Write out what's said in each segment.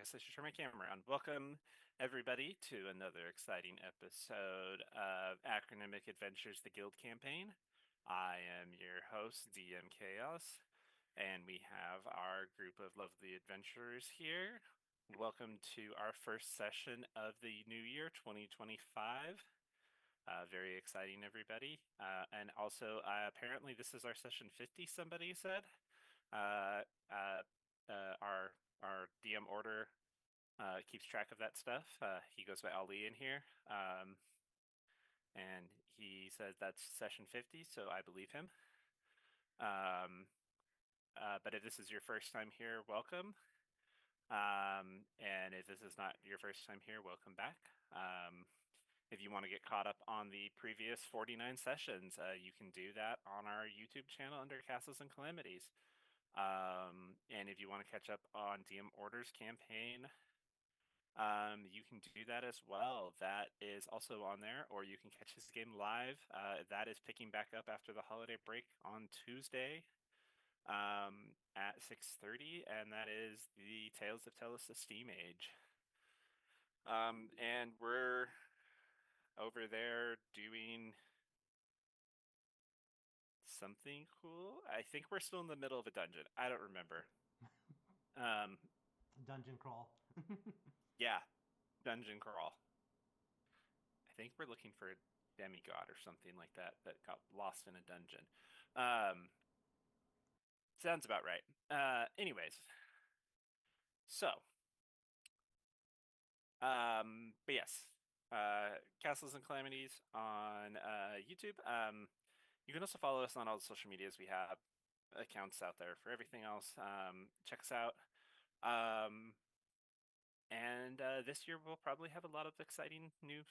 guess I should turn my camera on. Welcome, everybody, to another exciting episode of Acronymic Adventures, the Guild campaign. I am your host, DM Chaos, and we have our group of lovely adventurers here. Welcome to our first session of the new year, 2025. Very exciting, everybody. And also, apparently, this is our session 50, somebody said. Uh, uh, our DM order keeps track of that stuff. He goes by Ali in here, and he says that's session 50, so I believe him. But if this is your first time here, welcome. And if this is not your first time here, welcome back. If you want to get caught up on the previous 49 sessions, you can do that on our YouTube channel under Castles and Calamities. And if you want to catch up on DM Orders campaign, you can do that as well. That is also on there, or you can catch his game live. That is picking back up after the holiday break on Tuesday at 6:30, and that is the Tales of Telus: Steam Age. And we're over there doing something cool. I think we're still in the middle of a dungeon. I don't remember. Dungeon crawl. Yeah, dungeon crawl. I think we're looking for a demigod or something like that that got lost in a dungeon. Sounds about right. Anyways, so, but yes, Castles and Calamities on YouTube. You can also follow us on all the social medias. We have accounts out there for everything else. Check us out. And this year we'll probably have a lot of exciting new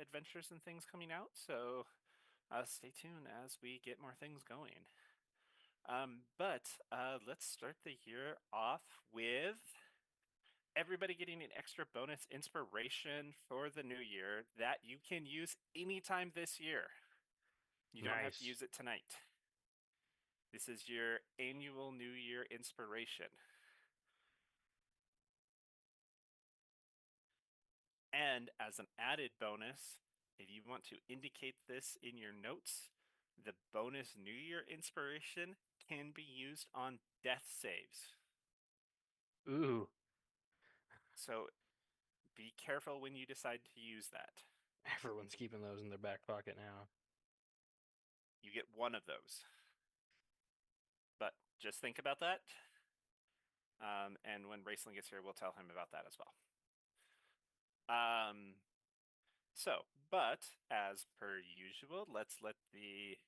adventures and things coming out. So stay tuned as we get more things going. But let's start the year off with everybody getting an extra bonus inspiration for the new year that you can use anytime this year. You don't have to use it tonight. This is your annual New Year inspiration. And as an added bonus, if you want to indicate this in your notes, the bonus New Year inspiration can be used on death saves. Ooh. So be careful when you decide to use that. Everyone's keeping those in their back pocket now. You get one of those. But just think about that. And when Raceling gets here, we'll tell him about that as well. But as per usual, let's let the...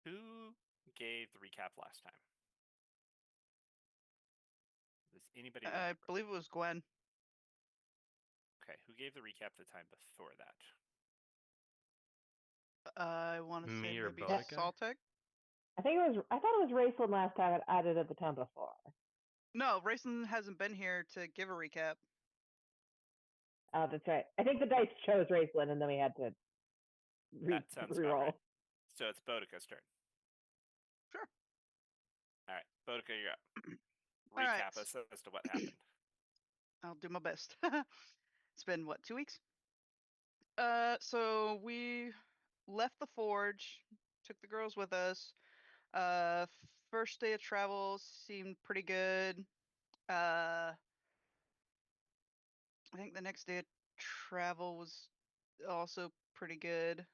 Who gave the recap last time? Does anybody remember? I believe it was Gwen. Okay, who gave the recap the time before that? I want to say Me or maybe Boudica? Saltec. I thought it was Racel last time and I did it the time before. No, Rayson hasn't been here to give a recap. Oh, that's right. I think the dice chose Raceland and then we had to That sounds about re-roll. right. So it's Boudica's turn. Sure. All right, Boudica, you're up. All right. Recap us as to what happened. I'll do my best. It's been, what, 2 weeks? So we left the forge, took the girls with us. First day of travel seemed pretty good. I think the next day of travel was also pretty good.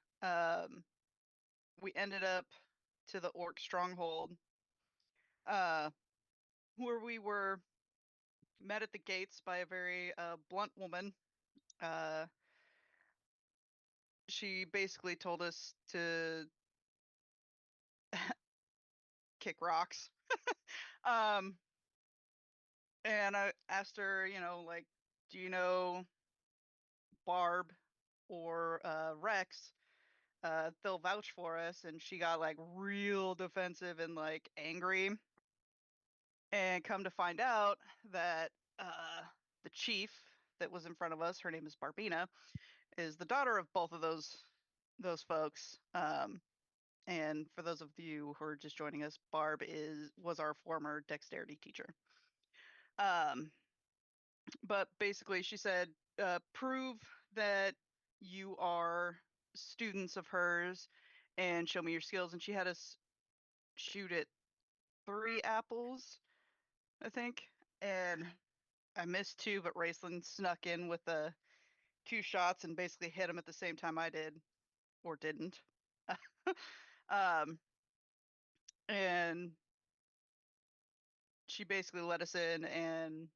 We ended up to the orc stronghold, where we were met at the gates by a very blunt woman. She basically told us to kick rocks. And I asked her, like, do you know Barb or Rex? They'll vouch for us. And she got like real defensive and like angry. And come to find out that the chief that was in front of us, her name is Barbina, is the daughter of both of those folks. And for those of you who are just joining us, Barb was our former dexterity teacher. But basically, she said, prove that you are students of hers and show me your skills. And she had us shoot at 3 apples, I think. And I missed 2, but Raceland snuck in with the 2 shots and basically hit him at the same time I did, or didn't. um, and she basically let us in, and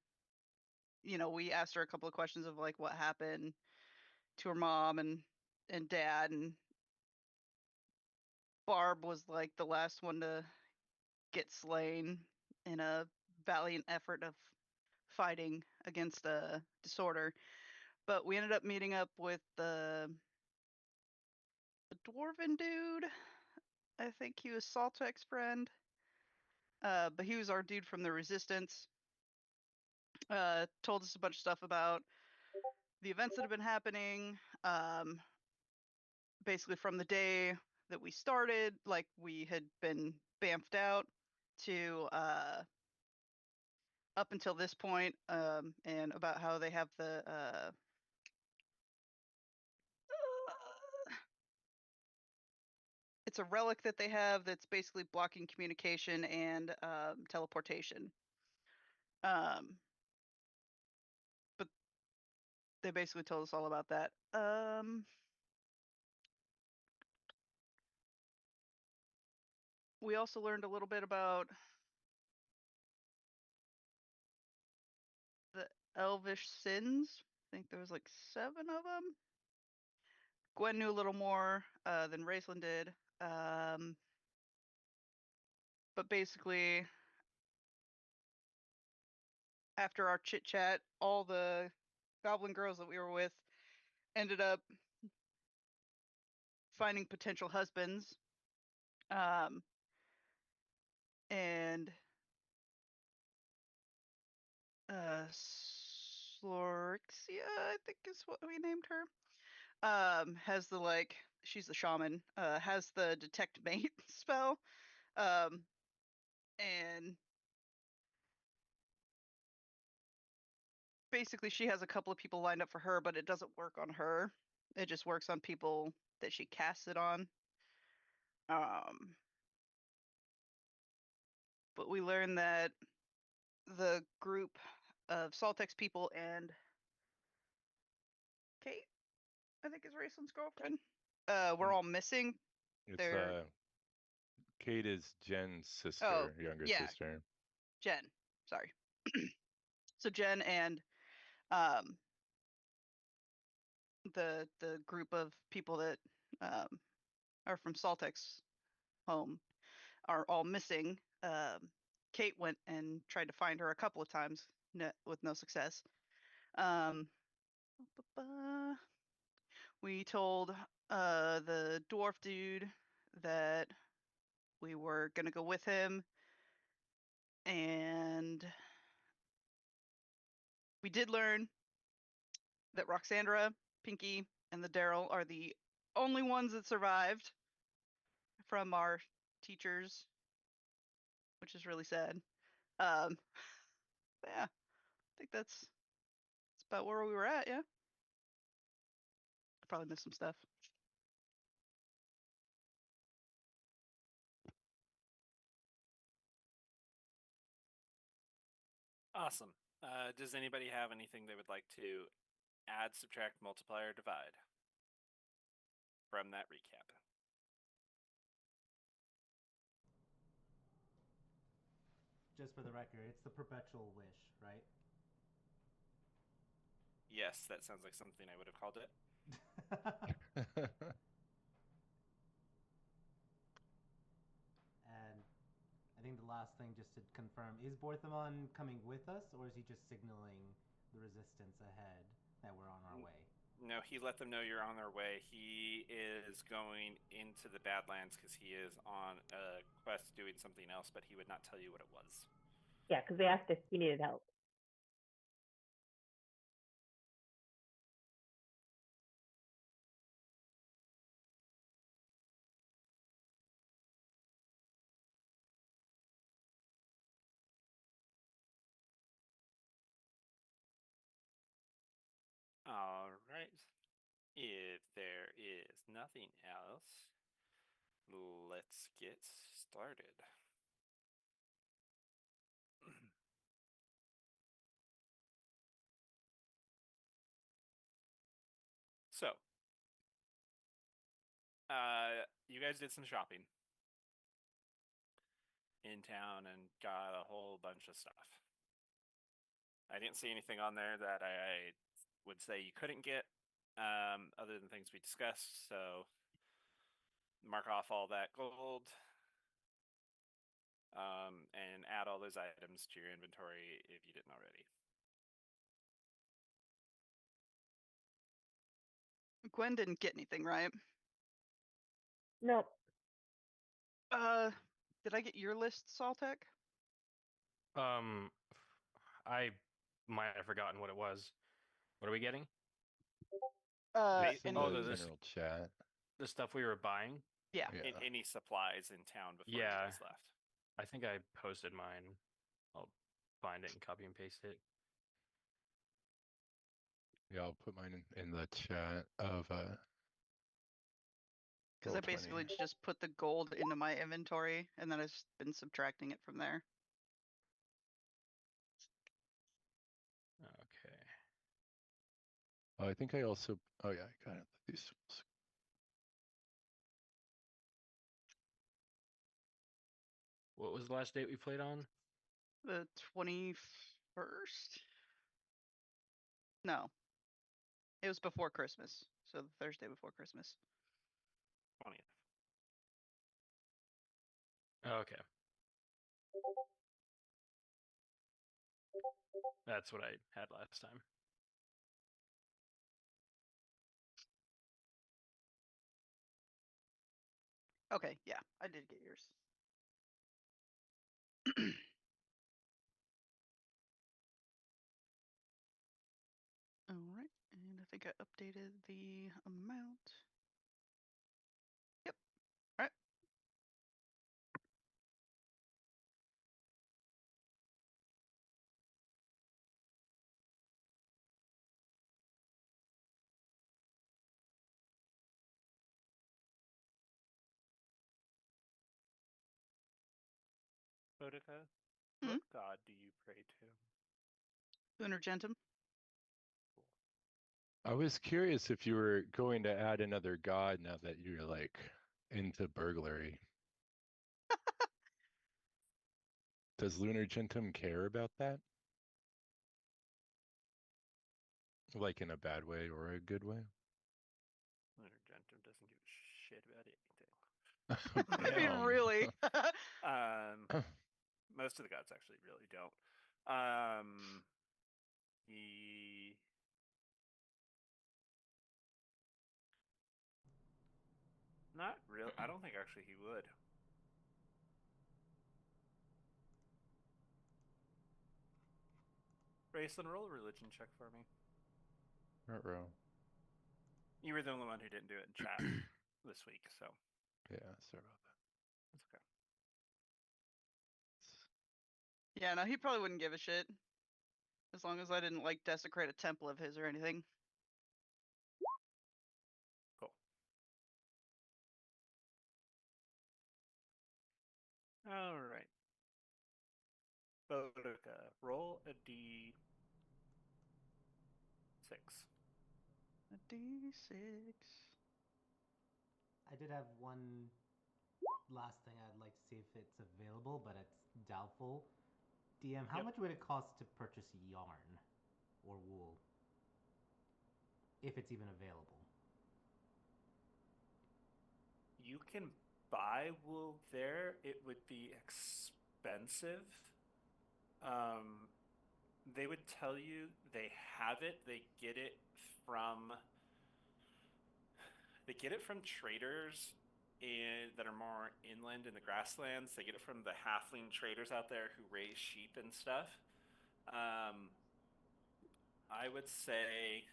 we asked her a couple of questions of like what happened to her mom and dad, and Barb was like the last one to get slain in a valiant effort of fighting against a disorder. But we ended up meeting up with the dwarven dude. I think he was Saltek's friend. But he was our dude from the Resistance. Told us a bunch of stuff about the events that have been happening. Basically from the day that we started, like we had been bamfed out to up until this point, and about how they have the it's a relic that they have that's basically blocking communication and teleportation. But they basically told us all about that. We also learned a little bit about the elvish sins. I think there was like 7 of them. Gwen knew a little more than Raceland did. But basically, after our chit chat, all the goblin girls that we were with ended up finding potential husbands. And Slorixia, I think is what we named her. Has the like, she's the shaman, has the detect mate spell. And basically she has a couple of people lined up for her, but it doesn't work on her. It just works on people that she casts it on. But we learned that the group of Saltex people and Kate, I think is Raceland's girlfriend, we're all missing. It's They're Kate is Jen's oh sister, younger yeah, sister. Jen. Sorry. So Jen and um the group of people that are from Saltex home are all missing. Kate went and tried to find her a couple of times with no success. We told the dwarf dude that we were gonna go with him, and we did learn that Roxandra, Pinky, and the Daryl are the only ones that survived from our teachers, which is really sad. Um, yeah, I think that's about where we were at. Yeah, I probably missed some stuff. Awesome. Does anybody have anything they would like to add, subtract, multiply, or divide from that recap? Just for the record, it's the perpetual wish, right? Yes, that sounds like something I would have called it. And I think the last thing, just to confirm, is Borthamon coming with us, or is he just signaling the resistance ahead that we're on our way? No, he let them know you're on their way. He is going into the Badlands because he is on a quest doing something else, but he would not tell you what it was. Yeah, because they asked if he needed help. If there is nothing else, let's get started. So, you guys did some shopping in town and got a whole bunch of stuff. I didn't see anything on there that I would say you couldn't get, other than things we discussed. So, mark off all that gold, and add all those items to your inventory if you didn't already. Gwen didn't get anything, right? Nope. Did I get your list, Saltec? I might have forgotten what it was. What are we getting? It's in oh, the this- general chat. The stuff we were buying? Yeah. Yeah. Any supplies in town before you Yeah. guys left. I think I posted mine. I'll find it and copy and paste it. Yeah, I'll put mine in the chat of Because I Roll20. basically just put the gold into my inventory and then I've just been subtracting it from there. Okay. Oh, I think I also. Oh yeah, I got it. These. What was the last date we played on? The 21st? No. It was before Christmas. So the Thursday before Christmas. 20th. Okay. That's what I had last time. Okay, yeah, I did get yours. All right, and I think I updated the amount. Yep. All right. Boudica, Hmm? what god do you pray to? Lunar Gentum. I was curious if you were going to add another god now that you're like into burglary. Does Lunar Gentum care about that? Like in a bad way or a good way? Lunar Gentum doesn't give a shit about anything. I mean, Damn. really? Most of the gods actually really don't. He not real. I don't think actually he would. Raceland, roll a religion check for me. Ruh-roh. You were the only one who didn't do it in chat this week, so Yeah, sorry about that. that's okay. Yeah, no, he probably wouldn't give a shit. As long as I didn't like desecrate a temple of his or anything. Cool. All right. Boudica, roll a d6. A D6. I did have one last thing I'd like to see if it's available, but it's doubtful. DM, how Yep. much would it cost to purchase yarn or wool? If it's even available. You can buy wool there. It would be expensive. They would tell you they have it. From they get it from traders that are more inland in the grasslands. They get it from the halfling traders out there who raise sheep and stuff. I would say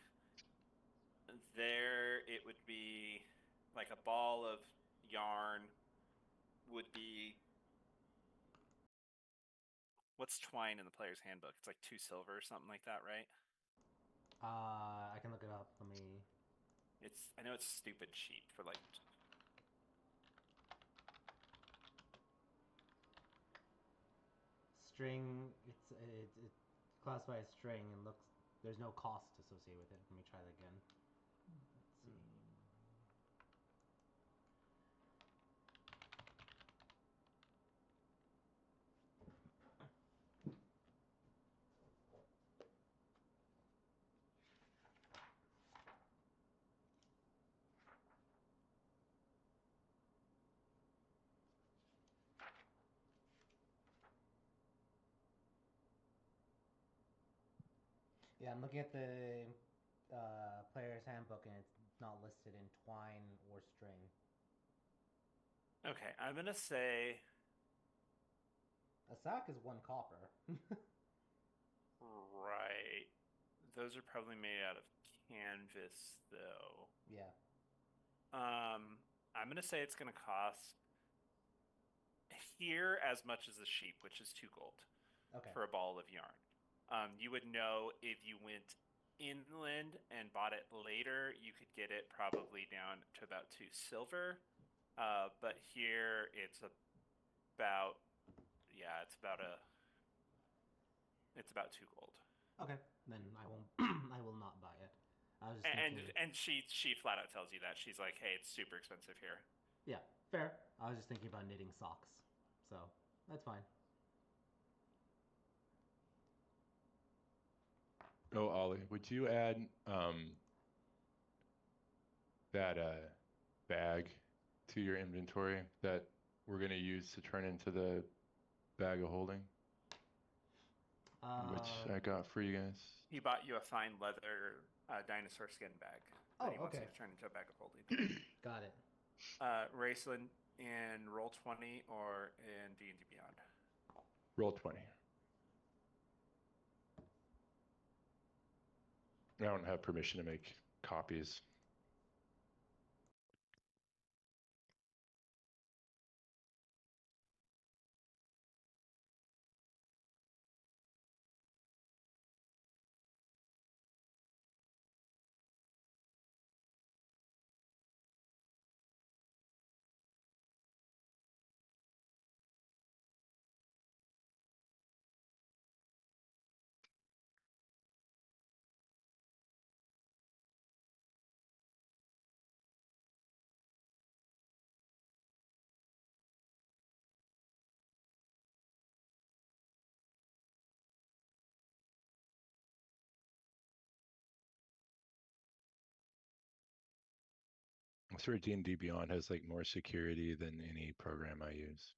there it would be like a ball of yarn would be. What's twine in the player's handbook? It's like 2 silver or something like that, right? I can look it up. Let me. I know it's stupid cheap for like. String, it's classified as string and looks. There's no cost associated with it. Let me try that again. Let's see. Yeah, I'm looking at the player's handbook and it's not listed in twine or string. Okay, I'm gonna say A sack is 1 copper. right. Those are probably made out of canvas, though. Yeah. I'm gonna say it's gonna cost here as much as the sheep, which is 2 gold Okay. for a ball of yarn. You would know if you went inland and bought it later, you could get it probably down to about 2 silver. But here it's about, yeah, it's about 2 gold. Okay. Then I won't. I will not buy it. I was just And thinking. and she flat out tells you that she's like, hey, it's super expensive here. Yeah, fair. I was just thinking about knitting socks, so that's fine. Oh, Ollie, would you add that bag to your inventory that we're gonna use to turn into the bag of holding, which I got for you guys? He bought you a fine leather dinosaur skin bag that he wants okay. you to turn into a bag of holding. Got it. Raceland in Roll20 or in D&D Beyond? Roll20. I don't have permission to make copies. I swear D&D Beyond has like more security than any program I use.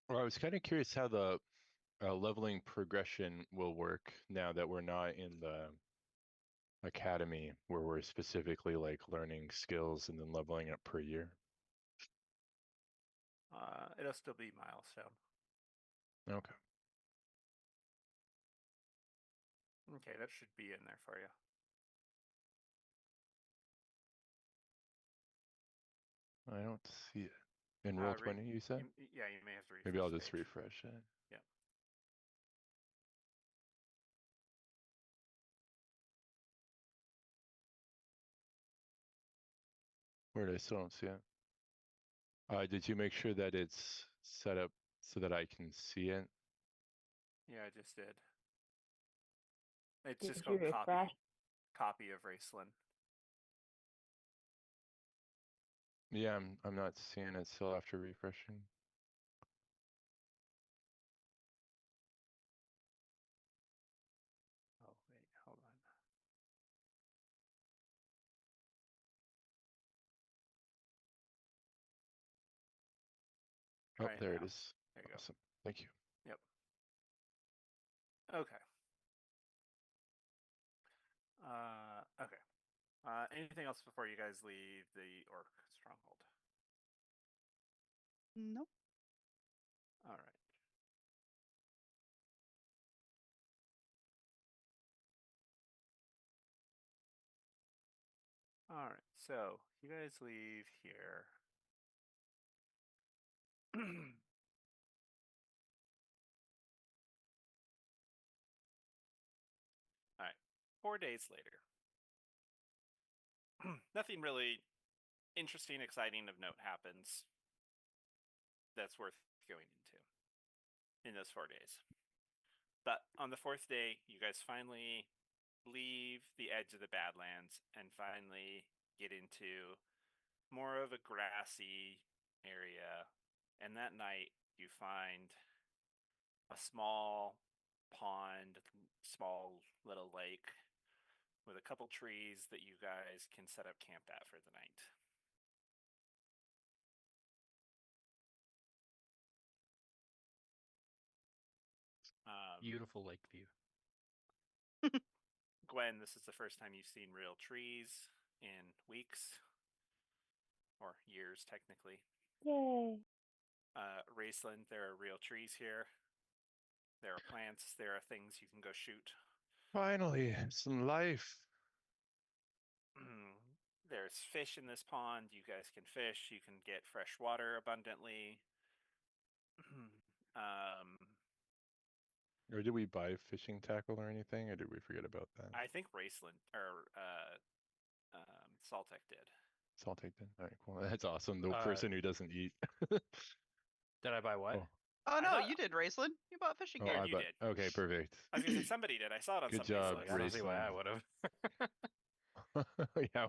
Well, I was kind of curious how the leveling progression will work now that we're not in the academy where we're specifically like learning skills and then leveling up per year. It'll still be milestone. Okay. Okay, that should be in there for you. I don't see it. In Roll20, you said? Yeah, you may have to refresh. Maybe I'll just page. refresh it. Yeah. Weird, I still don't see it. Did you make sure that it's set up so that I can see it? Yeah, I just did. It's Did just you called refresh? copy of Raceland. Yeah, I'm not seeing it still after refreshing. Oh, wait, hold on. Oh, Try it there now. it is. There you Awesome. Thank you. Yep. Okay. Okay. Anything else before you guys leave the orc stronghold? Nope. All right. All right. So you guys leave here. All right. 4 days later. Nothing really interesting, exciting of note happens that's worth going into in those 4 days. But on the 4th day, you guys finally leave the edge of the Badlands and finally get into more of a grassy area. And that night, you find a small pond, small little lake with a couple trees that you guys can set up camp at for the night. Beautiful lake view. Gwen, this is the first time you've seen real trees in weeks or years, technically. Yay. Raceland, there are real trees here. There are plants. There are things you can go shoot. Finally, some life. There's fish in this pond. You guys can fish. You can get fresh water abundantly. Or did we buy fishing tackle or anything, or did we forget about that? I think Raceland or Saltec did. Saltec did. All right, cool. That's awesome. The Uh, person who doesn't eat. Did I buy what? Oh, Oh I no, thought- you did, Raceland. You bought fishing oh, gear. Yeah, I you bet. did. Okay, perfect. I was gonna say somebody did. I saw it on Good somebody's job, list. I don't see why I Raceland. would have. Yeah,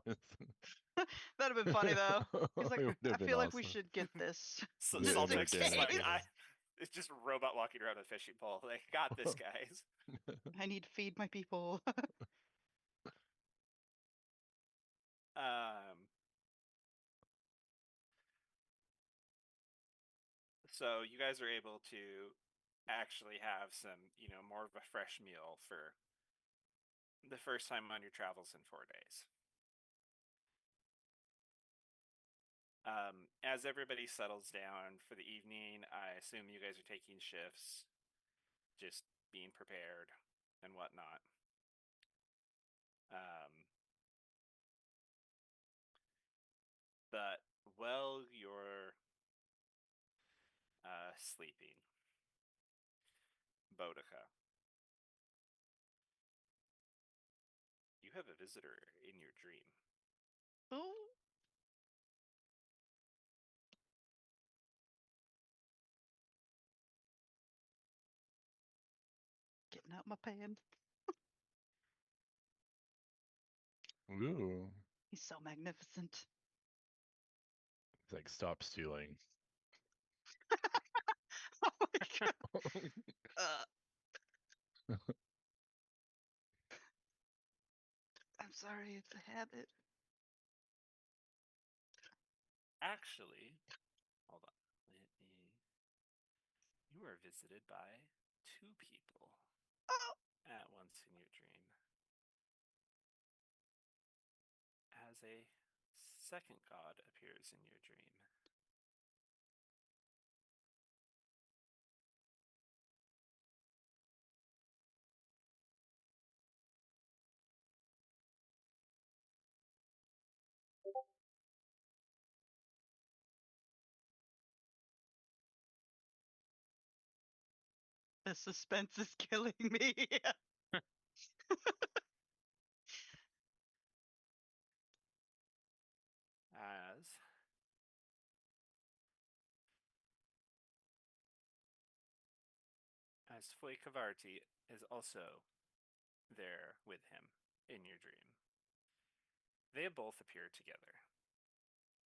That'd have been funny though. He's like, it would I have been feel like we awesome. should get this. So Yeah, Just in Saltec's just like case. it's just a robot walking around with a fishing pole. Like, got this, guys. I need to feed my people. So you guys are able to actually have some, more of a fresh meal for the first time on your travels in 4 days. As everybody settles down for the evening, I assume you guys are taking shifts, just being prepared and whatnot. But while you're sleeping, Boudica, you have a visitor in your dream. Ooh. Getting out my pan. Ooh. He's so magnificent. It's like, stop stealing. Oh my god. I'm sorry, it's a habit. Actually, hold on. You are visited by 2 people Oh. at once in your dream. As a second god appears in your dream. The suspense is killing me. As Fuikavarti is also there with him in your dream. They both appear together.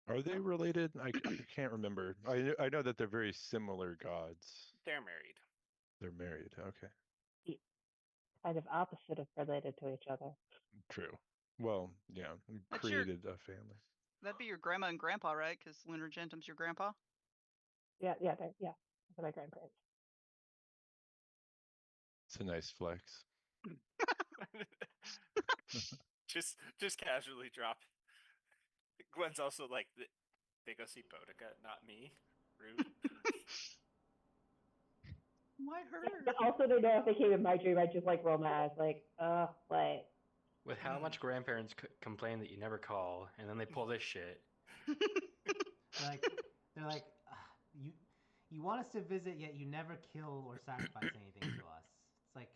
Are they related? I can't remember. I know that they're very similar gods. They're married. They're married. Okay. Kind of opposite of related to each other. True. Well, yeah. That's your- Created a family. That'd be your grandma and grandpa, right? Because Lunar Gentum's your grandpa. Yeah, they're my grandparents. It's a nice flex. just casually drop. Gwen's also like, they go see Boudica, not me. Rude. Why Like, her? also, they know if they came in my dream, I'd just like roll my eyes, like, what? With how much grandparents complain that you never call, and then they pull this shit. They're like, you want us to visit, yet you never kill or sacrifice anything to us. It's like,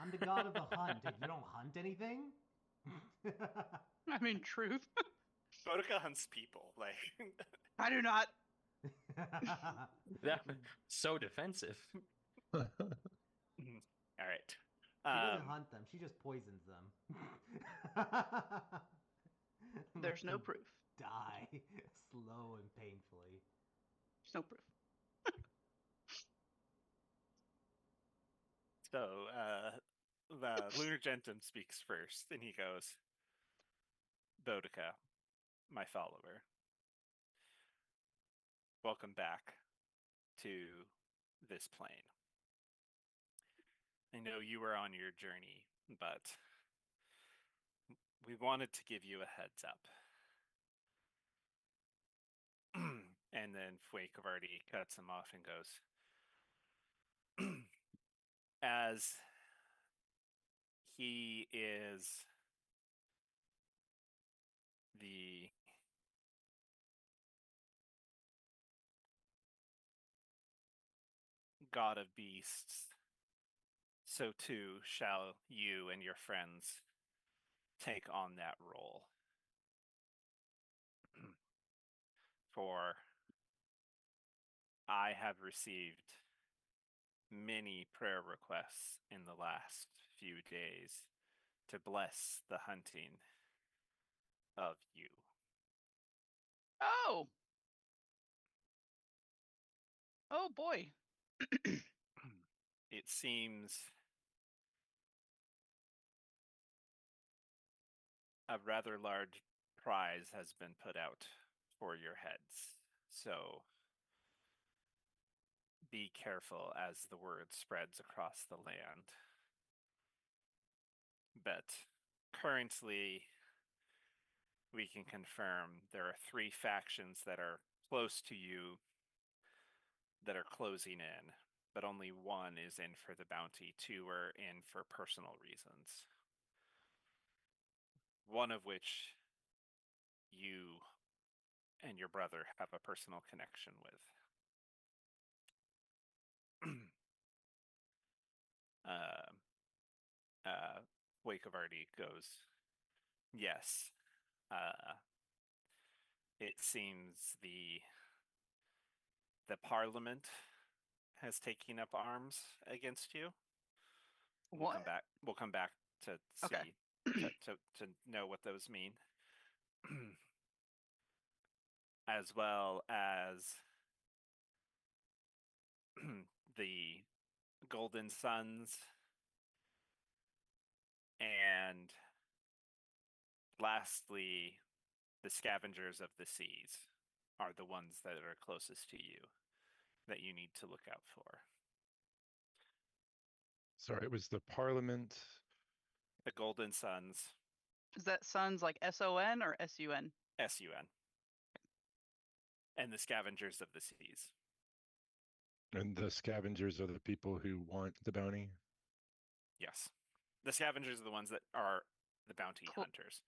I'm the god of the hunt, and you don't hunt anything? I mean, truth. Boudica hunts people. Like, I do not. That so defensive. all right. She doesn't hunt them, she just poisons them. There's Let no them proof. Die slow and painfully. There's no proof. So, the Lunar Gentleman speaks first, and he goes, Boudica, my follower, welcome back to this plane. I know you were on your journey, but we wanted to give you a heads up. And then Fuecovardi cuts him off and goes, as he is the god of beasts, so too shall you and your friends take on that role. For I have received many prayer requests in the last few days to bless the hunting of you. Oh. Oh boy. It seems a rather large prize has been put out for your heads. So be careful as the word spreads across the land. But currently, we can confirm there are 3 factions that are close to you that are closing in, but only one is in for the bounty. 2 are in for personal reasons. One of which you and your brother have a personal connection with. Wakeovardi goes, yes. It seems the Parliament has taken up arms against you. We'll What? come back. We'll come back to see Okay. to know what those mean, as well as the Golden Suns, and lastly, the Scavengers of the Seas are the ones that are closest to you that you need to look out for. Sorry, it was the Parliament. The Golden Suns, Is that Suns like SON or SUN? SUN, and the Scavengers of the Seas. And the scavengers are the people who want the bounty. Yes. The Scavengers are the ones that are the bounty Cool. hunters.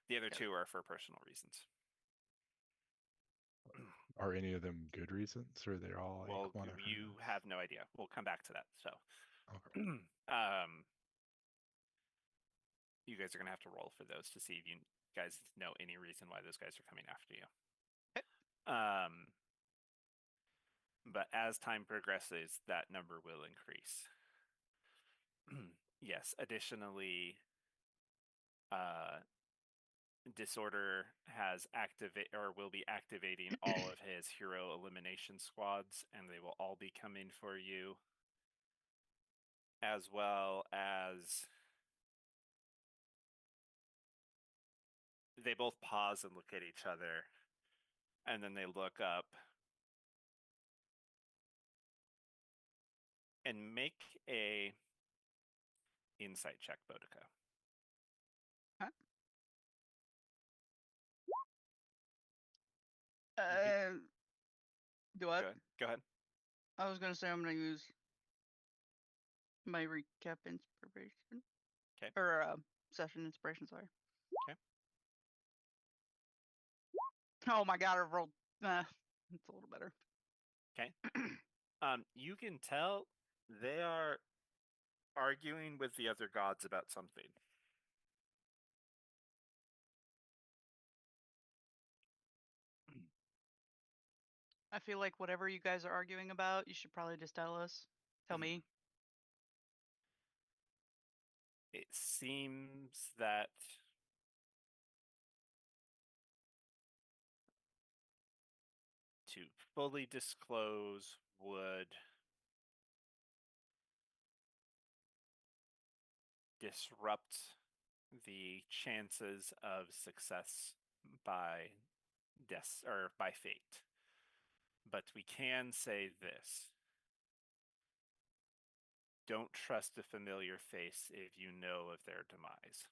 The other Got 2 are for personal reasons. Are any of them good reasons, or they're all like Well, want to you have no idea. We'll come back to that. So, Okay. You guys are gonna have to roll for those to see if you guys know any reason why those guys are coming after you. Okay. But as time progresses, that number will increase. Yes. Additionally, Disorder has will be activating all of his hero elimination squads, and they will all be coming for you, as well as they both pause and look at each other, and then they look up and make a insight check, Boudica. Do what? Go ahead. I was gonna say I'm gonna use my recap inspiration. 'Kay. Or session inspiration. Sorry. 'Kay. Oh my god! I rolled. It's a little better. Okay. You can tell they are arguing with the other gods about something. I feel like whatever you guys are arguing about, you should probably just tell us. Tell me. It seems that to fully disclose would disrupt the chances of success by or by fate. But we can say this. Don't trust a familiar face if you know of their demise.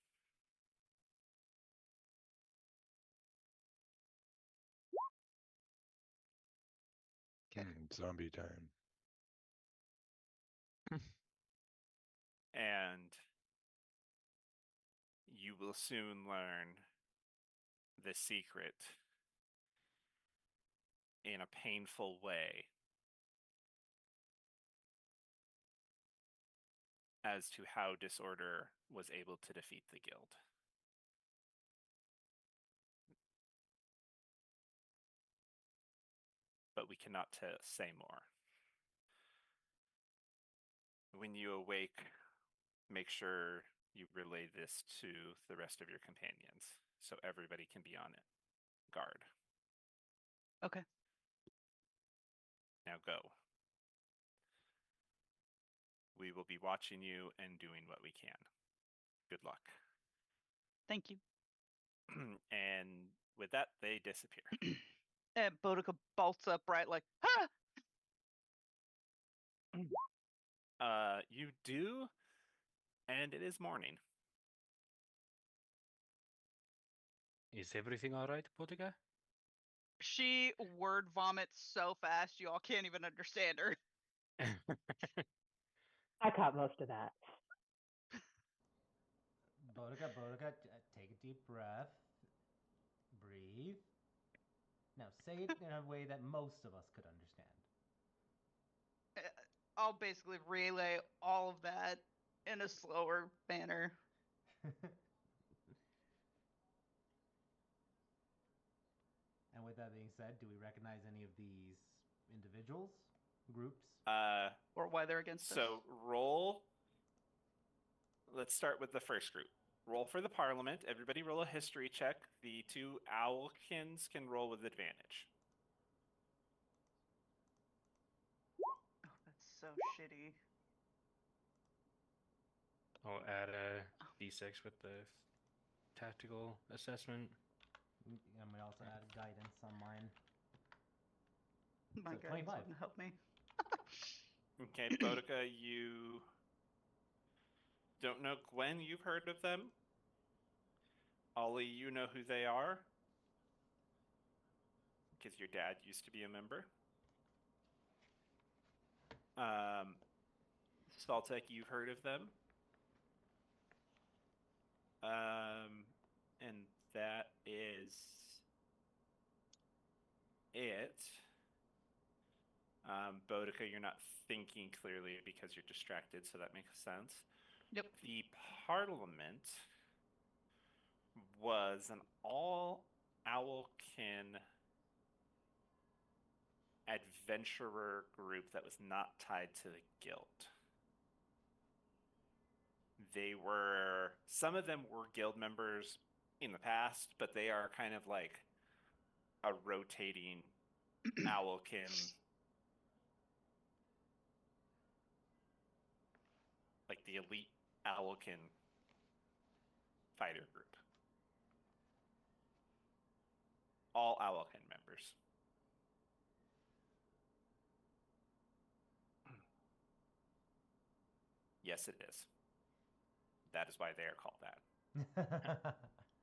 Zombie time. And you will soon learn the secret in a painful way as to how disorder was able to defeat the guild. But we cannot say more. When you awake, make sure you relay this to the rest of your companions so everybody can be on it. Guard. Okay. Now go. We will be watching you and doing what we can. Good luck. Thank you. And with that, they disappear. And Boudica bolts upright like, ha! You do, and it is morning. Is everything all right, Boudica? She word vomits so fast you all can't even understand her. I caught most of that. Boudica, take a deep breath. Breathe. Now say it in a way that most of us could understand. I'll basically relay all of that in a slower manner. And with that being said, do we recognize any of these individuals, groups? Or why they're against us? So roll. Let's start with the first group. Roll for the Parliament. Everybody roll a history check. The two Owlkins can roll with advantage. Oh, that's so shitty. I'll add a d6 with the tactical assessment. And we also add guidance on mine. My So guidance 25. wouldn't help me. Okay, Boudica, you don't know Gwen. You've heard of them. Ollie, you know who they are because your dad used to be a member. Saltek, you've heard of them. And that is it. Boudica, you're not thinking clearly because you're distracted, so that makes sense. Yep. The Parliament was an all-Owlkin adventurer group that was not tied to the guild. Some of them were guild members in the past, but they are kind of like a rotating Owlkin, like the elite Owlkin fighter group. All Owlkin members. Yes, it is. that is why they are called that.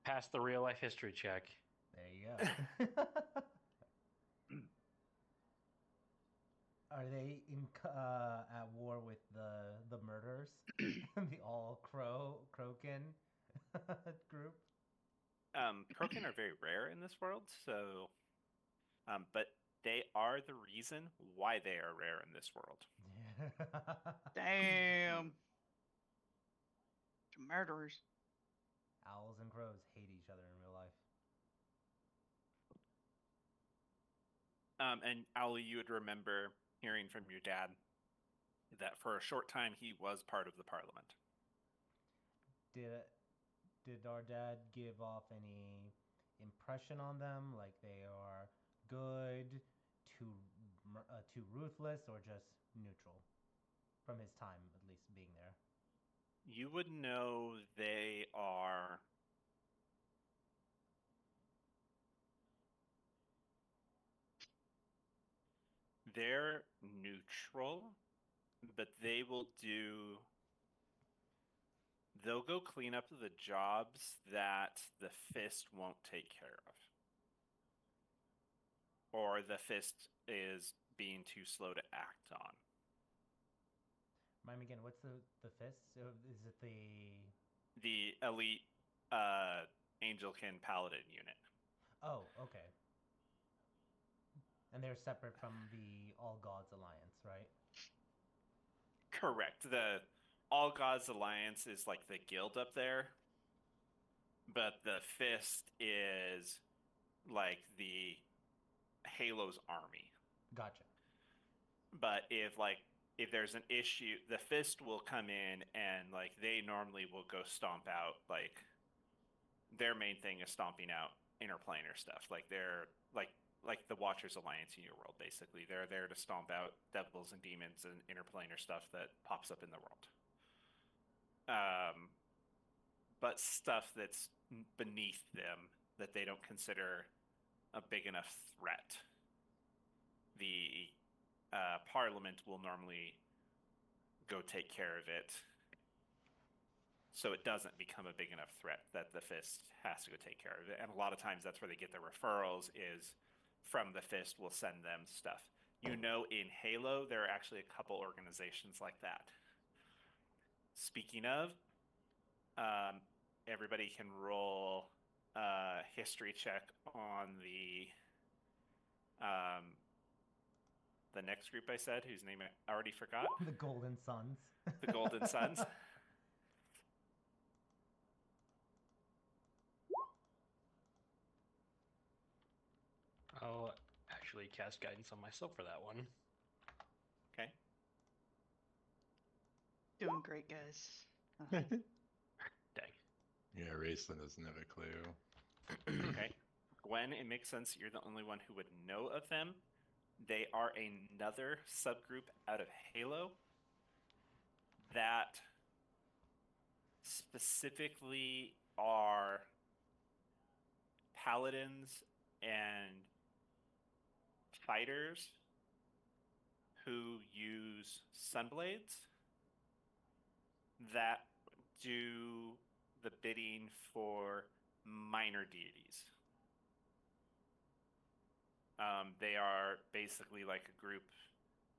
Pass the real life history check. There you go. Are they at war with the murderers, the all Crokin group? Kroken are very rare in this world, so, but they are the reason why they are rare in this world. Damn. Murderers. Owls and crows hate each other in real life. And Ali, you would remember hearing from your dad that for a short time he was part of the parliament. Did our dad give off any impression on them, like they are good, too ruthless, or just neutral from his time at least being there? You would know they are they're neutral, but they'll go clean up the jobs that the fist won't take care of. Or the fist is being too slow to act on. Remind me again, what's the fist? Is it The elite Angelkin Paladin unit. Oh, okay. And they're separate from the All Gods Alliance, right? Correct. The All Gods Alliance is like the guild up there, but the fist is like the Halo's army. Gotcha. But if there's an issue, the fist will come in and like they normally will go stomp out, like their main thing is stomping out interplanar stuff. Like they're like the Watchers Alliance in your world, basically. They're there to stomp out devils and demons and interplanar stuff that pops up in the world. But stuff that's beneath them that they don't consider a big enough threat, the Parliament will normally go take care of it, so it doesn't become a big enough threat that the fist has to go take care of it. And a lot of times that's where they get their referrals, is from the fist will send them stuff. You know, in Halo, there are actually a couple organizations like that. Speaking of, everybody can roll a history check on the next group I said, whose name I already forgot. The Golden Sons. The Golden Sons. I'll actually cast guidance on myself for that one. Okay. Doing great, guys. Dang. Yeah, Raceland doesn't have a clue. Okay. Gwen, it makes sense you're the only one who would know of them. They are another subgroup out of Halo that specifically are paladins and fighters who use sunblades that do the bidding for minor deities. They are basically like a group,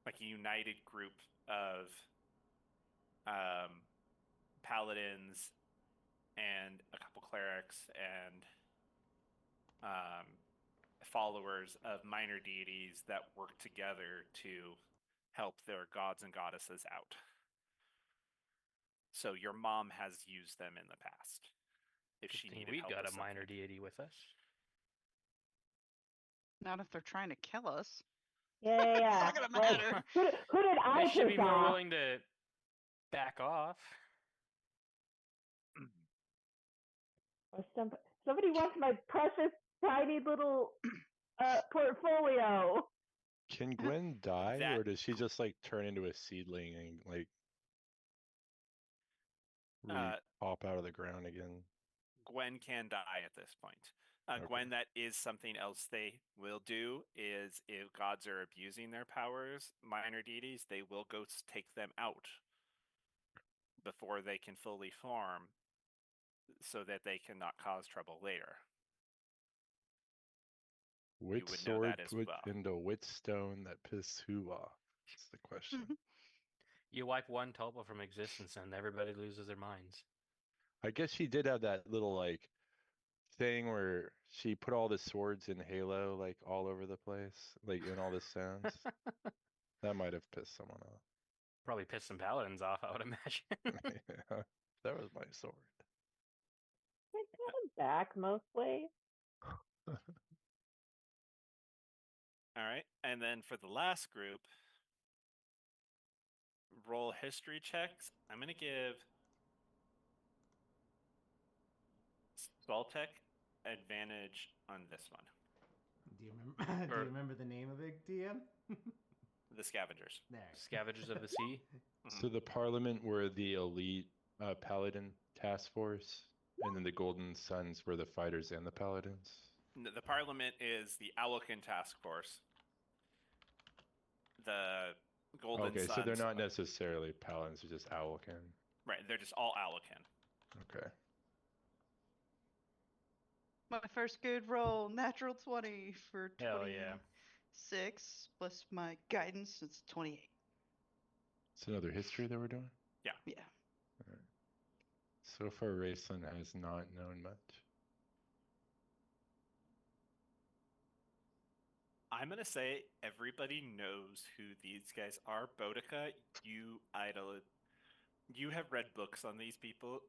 like a united group of paladins and a couple clerics and followers of minor deities that work together to help their gods and goddesses out. So your mom has used them in the past if she needed We help got with a minor something. deity with us. Not if they're trying to kill us. Yeah. It's not gonna Like, matter. who did I They should piss be more off? willing to back off. Or somebody wants my precious tiny little portfolio. Can Gwen die, That- or does she just like turn into a seedling and like pop out of the ground again? Gwen can die at this point. Okay. Gwen, that is something else they will do, is if gods are abusing their powers, minor deities, they will go take them out. before they can fully form, so that they cannot cause trouble later. Which would know sword that as put well. into which stone that piss who off? That's the question. You wipe one tulpa from existence and everybody loses their minds. I guess she did have that little like thing where she put all the swords in Halo like all over the place, like in all the stones. That might have pissed someone off. Probably pissed some paladins off, I would imagine. Yeah, that was my sword. I got him back mostly. All right, and then for the last group, roll history checks. I'm going to give Spaltech advantage on this one. Do you remember? Do Or- you remember the name of it, DM? The Scavengers. There. Scavengers of the Sea. So the Parliament were the elite paladin task force, and then the Golden Suns were the fighters and the paladins. The Parliament is the Owlkin Task Force. The Golden Okay, Suns. so they're not necessarily paladins; they're just Owlkin. Right, they're just all Owlkin. Okay. My first good roll, natural 20 for Hell yeah. 26 plus my guidance. It's 28. It's another history that we're doing. Yeah. So far, Raceland has not known much. I'm going to say everybody knows who these guys are. Boudica, you idol. You have read books on these people.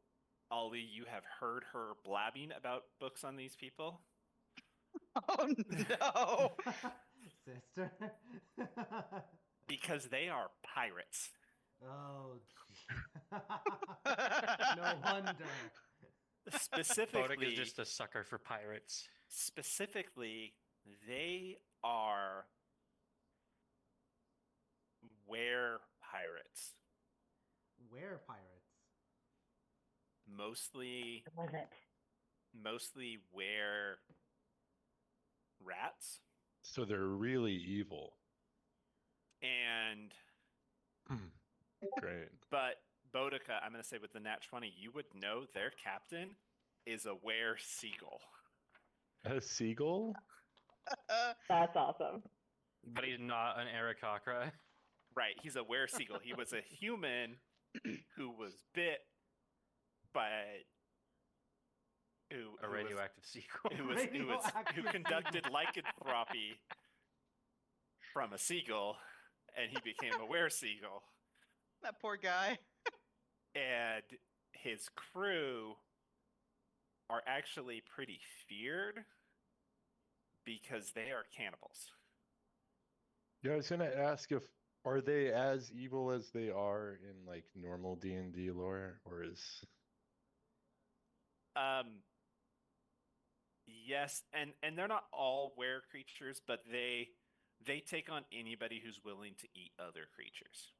Ollie, you have heard her blabbing about books on these people. Oh no! Sister. Because they are pirates. Oh, no wonder. Specifically, Bodic is just a sucker for pirates. Specifically, they are were pirates. Where pirates? Mostly Was it? were rats. So they're really evil. And Great. but Boudica, I'm going to say with the nat 20, you would know their captain is a were seagull. A seagull? That's awesome. But he's not an Aarakocra. Right, he's a were seagull. He was a human who was bit by A radioactive seagull. who conducted lycanthropy from a seagull, and he became a were seagull. That poor guy. And his crew are actually pretty feared because they are cannibals. Yeah, I was gonna ask if are they as evil as they are in like normal D&D lore, or is Yes, and they're not all were creatures, but they take on anybody who's willing to eat other creatures.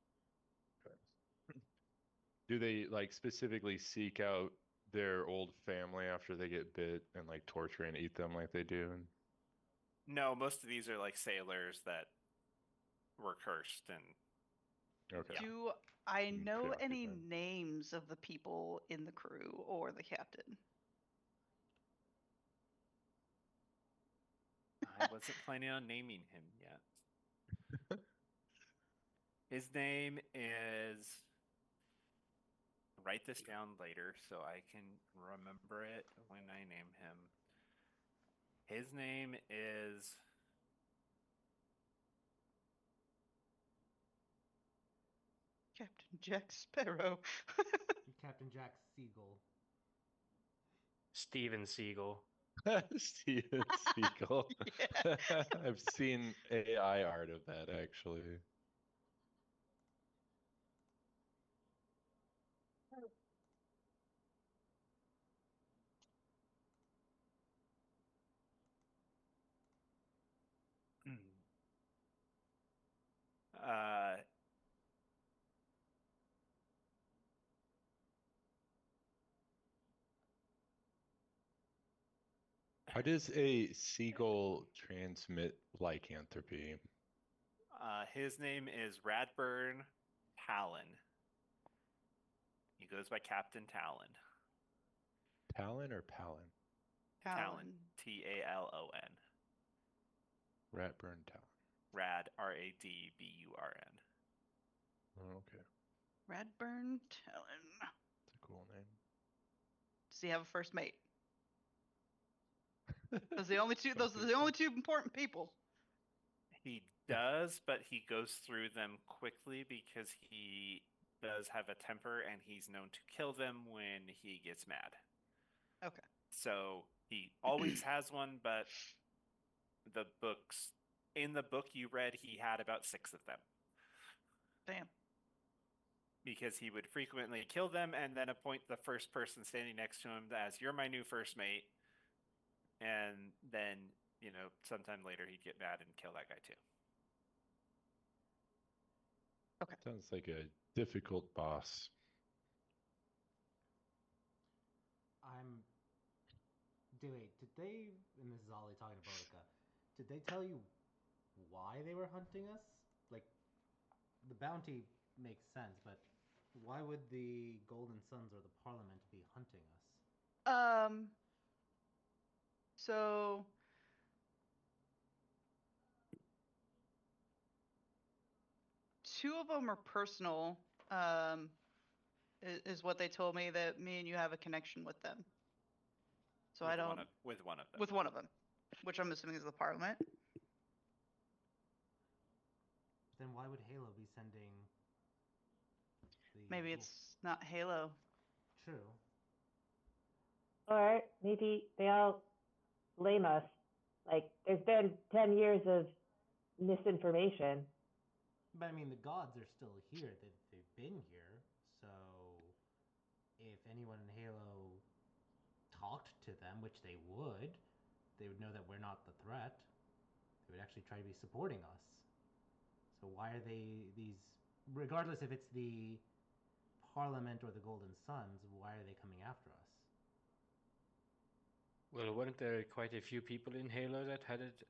do they like specifically seek out their old family after they get bit and like torture and eat them like they do? No, most of these are like sailors that were cursed and Okay. Do I know any preoccupied. names of the people in the crew or the captain? I wasn't planning on naming him yet. His name is. Write this down later so I can remember it when I name him. His name is. Captain Jack Sparrow. Captain Jack Seagull. Steven Seagull. Steven Seagull. Yeah. I've seen AI art of that actually. uh, How does a seagull transmit lycanthropy? his name is Radburn Talon. He goes by Captain Talon. Talon or Palin? Talon. Talon. Ratburn Talon. Rad. Radburn. Oh, okay. Radburn Talon. That's a cool name. Does he have a first mate? Those are the only two. Don't Those are think the so. only two important people. He does, but he goes through them quickly because he does have a temper and he's known to kill them when he gets mad. Okay. So he always has one, but in the book you read, he had about 6 of them. Damn. Because he would frequently kill them and then appoint the first person standing next to him as you're my new first mate. And then, sometime later he'd get mad and kill that guy too. Okay. Sounds like a difficult boss. Wait, did they, and this is Ollie talking to Bodica, did they tell you why they were hunting us? Like, the bounty makes sense, but why would the Golden Sons or the Parliament be hunting us? So two of them are personal. Is what they told me, that me and you have a connection with them. So I don't with one of them. with one of them, which I'm assuming is the Parliament. Then why would Halo be sending the Maybe it's not Halo. True. Or maybe they all blame us. Like, there's been 10 years of misinformation. But I mean, the gods are still here. They've been here. So if anyone in Halo talked to them, which they would know that we're not the threat. They would actually try to be supporting us. So why are these, regardless if it's the Parliament or the Golden Sons, why are they coming after us? Well, weren't there quite a few people in Halo that had it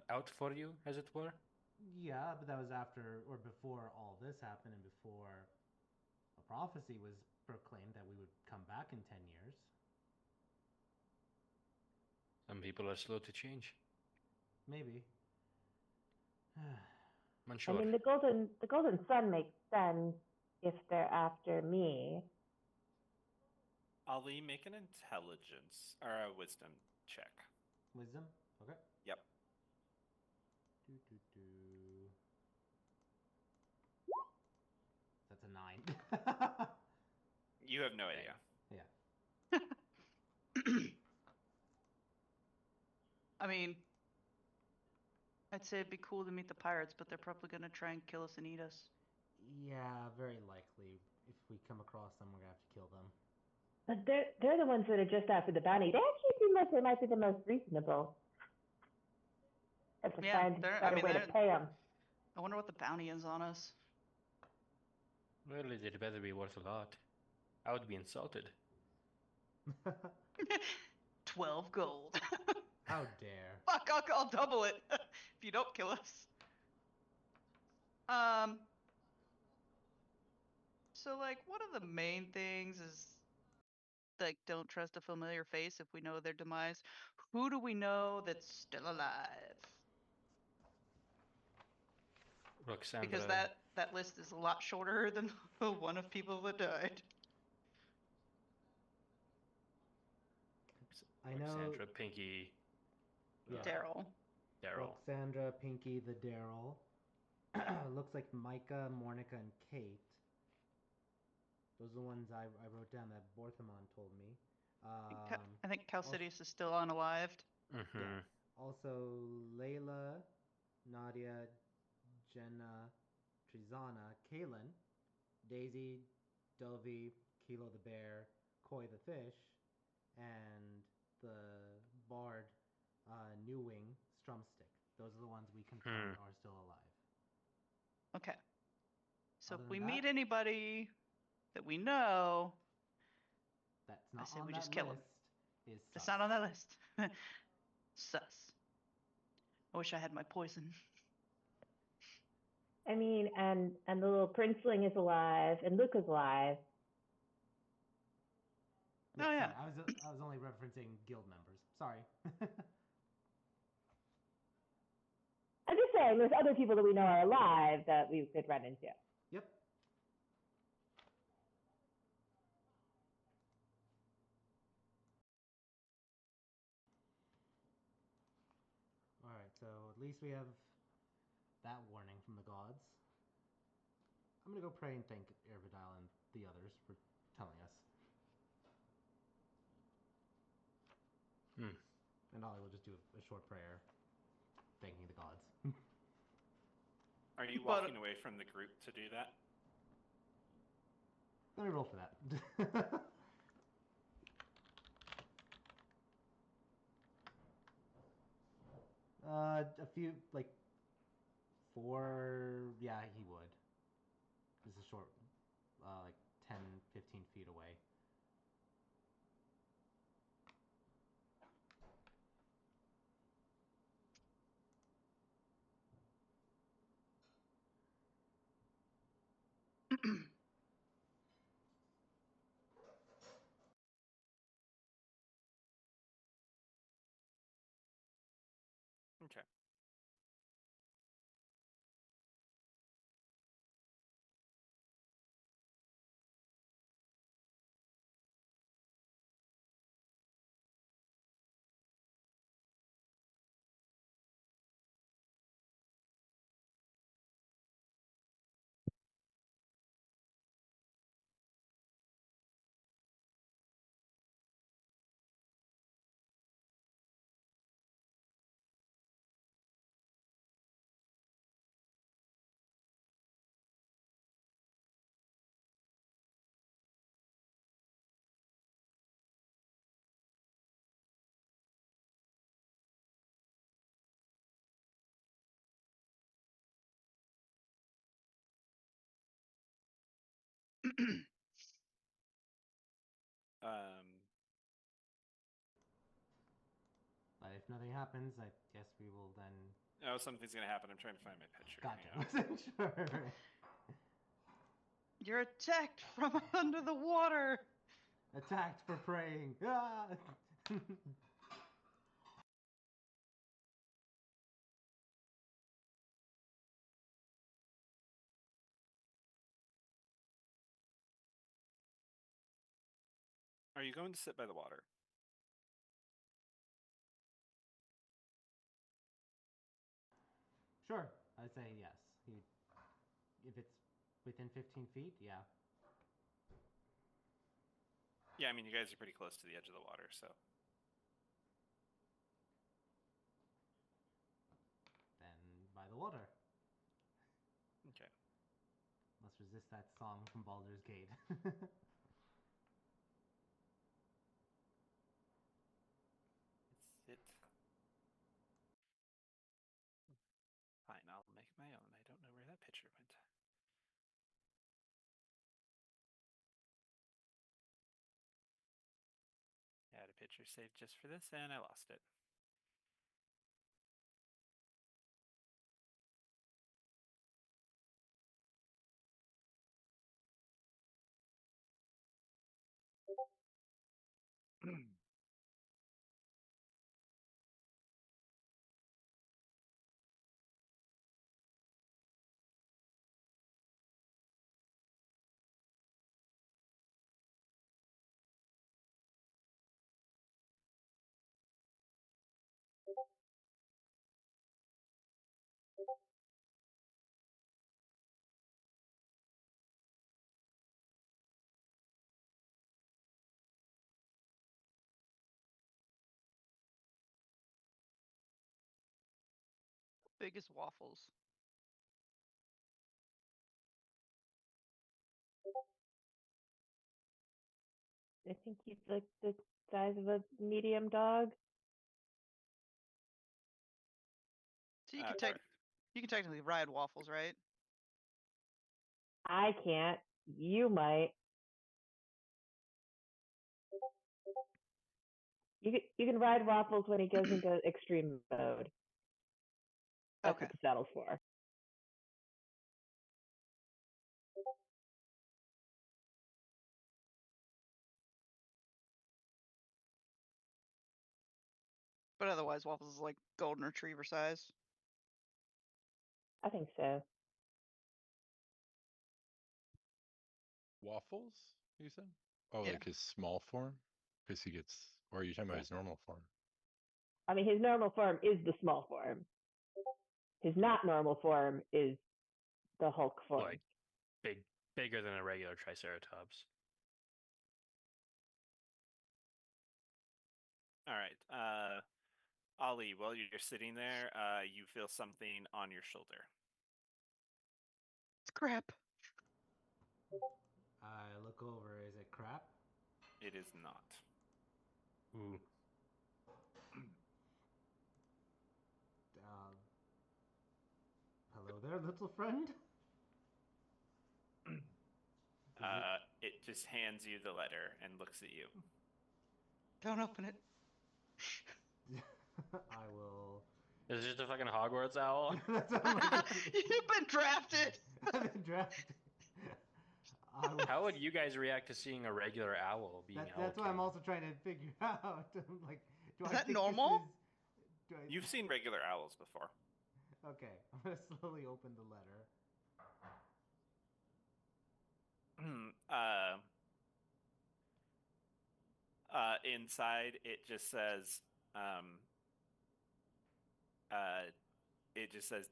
out for you, as it were? Yeah, but that was after or before all this happened and before a prophecy was proclaimed that we would come back in 10 years. Some people are slow to change. Maybe. I'm unsure. I mean, the Golden Sun makes sense if they're after me. Ali, make an intelligence or a wisdom check. Wisdom? Okay. Yep. That's a 9. You have no idea. Yeah. I mean, I'd say it'd be cool to meet the pirates, but they're probably gonna try and kill us and eat us. Yeah, very likely. If we come across them, we're gonna have to kill them. But they're the ones that are just after the bounty. They actually seem like they might be the most reasonable. Have to find a better way to pay them. I wonder what the bounty is on us. Well, it better be worth a lot. I would be insulted. 12 gold. How dare. Fuck, I'll double it if you don't kill us. So like, one of the main things is like, don't trust a familiar face if we know their demise. Who do we know that's still alive? Roxandra. Because that list is a lot shorter than the one of people that died. I know. Roxandra, Pinky. Yeah. Daryl. Roxandra, Pinky, the Daryl. Looks like Micah, Monica, and Kate. Those are the ones I wrote down that Borthamon told me. I think Calcidius is still unalived. Mm-hmm. Yeah. Also, Layla, Nadia, Jenna, Trizana, Kaylin, Daisy, Dovey, Kilo the bear, Koi the fish, and the bard, New Wing, Strumstick. Those are the ones we confirmed are still alive. Okay. So Other if than we that, meet anybody that we know, that's not I say on we that just kill him. list is It's sus. not on that list. Sus. I wish I had my poison. I mean, and the little princeling is alive, and Luke is alive. Oh, yeah. Sorry, I was only referencing guild members. Sorry. I'm just saying, there's other people that we know are alive that we could run into. Yep. All right, so at least we have that warning from the gods. I'm gonna go pray and thank Ervidile and the others for telling us. And Ollie will just do a short prayer, thanking the gods. Are you walking away from the group to do that? Let me roll for that. A few, like, 4, yeah, he would. This is short, like 10, 15 feet away. Okay. But if nothing happens, I guess we will then. Oh, something's gonna happen. I'm trying to find my picture. Gotcha. Sure. You're attacked from under the water. Attacked for praying. Ah! Are you going to sit by the water? Sure, I'd say yes. If it's within 15 feet, yeah. Yeah, I mean, you guys are pretty close to the edge of the water, so. Then by the water. Okay. Let's resist that song from Baldur's Gate. Sit. Fine, I'll make my own. I don't know where that picture went. I had a picture saved just for this, and I lost it. Biggest waffles. I think he's like the size of a medium dog. So you can technically ride waffles, right? I can't. You might. You can ride Waffles when he goes into extreme mode. That's Okay. what the saddle's for. But otherwise, Waffles is like golden retriever size. I think so. Waffles, you said? Oh, Yeah. like his small form? Because he gets, or are you talking about his normal form? I mean, his normal form is the small form. His not normal form is the Hulk form. Like bigger than a regular Triceratops. All right. Ollie, while you're sitting there, you feel something on your shoulder. It's crap. I look over. Is it crap? It is not. Ooh. Hello there, little friend. It just hands you the letter and looks at you. Don't open it. I will. Is it just a fucking Hogwarts owl? That's what I'm like. You've been drafted. I've been drafted. How would you guys react to seeing a regular owl being That's what I'm King? also trying to figure out. I'm like, do Is I that think normal? You've seen regular owls before. Okay, I'm gonna slowly open the letter. Inside, it just says,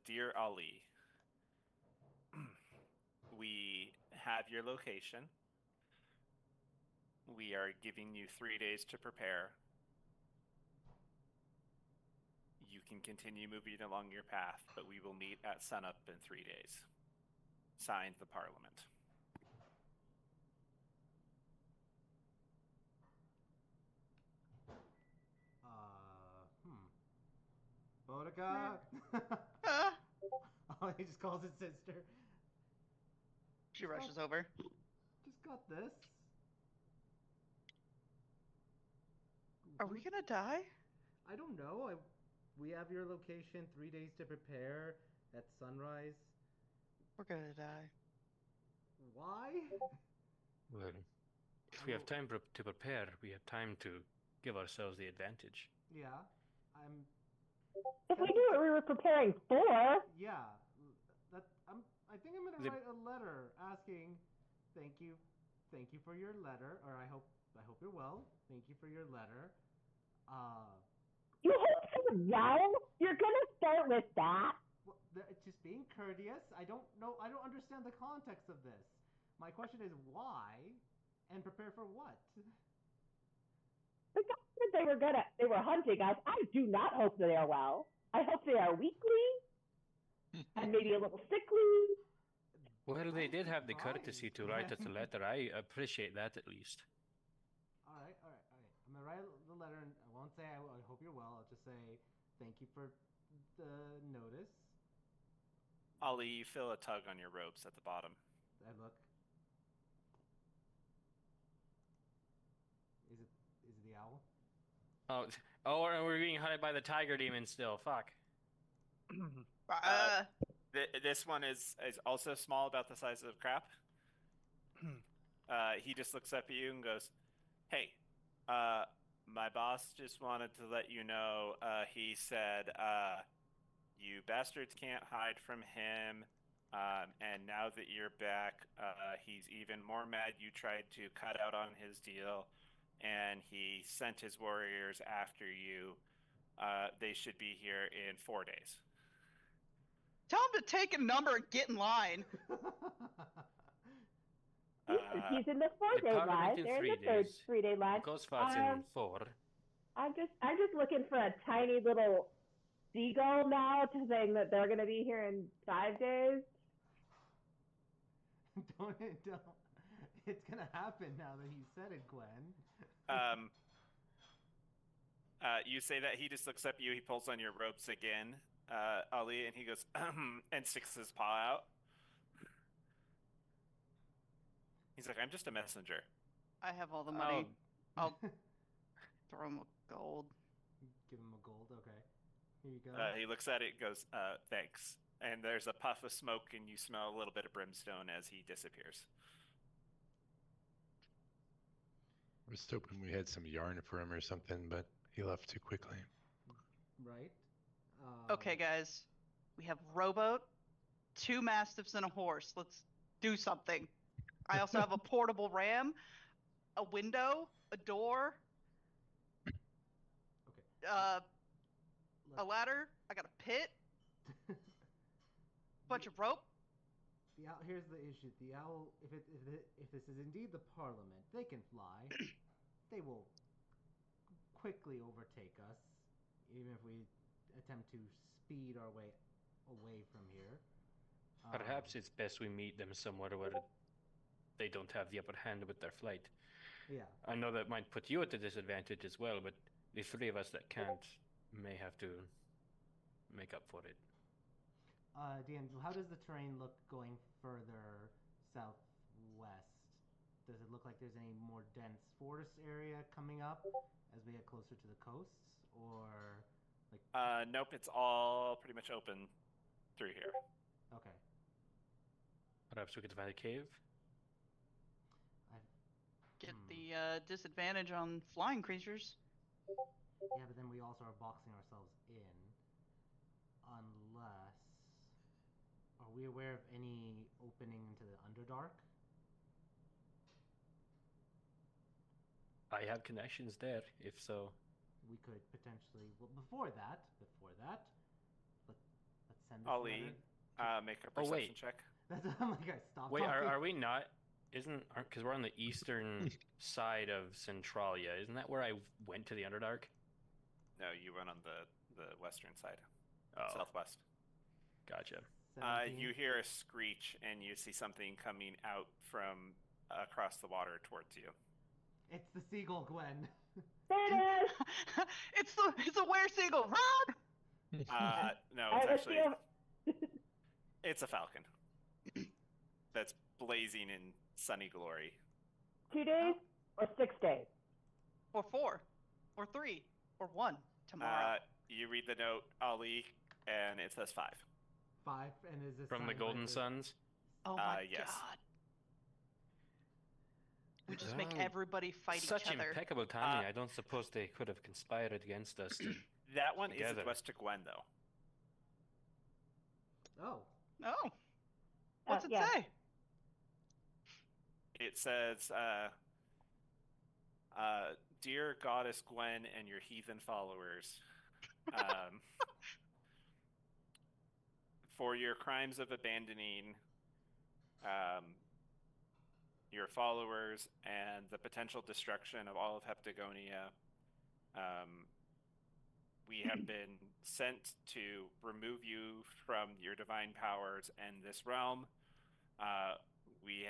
"Dear Ali, we have your location. We are giving you 3 days to prepare. You can continue moving along your path, but we will meet at sunup in 3 days. Signed, the Parliament." Bodica. Oh, he just calls his sister. She rushes over. Just got this. Are we gonna die? I don't know. We have your location. 3 days to prepare at sunrise. We're gonna die. Why? Well, if we have time to prepare, we have time to give ourselves the advantage. Yeah, I'm. If we knew what we were preparing for. Yeah, I think I'm gonna write a letter asking, thank you for your letter, or I hope you're well. Thank you for your letter. You hope you're well? You're gonna start with that? Well, it's just being courteous. I don't know. I don't understand the context of this. My question is why, and prepare for what? The guy said they were hunting us. I do not hope they are well. I hope they are weakly and maybe a little sickly. Well, they did have the courtesy to write us a letter. I appreciate that at least. All right. I'm gonna write the letter, and I won't say I hope you're well. I'll just say thank you for the notice. Ollie, you feel a tug on your ropes at the bottom. I look. Is it the owl? Oh, and we're being hunted by the tiger demon still. Fuck. This one is also small, about the size of crap. He just looks up at you and goes, "Hey, my boss just wanted to let you know, he said, you bastards can't hide from him, and now that you're back, he's even more mad you tried to cut out on his deal, and he sent his warriors after you. They should be here in 4 days." Tell him to take a number and get in line. He's in the 4-day line. They're in the 3-day line. Gosfat's in 4. I'm just looking for a tiny little seagull now to saying that they're going to be here in 5 days. Don't. It's gonna happen now that you said it, Gwen. You say that, he just looks up at you. He pulls on your ropes again, Ali, and he goes, and sticks his paw out. He's like, "I'm just a messenger." I have all the money. I'll throw him a gold. Give him a gold. Okay. Here you go. He looks at it and goes, "Thanks." And there's a puff of smoke, and you smell a little bit of brimstone as he disappears. I was hoping we had some yarn for him or something, but he left too quickly. right? Okay, guys. We have rowboat, 2 mastiffs, and a horse. Let's do something. I also have a portable ram, a window, a door, Okay. a ladder. I got a pit, bunch of rope. The owl, here's the issue. The owl, if this is indeed the Parliament, they can fly. They will quickly overtake us, even if we attempt to speed our way away from here. Perhaps it's best we meet them somewhere where they don't have the upper hand with their flight. Yeah. I know that might put you at a disadvantage as well, but the 3 of us that can't may have to make up for it. DM, how does the terrain look going further southwest? Does it look like there's any more dense forest area coming up as we get closer to the coasts, or like? Nope, it's all pretty much open through here. Okay. Perhaps we could find a cave? Get the disadvantage on flying creatures. Yeah, but then we also are boxing ourselves in. Unless. Are we aware of any opening into the Underdark? I have connections there, if so. We could potentially. Well, before that, let's send this Ollie, letter. make a perception check. That's I'm like I stopped. Wait, talking. are we not? Because we're on the eastern side of Centralia. Isn't that where I went to the Underdark? No, you went on the western side, Oh, southwest. gotcha. 17? You hear a screech and you see something coming out from across the water towards you. It's the seagull, Gwen. There it is. It's a were-seagull. Run! No, I it's was actually it's a falcon that's blazing in sunny glory. 2 days or 6 days? Or 4, or 3, or 1 tomorrow. You read the note, Ali, and it says 5. 5, and is this From the signed Golden by the- Suns? Oh my yes. god. We just make everybody fight Such each other. impeccable timing. I don't suppose they could have conspired against us to. That one is Together. addressed to Gwen, though. Oh. Oh. What's it yeah. say? It says, "Dear Goddess Gwen and your heathen followers, for your crimes of abandoning your followers and the potential destruction of all of Heptagonia, we have been sent to remove you from your divine powers and this realm. We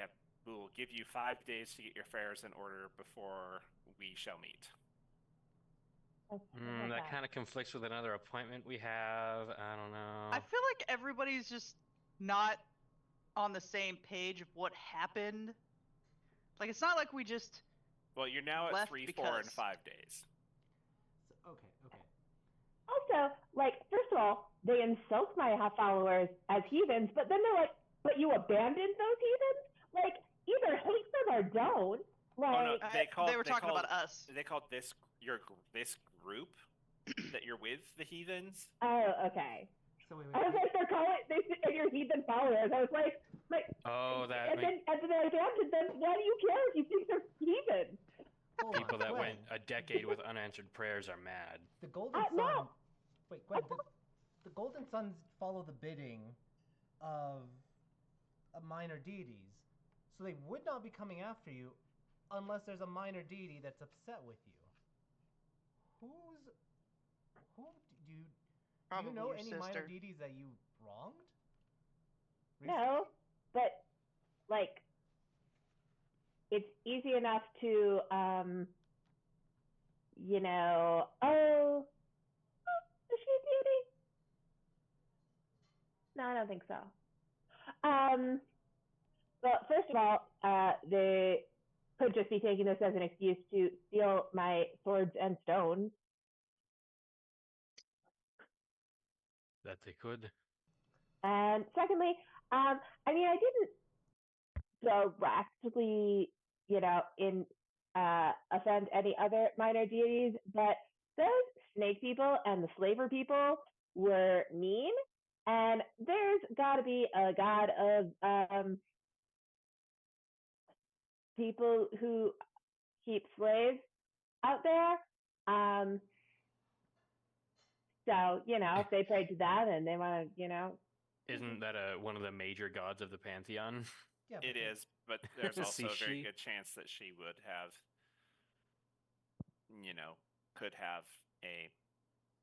will give you 5 days to get your affairs in order before we shall meet." That kind of conflicts with another appointment we have. I don't know. I feel like everybody's just not on the same page of what happened. Like, it's not like we just. Well, you're now at left 3, 4, because- and 5 days. Okay. Also, like, first of all, they insult my followers as heathens, but then they're like, but you abandoned those heathens? Like, either hate them or don't. Like, Oh no, they were talking about us. They called this group that you're with the heathens. Oh, okay. So wait. I was like, they're calling and your heathen followers. I was like, Oh, that and then they abandoned them. Why do you care if you think they're heathens? Hold on, people that Gwen. went a decade with unanswered prayers are mad. The Golden Sun. No. Wait, Gwen. The Golden Suns follow the bidding of minor deities, so they would not be coming after you unless there's a minor deity that's upset with you. Who do you Probably know your any sister. minor deities that you wronged? No, but like, it's easy enough to, you know, is she a beauty? No, I don't think so. Well, first of all, they could just be taking this as an excuse to steal my swords and stones. That they could. And secondly, I mean, I didn't directly, you know, offend any other minor deities, but those snake people and the slaver people were mean, and there's got to be a god of people who keep slaves out there. So, if they prayed to that and they want to, Isn't that one of the major gods of the pantheon? Yeah, It is, but there's also a very She- good chance that she would have, could have a.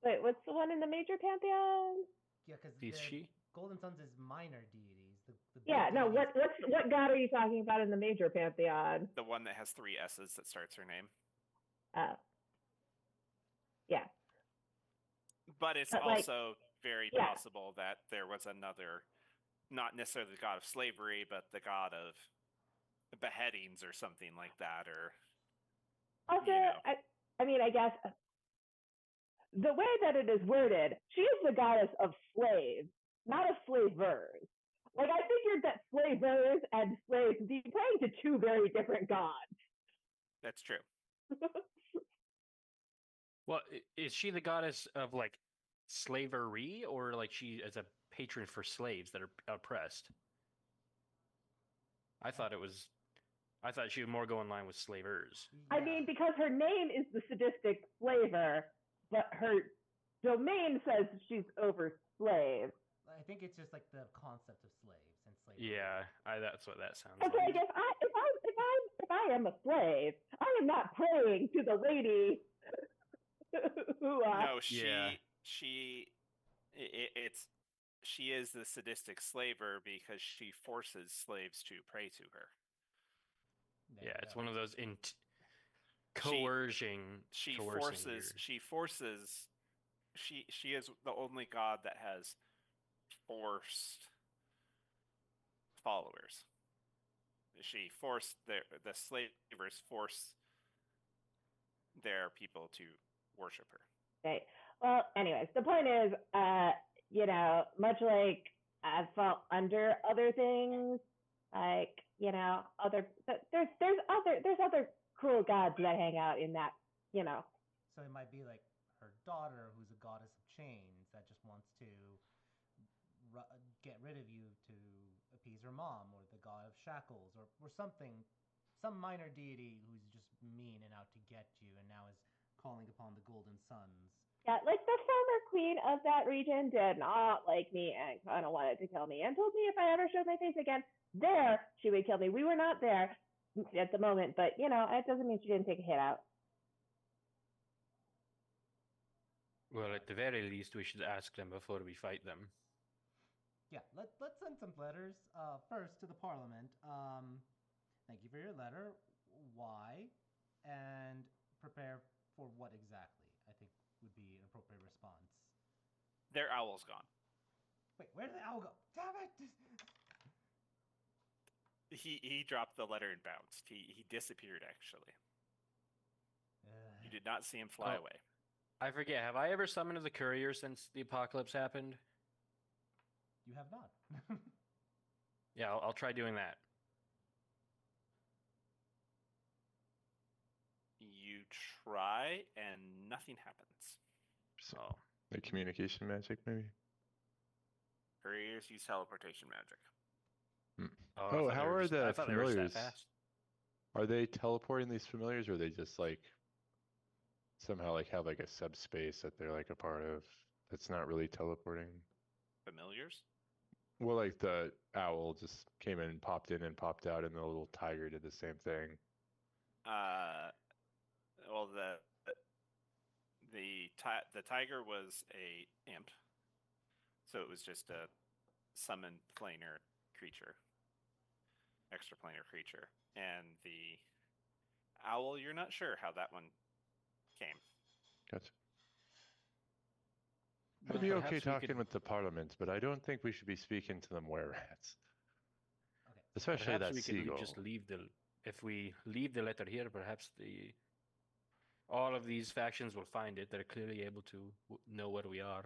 wait, what's the one in the major pantheon? Yeah, because Is the she? Golden Sons is minor deities. The big Yeah, no, deities- what god are you talking about in the major pantheon? The one that has 3 S's that starts her name. Yeah. But it's But, like, also very yeah. possible that there was another, not necessarily the god of slavery, but the god of beheadings or something like that, or Also, you know. I guess the way that it is worded, she is the goddess of slaves, not of slavers. Like, I figured that slavers and slaves would be praying to 2 very different gods. That's true. Well, is she the goddess of like slavery, or like she as a patron for slaves that are oppressed? I thought she would more go in line with slavers. I mean, because her name is the sadistic slaver, but her domain says she's over slaves. I think it's just like the concept of slaves and slavery. Yeah, that's what that sounds Okay, like. if I am a slave, I am not praying to the lady who. No, Yeah. she is the sadistic slaver because she forces slaves to pray to her. There you It's go. one of those She She is the only god that has forced followers. She forced the slavers force their people to worship her. Okay. Well, anyways, the point is, much like I've felt under other things, like there's other cruel gods that hang out in that. So it might be like her daughter, who's a goddess of chains, that just wants to get rid of you to appease her mom, or the god of shackles, or something, some minor deity who's just mean and out to get you, and now is calling upon the Golden Sons. Yeah, like the former queen of that region did not like me and kind of wanted to kill me and told me if I ever showed my face again there, she would kill me. We were not there at the moment, but it doesn't mean she didn't take a hit out. Well, at the very least, we should ask them before we fight them. Yeah, let's send some letters. First to the Parliament. Thank you for your letter. Why? And prepare for what exactly, I think would be an appropriate response. Their owl's gone. Wait, where did the owl go? Damn it! He dropped the letter and bounced. He disappeared, actually. You did not see him fly away. I forget, have I ever summoned the courier since the apocalypse happened? You have not. Yeah, I'll try doing that. You try, and nothing happens. So, Oh. like communication magic, maybe. Couriers use teleportation magic. Oh, how are the I thought they were just that familiars? fast. Are they teleporting these familiars, or are they just like somehow like have like a subspace that they're like a part of that's not really teleporting? Familiars? Well, like the owl just came in and popped in and popped out, and the little tiger did the same thing. Well, the tiger was a imp, so it was just a summoned planar creature, extraplanar creature, and the owl, you're not sure how that one came. Gotcha. Well, I'd be perhaps okay we talking could- with the Parliament, but I don't think we should be speaking to them were rats. Okay. Especially Perhaps that we could seagull. just if we leave the letter here, perhaps all of these factions will find it. They're clearly able to know where we are.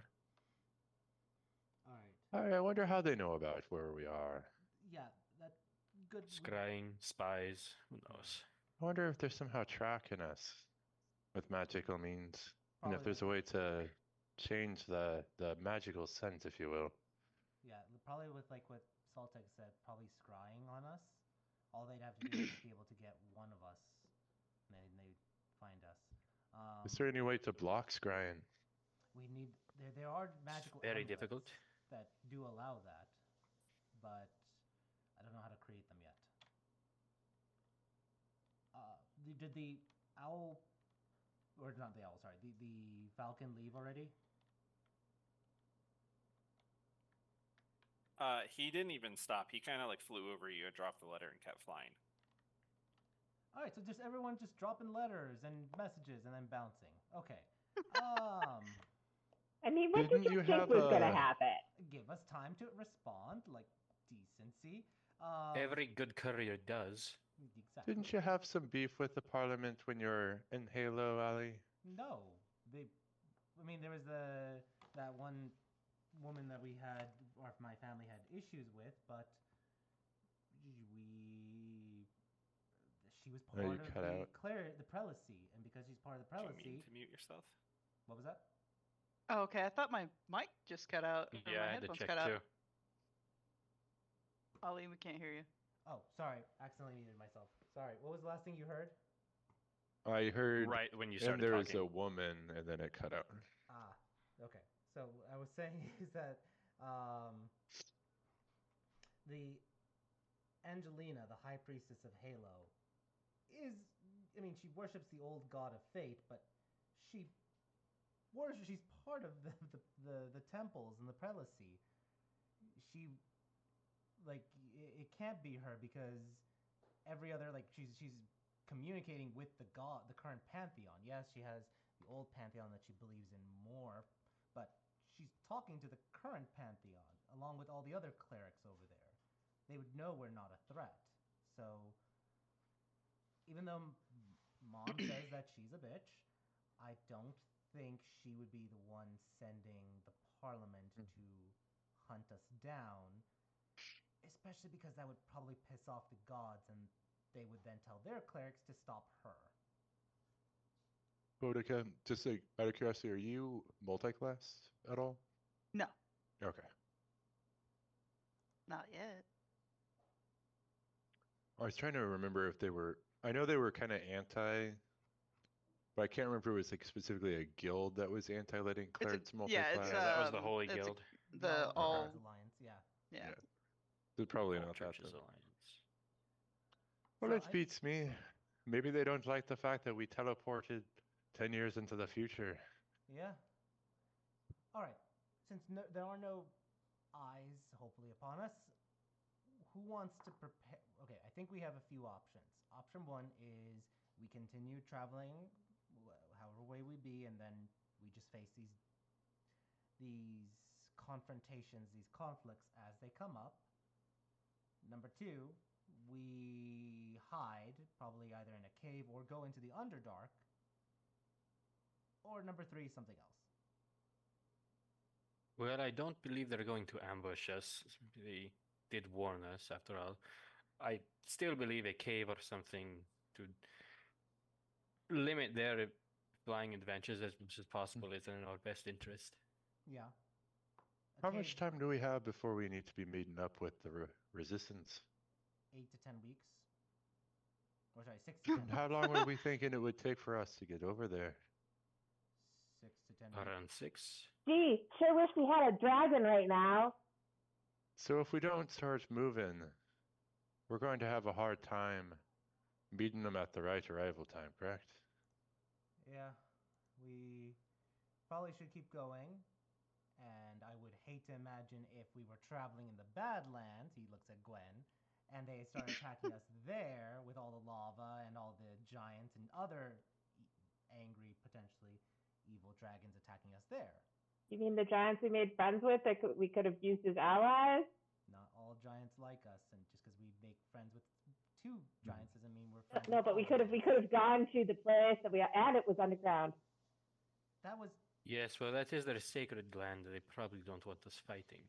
All right. I wonder how they know about where we are. Yeah, that's good. Scrying, spies, who knows? I wonder if they're somehow tracking us with magical means. And if Probably there's with a way to change the magical sense, if you will. yeah, probably with like what Saltec said, probably scrying on us. All they'd have to do is just be able to get one of us, and then they find us. Is there any way to block scrying? We need there are magical very amulets difficult. that do allow that, but I don't know how to create them yet. Did the owl, or not the owl? Sorry, the falcon leave already? He didn't even stop. He kind of like flew over you and dropped the letter and kept flying. All right, so just everyone just dropping letters and messages and then bouncing. Okay. I mean, what Didn't did you you think have was gonna a- happen? Give us time to respond, like decency. Every good courier does. Exactly. Didn't you have some beef with the Parliament when you were in Halo, Ali? No, I mean, there was that one woman that we had, or my family had issues with, but she was Oh, you part of cut out. the prelacy, and because she's part of the Do you prelacy, mean to mute yourself? what was that? Oh, okay, I thought my mic just cut out, or Yeah, my I had to headphones check cut out. too. Ollie, we can't hear you. Oh, sorry, accidentally muted myself. Sorry, what was the last thing you heard? I heard, Right when you and started there is talking. a woman, and then it cut out. Ah, okay. So I was saying is that the Angelina, the high priestess of Halo, is, I mean, she worships the old god of fate, but she's part of the temples and the prelacy. She, like, it can't be her because every other, like, she's communicating with the god, the current pantheon. Yes, she has the old pantheon that she believes in more, but she's talking to the current pantheon along with all the other clerics over there. They would know we're not a threat. So even though Mom says that she's a bitch, I don't think she would be the one sending the Parliament to hunt us down, especially because that would probably piss off the gods, and they would then tell their clerics to stop her. Bodica, just like out of curiosity, are you multi-class at all? No, Okay. not yet. I was trying to remember if they were. I know they were kind of anti, but I can't remember if it was like specifically a guild that was anti-letting clerics multi-class. Yeah, that was the Holy it's Guild. the all Alliance, yeah. yeah. Yeah. They're probably All not that Churches though. Alliance. Well, So it beats me. Maybe they don't like the fact that we teleported 10 years into the future. Yeah. All right. Since there are no eyes, hopefully, upon us, who wants to prepare? Okay, I think we have a few options. Option one is we continue traveling, however way we be, and then we just face these confrontations, these conflicts as they come up. Number two, we hide, probably either in a cave or go into the Underdark. Or number three, something else. Well, I don't believe they're going to ambush us. They did warn us, after all. I still believe a cave or something to limit their flying adventures as much as possible is in our best interest. Yeah. How much time do we have before we need to be meeting up with the resistance? 8 to 10 weeks. Or sorry, 6 to 10 How weeks. long were we thinking it would take for us to get over there? 6 to 10 weeks. Around 6. Gee, sure wish we had a dragon right now. So if we don't start moving, we're going to have a hard time meeting them at the right arrival time, correct? Yeah. We probably should keep going. And I would hate to imagine if we were traveling in the Badlands, he looks at Gwen, and they start attacking us there with all the lava and all the giants and other angry, potentially evil dragons attacking us there. You mean the giants we made friends with that we could have used as allies? Not all giants like us, and just because we make friends with two giants doesn't mean we're friends. No, with but we all could have giants. gone to the place that and it was underground. That was Yes, well, that is their sacred land. They probably don't want us fighting.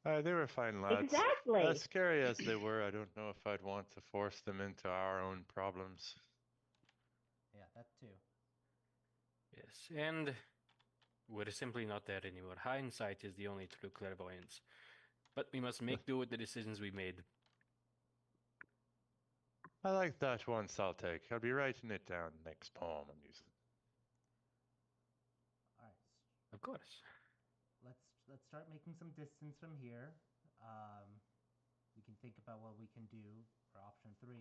They were fine lads. Exactly. As scary as they were, I don't know if I'd want to force them into our own problems. yeah, that too. Yes, and We're simply not there anymore. Hindsight is the only true clairvoyance. But we must make do with the decisions we made. I like that one, Saltek. I'll be writing it down next poem I'm using. All right. Of course. Let's start making some distance from here. We can think about what we can do for option 3.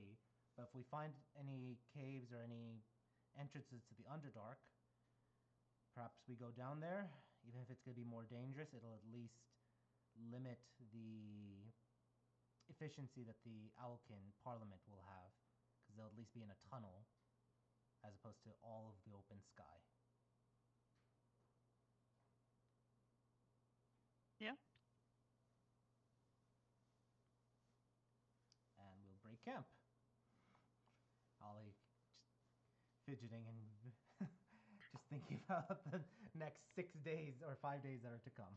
But if we find any caves or any entrances to the Underdark, perhaps we go down there. Even if it's going to be more dangerous, it'll at least limit the efficiency that the Owlkin Parliament will have, because they'll at least be in a tunnel as opposed to all of the open sky. Yeah. And we'll break camp. Ollie just fidgeting and just thinking about the next 6 days or 5 days that are to come.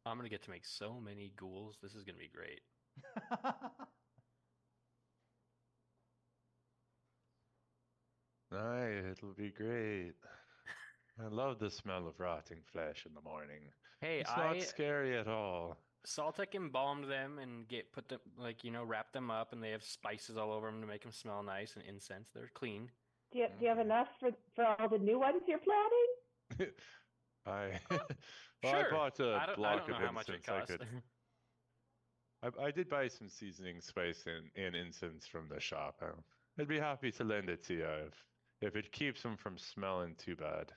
I'm gonna get to make so many ghouls. This is gonna be great. Aye, it'll be great. I love the smell of rotting flesh in the morning. Hey, It's not scary at all. Saltek embalmed them and put them wrap them up, and they have spices all over them to make them smell nice and incense. They're clean. Do you have enough for all the new ones you're planning? I well, Sure. I bought a I block don't know of how much it incense. I costs. could. I did buy some seasoning spice and incense from the shop. I'd be happy to lend it to you if it keeps them from smelling too bad.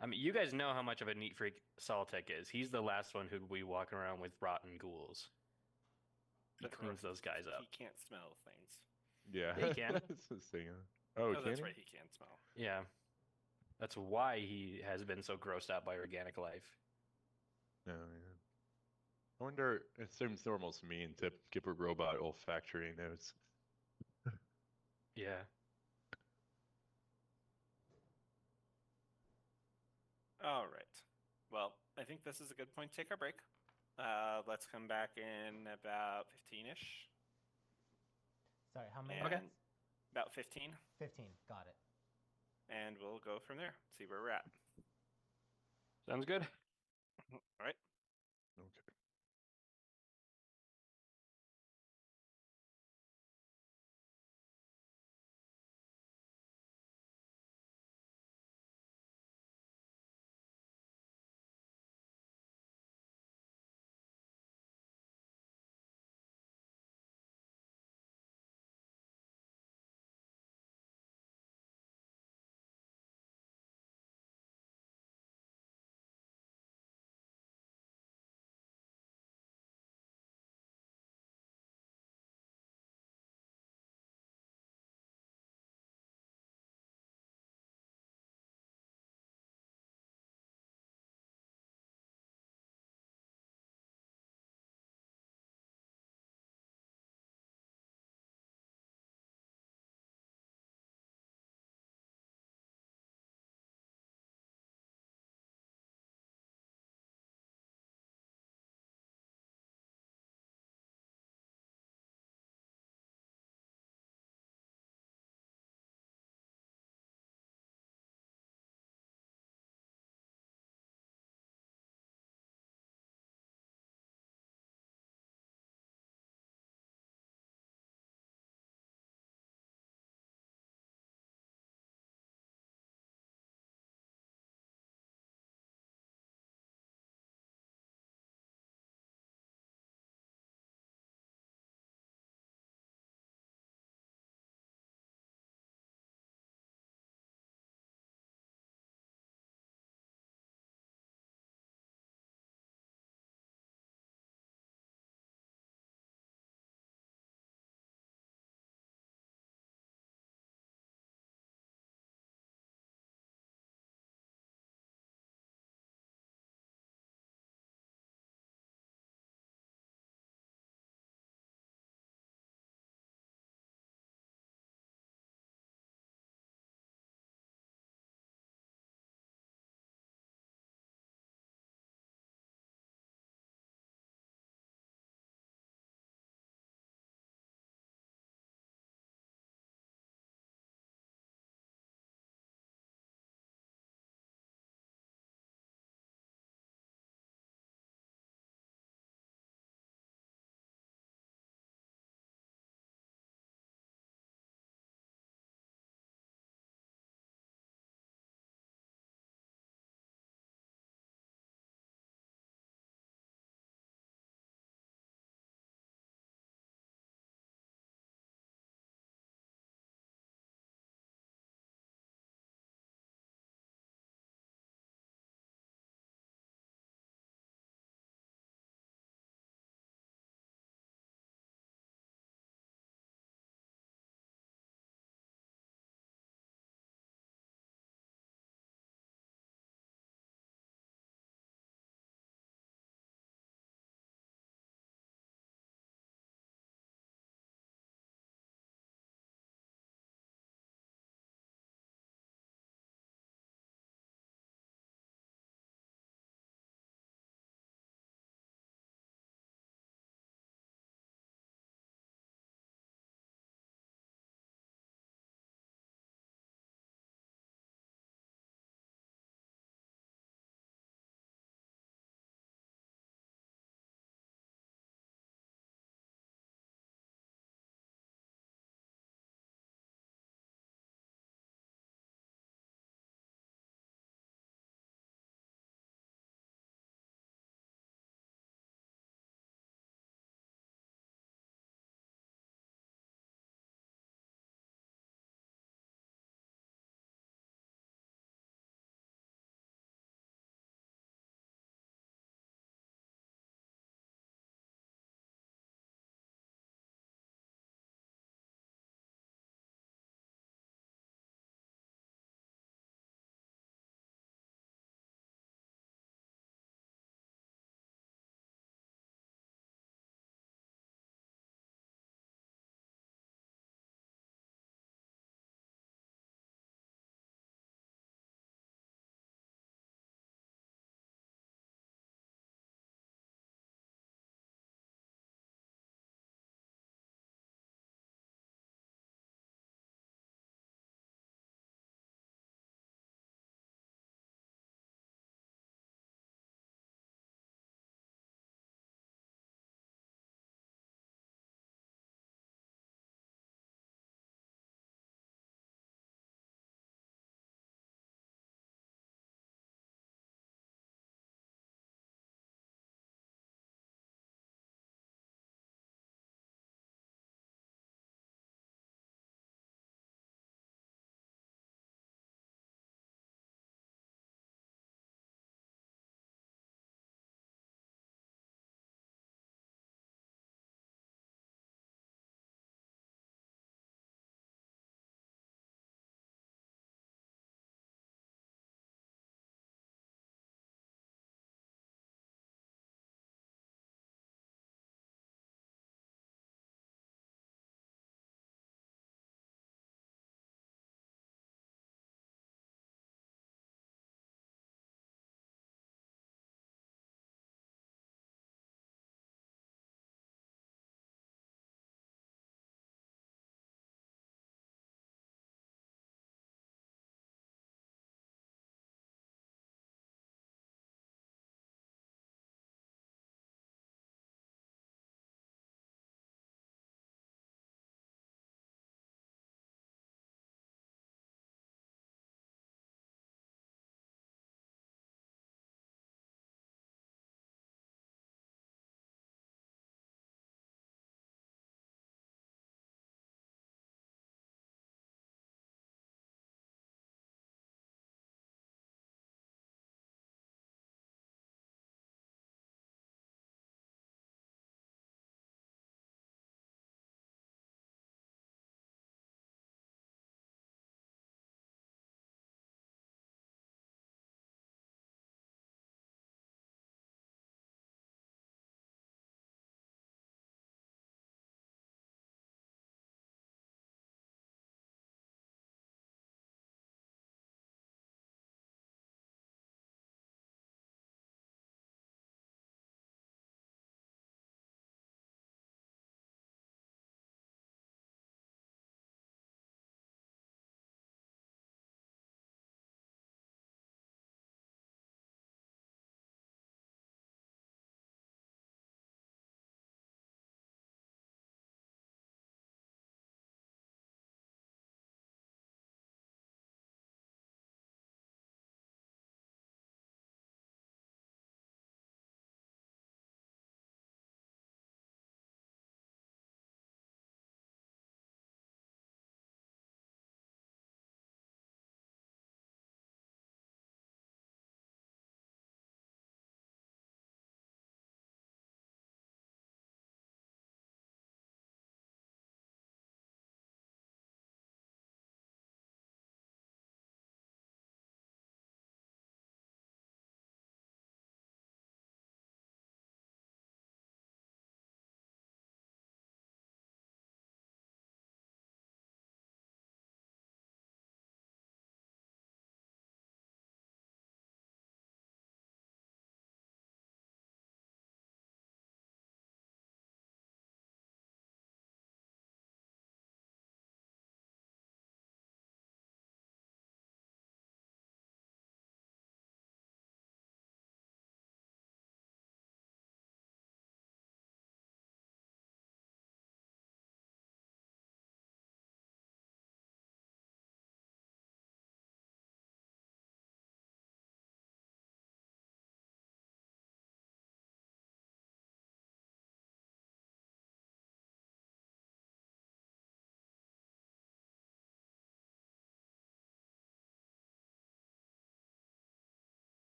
I mean, you guys know how much of a neat freak Saltek is. He's the last one who'd be walking around with rotten ghouls. He But cleans those guys up. He can't smell things. Yeah, Yeah, he can. that's the thing. Oh, can that's he? right. He can smell. Yeah. That's why he has been so grossed out by organic life. Oh, yeah. I wonder, it seems almost mean to give a robot olfactory notes. Yeah. All right. Well, I think this is a good point to take our break. Let's come back in about 15-ish. Sorry, how many And minutes? about 15. 15. Got it. And we'll go from there. See where we're at. Sounds good. All right. Okay.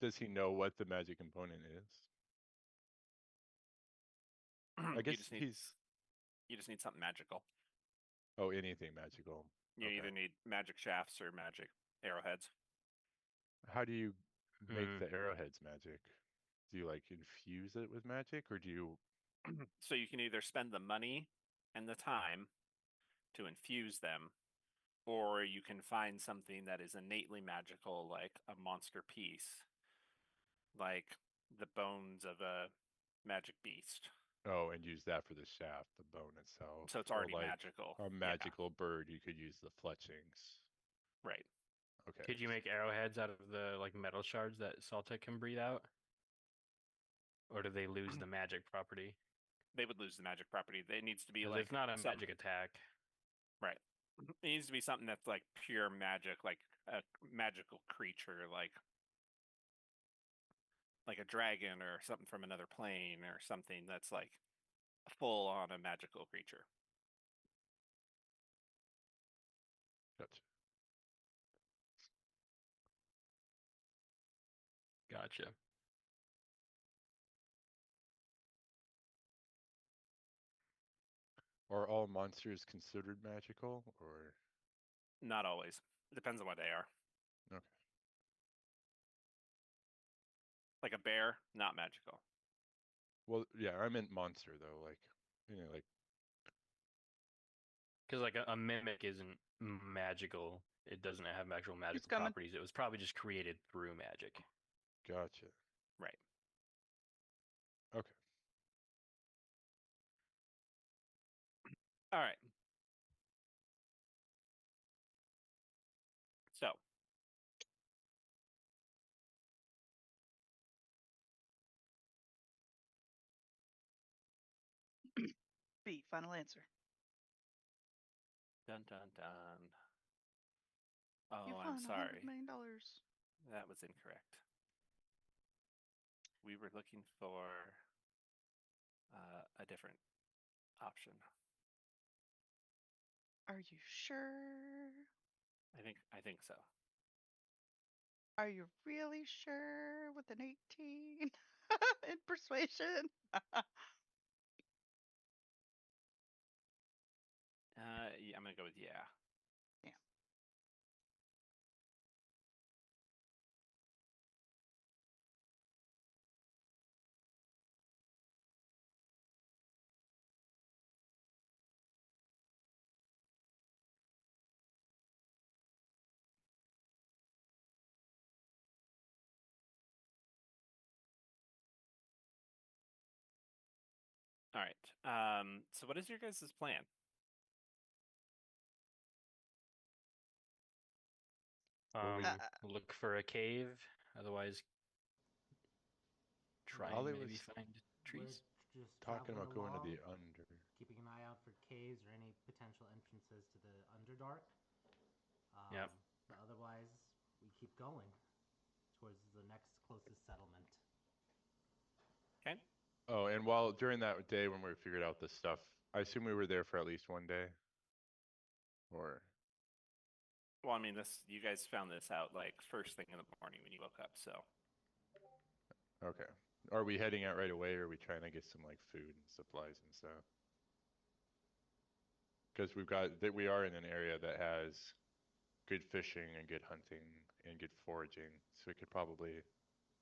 Does he know what the magic component is? I guess you just need something magical. Oh, anything magical. You either need magic shafts or magic arrowheads. How do you make the arrowheads magic? Do you like infuse it with magic, or do you? So you can either spend the money and the time to infuse them, or you can find something that is innately magical, like a monster piece, like the bones of a magic beast. Oh, and use that for the shaft, the bone itself. So it's Or already like magical. a magical bird, you could use the fletchings. Right. Okay. Could you make arrowheads out of the like metal shards that Saltec can breathe out? Or do they lose the magic property? They would lose the magic property. It needs to be 'Cause like it's not a something, magic attack. right? It needs to be something that's like pure magic, like a magical creature, like a dragon or something from another plane or something that's like full on a magical creature. Gotcha. Gotcha. Are all monsters considered magical, or? Not always. It depends on what they are. Okay. Like a bear, not magical. Well, yeah, I meant monster though, like like Because like a mimic isn't magical. It doesn't have actual magical coming. properties. It was probably just created through magic. gotcha. Right. Okay. All right. So B, final answer. dun dun dun. You Oh, I'm won sorry. $100 million. That was incorrect. We were looking for a different option. Are you sure? I think so. Are you really sure with an 18 in persuasion? Yeah, I'm gonna go with yeah. Yeah. All right. So what is your guys' plan? Look for a cave. Otherwise, try While and it maybe was find trees. We're just talking traveling about going to along, the under. keeping an eye out for caves or any potential entrances to the Underdark. Yep. But otherwise, we keep going towards the next closest settlement. Okay. Oh, and while during that day when we figured out this stuff, I assume we were there for at least one day. Or Well, I mean, you guys found this out like first thing in the morning when you woke up, so okay. Are we heading out right away, or are we trying to get some like food and supplies and stuff? Because we are in an area that has good fishing and good hunting and good foraging, so we could probably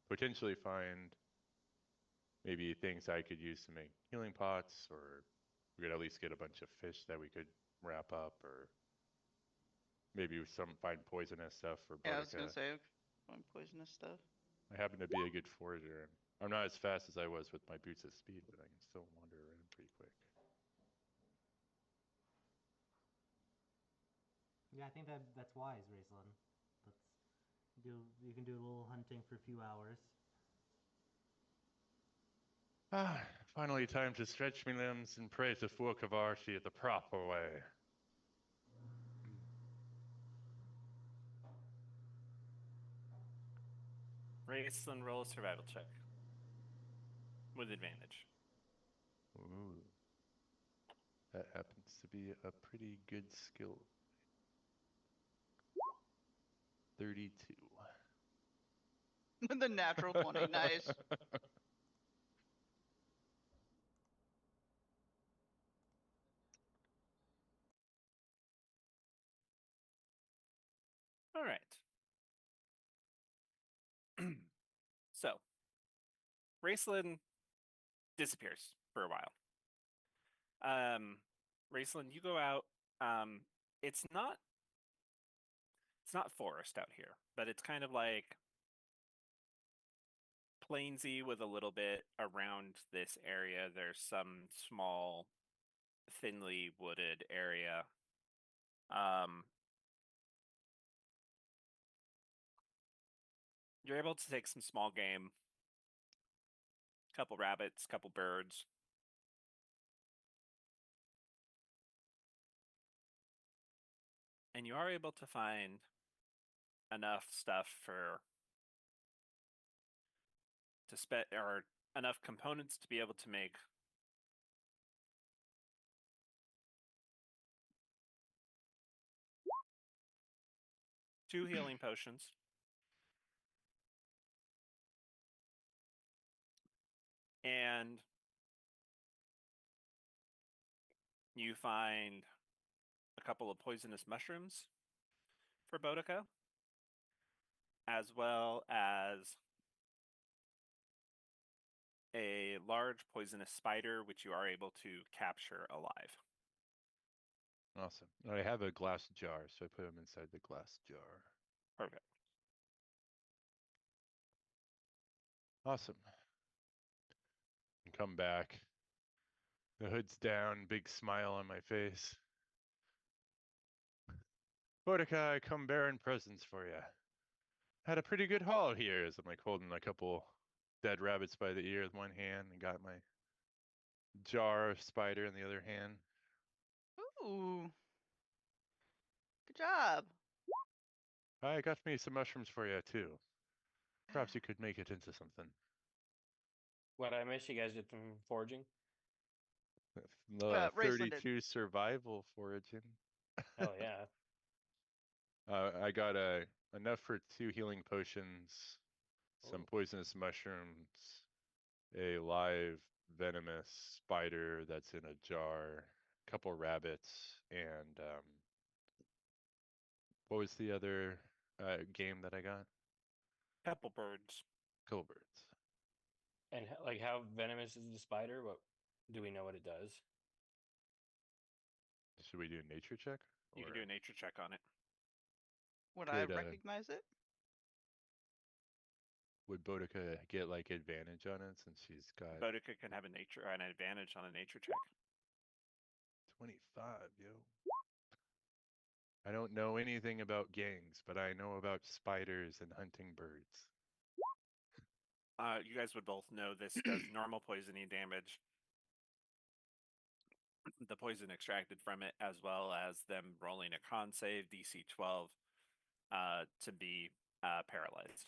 potentially find maybe things I could use to make healing pots, or we could at least get a bunch of fish that we could wrap up, or maybe find poisonous stuff for Yeah, I was gonna Boudica. say poisonous stuff. I happen to be a good forager. I'm not as fast as I was with my boots of speed, but I can still wander around pretty quick. Yeah, I think that's wise, Raistlin. You can do a little hunting for a few hours. Ah, finally time to stretch me limbs and pray to Fuakavarshi the proper way. Raceland, roll a survival check with advantage. Ooh. That happens to be a pretty good skill. 32. With a natural 20. Nice. All right. So, Raceland disappears for a while. Raceland, you go out. Um, it's not forest out here, but it's kind of like plainsy with a little bit around this area. There's some small, thinly wooded area. You're able to take some small game, couple rabbits, couple birds. And you are able to find enough stuff or enough components to be able to make two healing potions. And you find a couple of poisonous mushrooms for Boudica, as well as a large poisonous spider, which you are able to capture alive. Awesome. I have a glass jar, so I put them inside the glass jar. Perfect. Awesome. And come back. The hood's down, big smile on my face. Boudica, I come bearing presents for you. Had a pretty good haul here, as I'm like holding a couple dead rabbits by the ear with one hand and got my jar of spider in the other hand. Ooh. Good job. I got me some mushrooms for you too. Perhaps you could make it into something. What I miss, you guys did some foraging. The Raceland did. 32 survival foraging. Hell yeah. I got enough for 2 healing potions, some poisonous mushrooms, a live venomous spider that's in a jar, a couple rabbits, and what was the other game that I got? Couple birds. Couple birds. And like, how venomous is the spider? What do we know what it does? Should we do a nature check? You can do a nature check on it. Would I Could, recognize it? would Boudica get like advantage on it since she's got Boudica can have an advantage on a nature check. 25, yo. I don't know anything about gangs, but I know about spiders and hunting birds. You guys would both know this does normal poisoning damage. The poison extracted from it, as well as them rolling a con save, DC 12, to be paralyzed.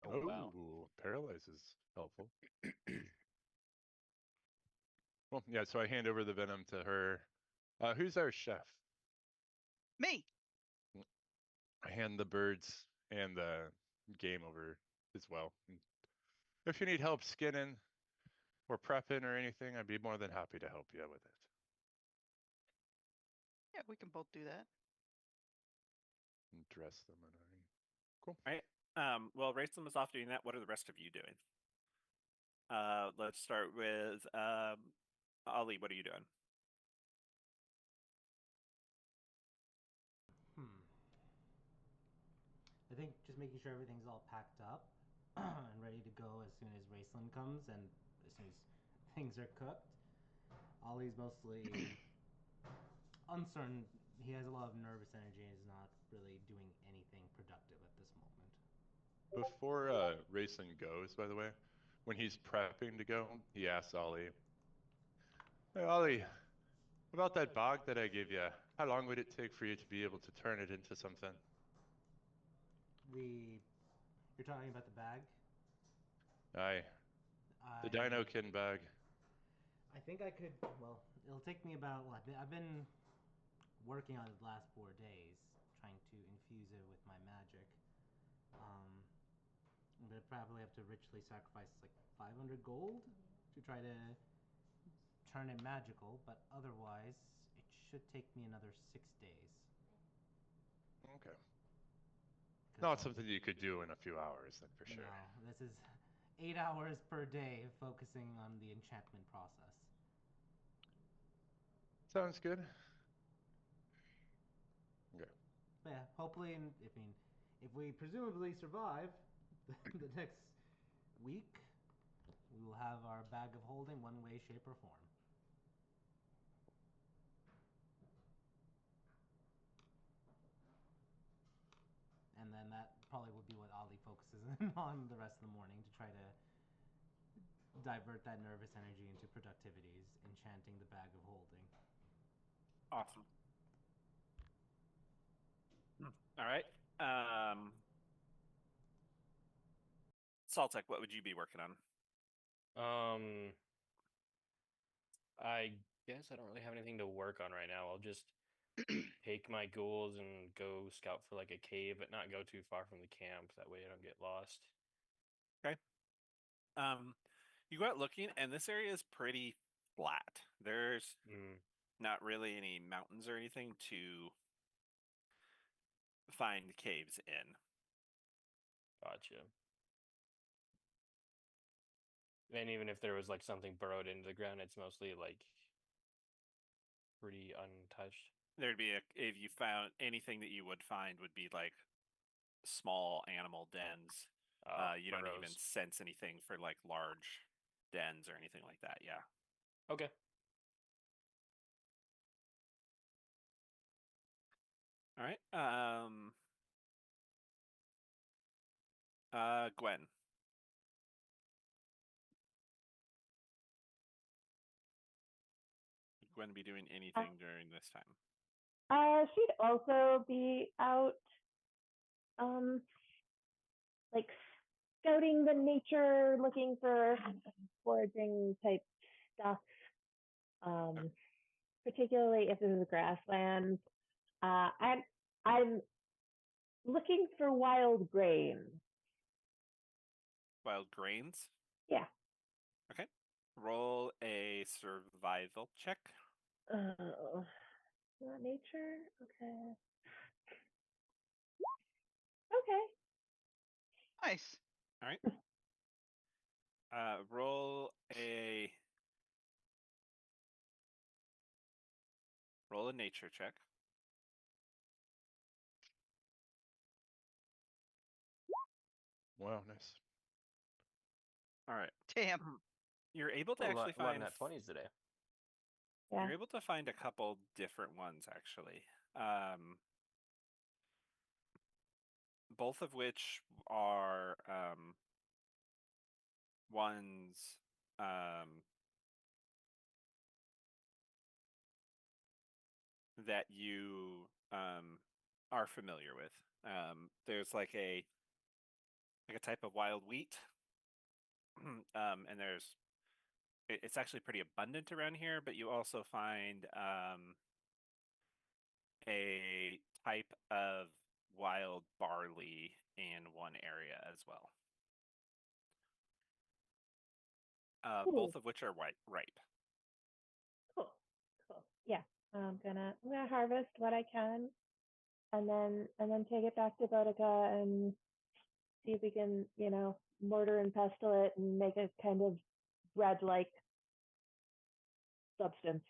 Oh, wow. Paralyze is helpful. Well, yeah, so I hand over the venom to her. Who's our chef? Me. I hand the birds and the game over as well. If you need help skinning or prepping or anything, I'd be more than happy to help you with it. Yeah, we can both do that. And dress them and everything. Cool. All right. Well, Rayson was off doing that. What are the rest of you doing? Let's start with Ollie. What are you doing? I think just making sure everything's all packed up and ready to go as soon as Raceland comes and as soon as things are cooked. Ollie's mostly uncertain. He has a lot of nervous energy and is not really doing anything productive at this moment. Before Rayson goes, by the way, when he's prepping to go, he asks Ollie, "Hey, Ollie, about that bog that I gave you, how long would it take for you to be able to turn it into something?" You're talking about the bag? Aye, the Dinokin bag. I think I could. Well, it'll take me about. Well, I've been working on it the last 4 days, trying to infuse it with my magic. I'm gonna probably have to richly sacrifice like 500 gold to try to turn it magical, but otherwise it should take me another 6 days. Okay. 'Cause Not I'll- something you could do in a few hours, then for sure. No, this is 8 hours per day focusing on the enchantment process. Sounds good. Okay. But yeah, hopefully, if we presumably survive the next week, we will have our bag of holding one way, shape, or form. And then that probably will be what Ollie focuses on the rest of the morning to try to divert that nervous energy into productivities, enchanting the bag of holding. Awesome. All right. Saltek, what would you be working on? I guess I don't really have anything to work on right now. I'll just take my ghouls and go scout for like a cave, but not go too far from the camp. That way I don't get lost. You go out looking, and this area is pretty flat. There's Mm, not really any mountains or anything to find caves in. gotcha. And even if there was like something burrowed into the ground, it's mostly like pretty untouched. There'd be if you found anything that you would find would be like small animal dens. You don't even Burrows. sense anything for like large dens or anything like that. Yeah. Okay. All right. Gwen. Gwen be doing anything during this time? She'd also be out, like scouting the nature, looking for foraging type stuff. Particularly if this is a grassland. I'm looking for wild grain. Wild grains? Yeah. Okay. Roll a survival check. Oh, not nature. Okay. Okay. Nice. All right. Roll a nature check. Wow, nice. All right. Damn. You're able to A actually lot of find nat 20s today. Yeah. You're able to find a couple different ones actually. Both of which are ones that you are familiar with. There's like a type of wild wheat, and it's actually pretty abundant around here. But you also find a type of wild barley in one area as well. Ooh, Both of which are ripe. cool. Cool. Yeah. I'm gonna harvest what I can, and then take it back to Boudica and see if we can, mortar and pestle it and make a kind of bread-like substance,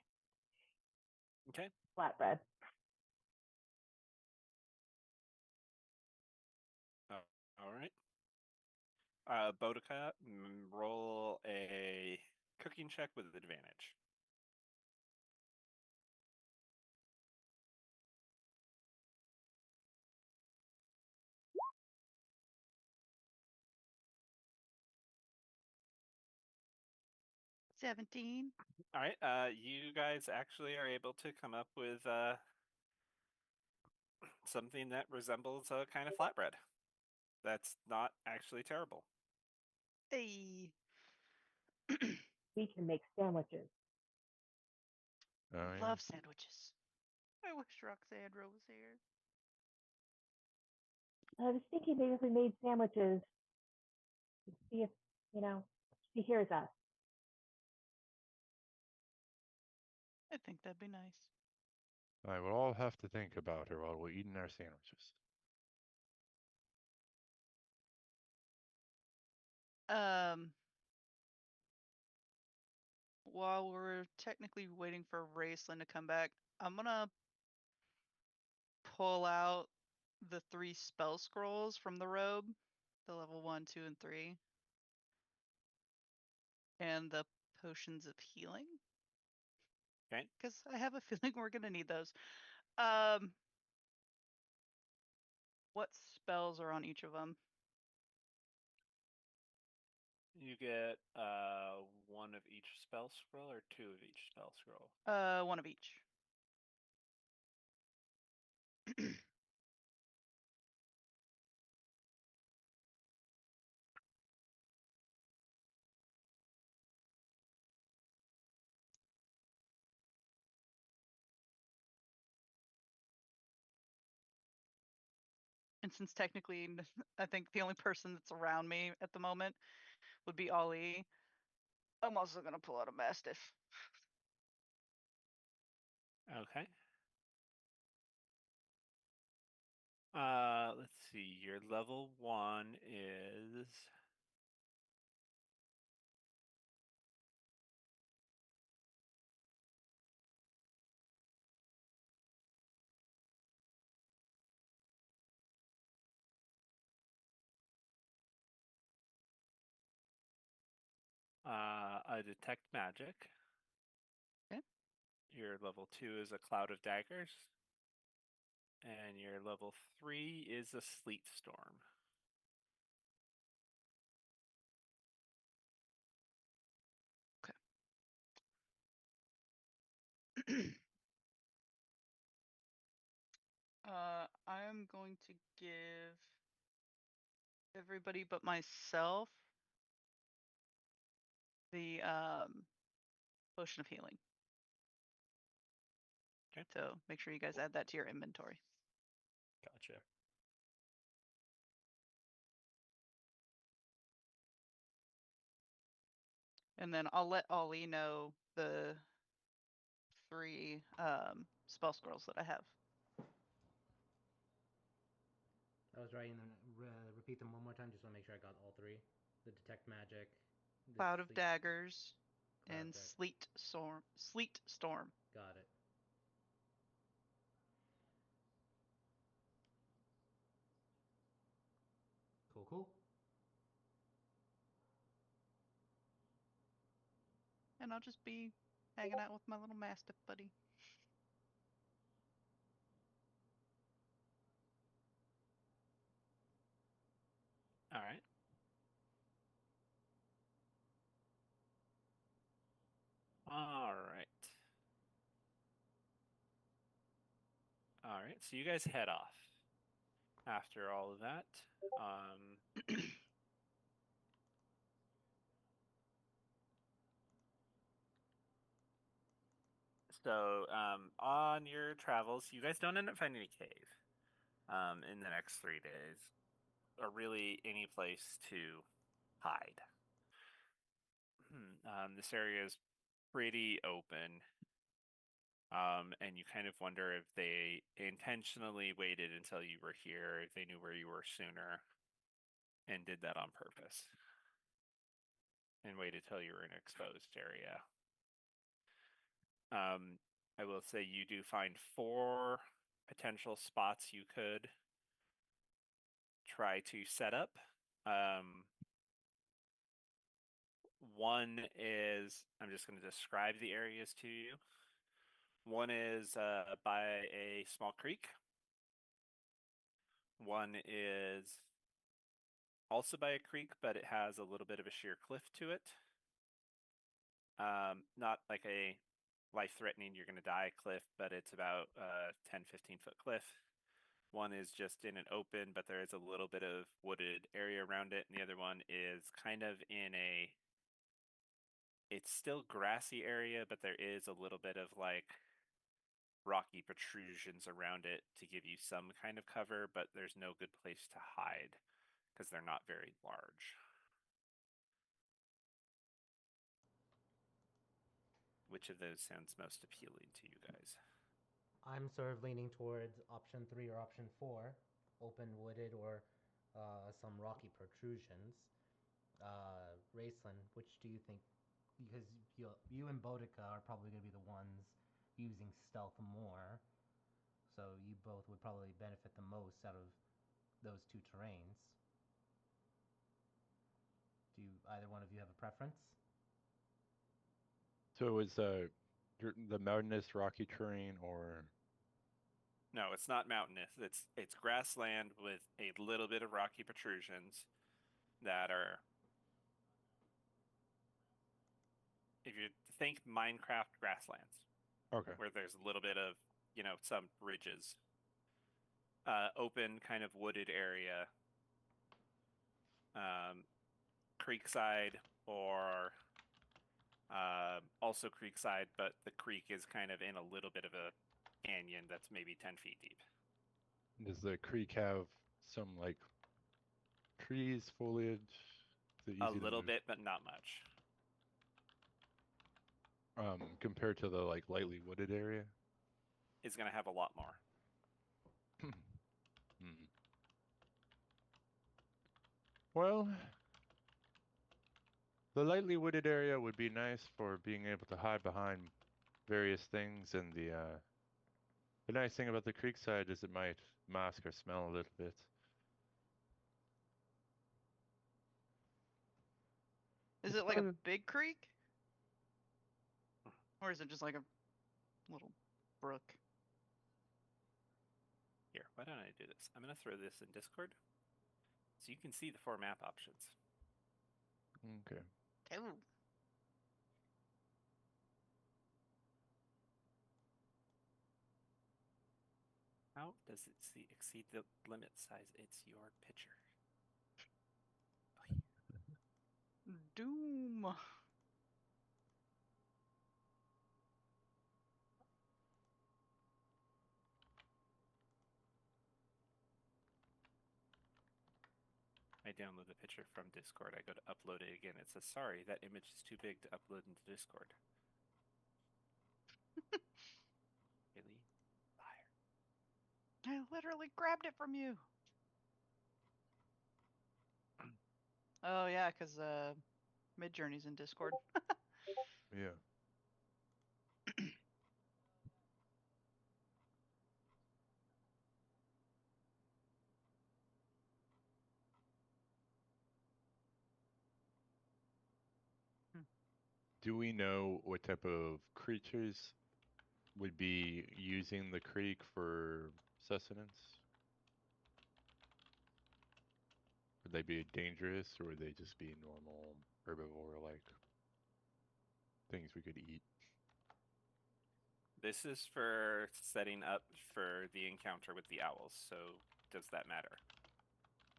Okay. flatbread. All right. Boudica, roll a cooking check with advantage. $17. All right. You guys actually are able to come up with something that resembles a kind of flatbread. That's not actually terrible. Hey. We can make sandwiches. Oh, yeah. Love sandwiches. I wish Roxandra was here. I was thinking maybe if we made sandwiches, See if, she hears us. I think that'd be nice. I will all have to think about her while we're eating our sandwiches. While we're technically waiting for Raceland to come back, I'm gonna pull out the 3 spell scrolls from the robe, the level 1, 2, and 3, and the potions of healing. Okay. Because I have a feeling we're gonna need those. What spells are on each of them? You get 1 of each spell scroll or 2 of each spell scroll? 1 of each. And since technically, I think the only person that's around me at the moment would be Ollie, I'm also gonna pull out a Mastiff. Okay. Let's see. Your level 1 is a detect magic. Okay. Your level 2 is a cloud of daggers. And your level 3 is a sleet storm. I am going to give everybody but myself the potion of healing. Okay. So make sure you guys add that to your inventory. Gotcha. And then I'll let Ollie know the 3 spell scrolls that I have. I was writing them. Repeat them one more time, just want to make sure I got all 3. The detect magic, the Cloud of sleep. daggers, Cloud and of dag- sleet storm. Sleet storm. Got it. Cool, cool. And I'll just be hanging out with my little Mastiff buddy. All right. All right. All right. So you guys head off after all of that. So on your travels, you guys don't end up finding a cave in the next 3 days, or really any place to hide. This area is pretty open, and you kind of wonder if they intentionally waited until you were here, if they knew where you were sooner, and did that on purpose, and waited till you were in an exposed area. I will say you do find 4 potential spots you could try to set up. One is, I'm just going to describe the areas to you. One is by a small creek. One is also by a creek, but it has a little bit of a sheer cliff to it. Not like a life-threatening, you're going to die cliff, but it's about a 10, 15-foot cliff. One is just in an open, but there is a little bit of wooded area around it. And the other one is kind of in a, it's still grassy area, but there is a little bit of like rocky protrusions around it to give you some kind of cover, but there's no good place to hide because they're not very large. Which of those sounds most appealing to you guys? I'm sort of leaning towards option 3 or option 4, open wooded or some rocky protrusions. Raceland, which do you think? Because you and Boudica are probably going to be the ones using stealth more, so you both would probably benefit the most out of those two terrains. Do either one of you have a preference? So is the mountainous rocky terrain or No, it's not mountainous. It's grassland with a little bit of rocky protrusions that are, if you think Minecraft grasslands, okay? where there's a little bit of, some ridges, open kind of wooded area, creekside or also creekside, but the creek is kind of in a little bit of a canyon that's maybe 10 feet deep. Does the creek have some like trees, foliage? Is it A easy to little move? bit, but not much. Compared to the like lightly wooded area? Is going to have a lot more. Hmm. Well, the lightly wooded area would be nice for being able to hide behind various things, and the nice thing about the creekside is it might mask our smell a little bit. Is It's it like a fun. big creek? Or is it just like a little brook? Here, why don't I do this? I'm going to throw this in Discord so you can see the 4 map options. Okay. Oh. How does it exceed the limit size? It's your picture. Doom. I download the picture from Discord. I go to upload it again. It says, sorry, that image is too big to upload into Discord. Really? Liar. I literally grabbed it from you. Oh yeah, because Midjourney's in Discord. Yeah. Do we know what type of creatures would be using the creek for sustenance? Would they be dangerous, or would they just be normal herbivore-like things we could eat? This is for setting up for the encounter with the owls, so does that matter?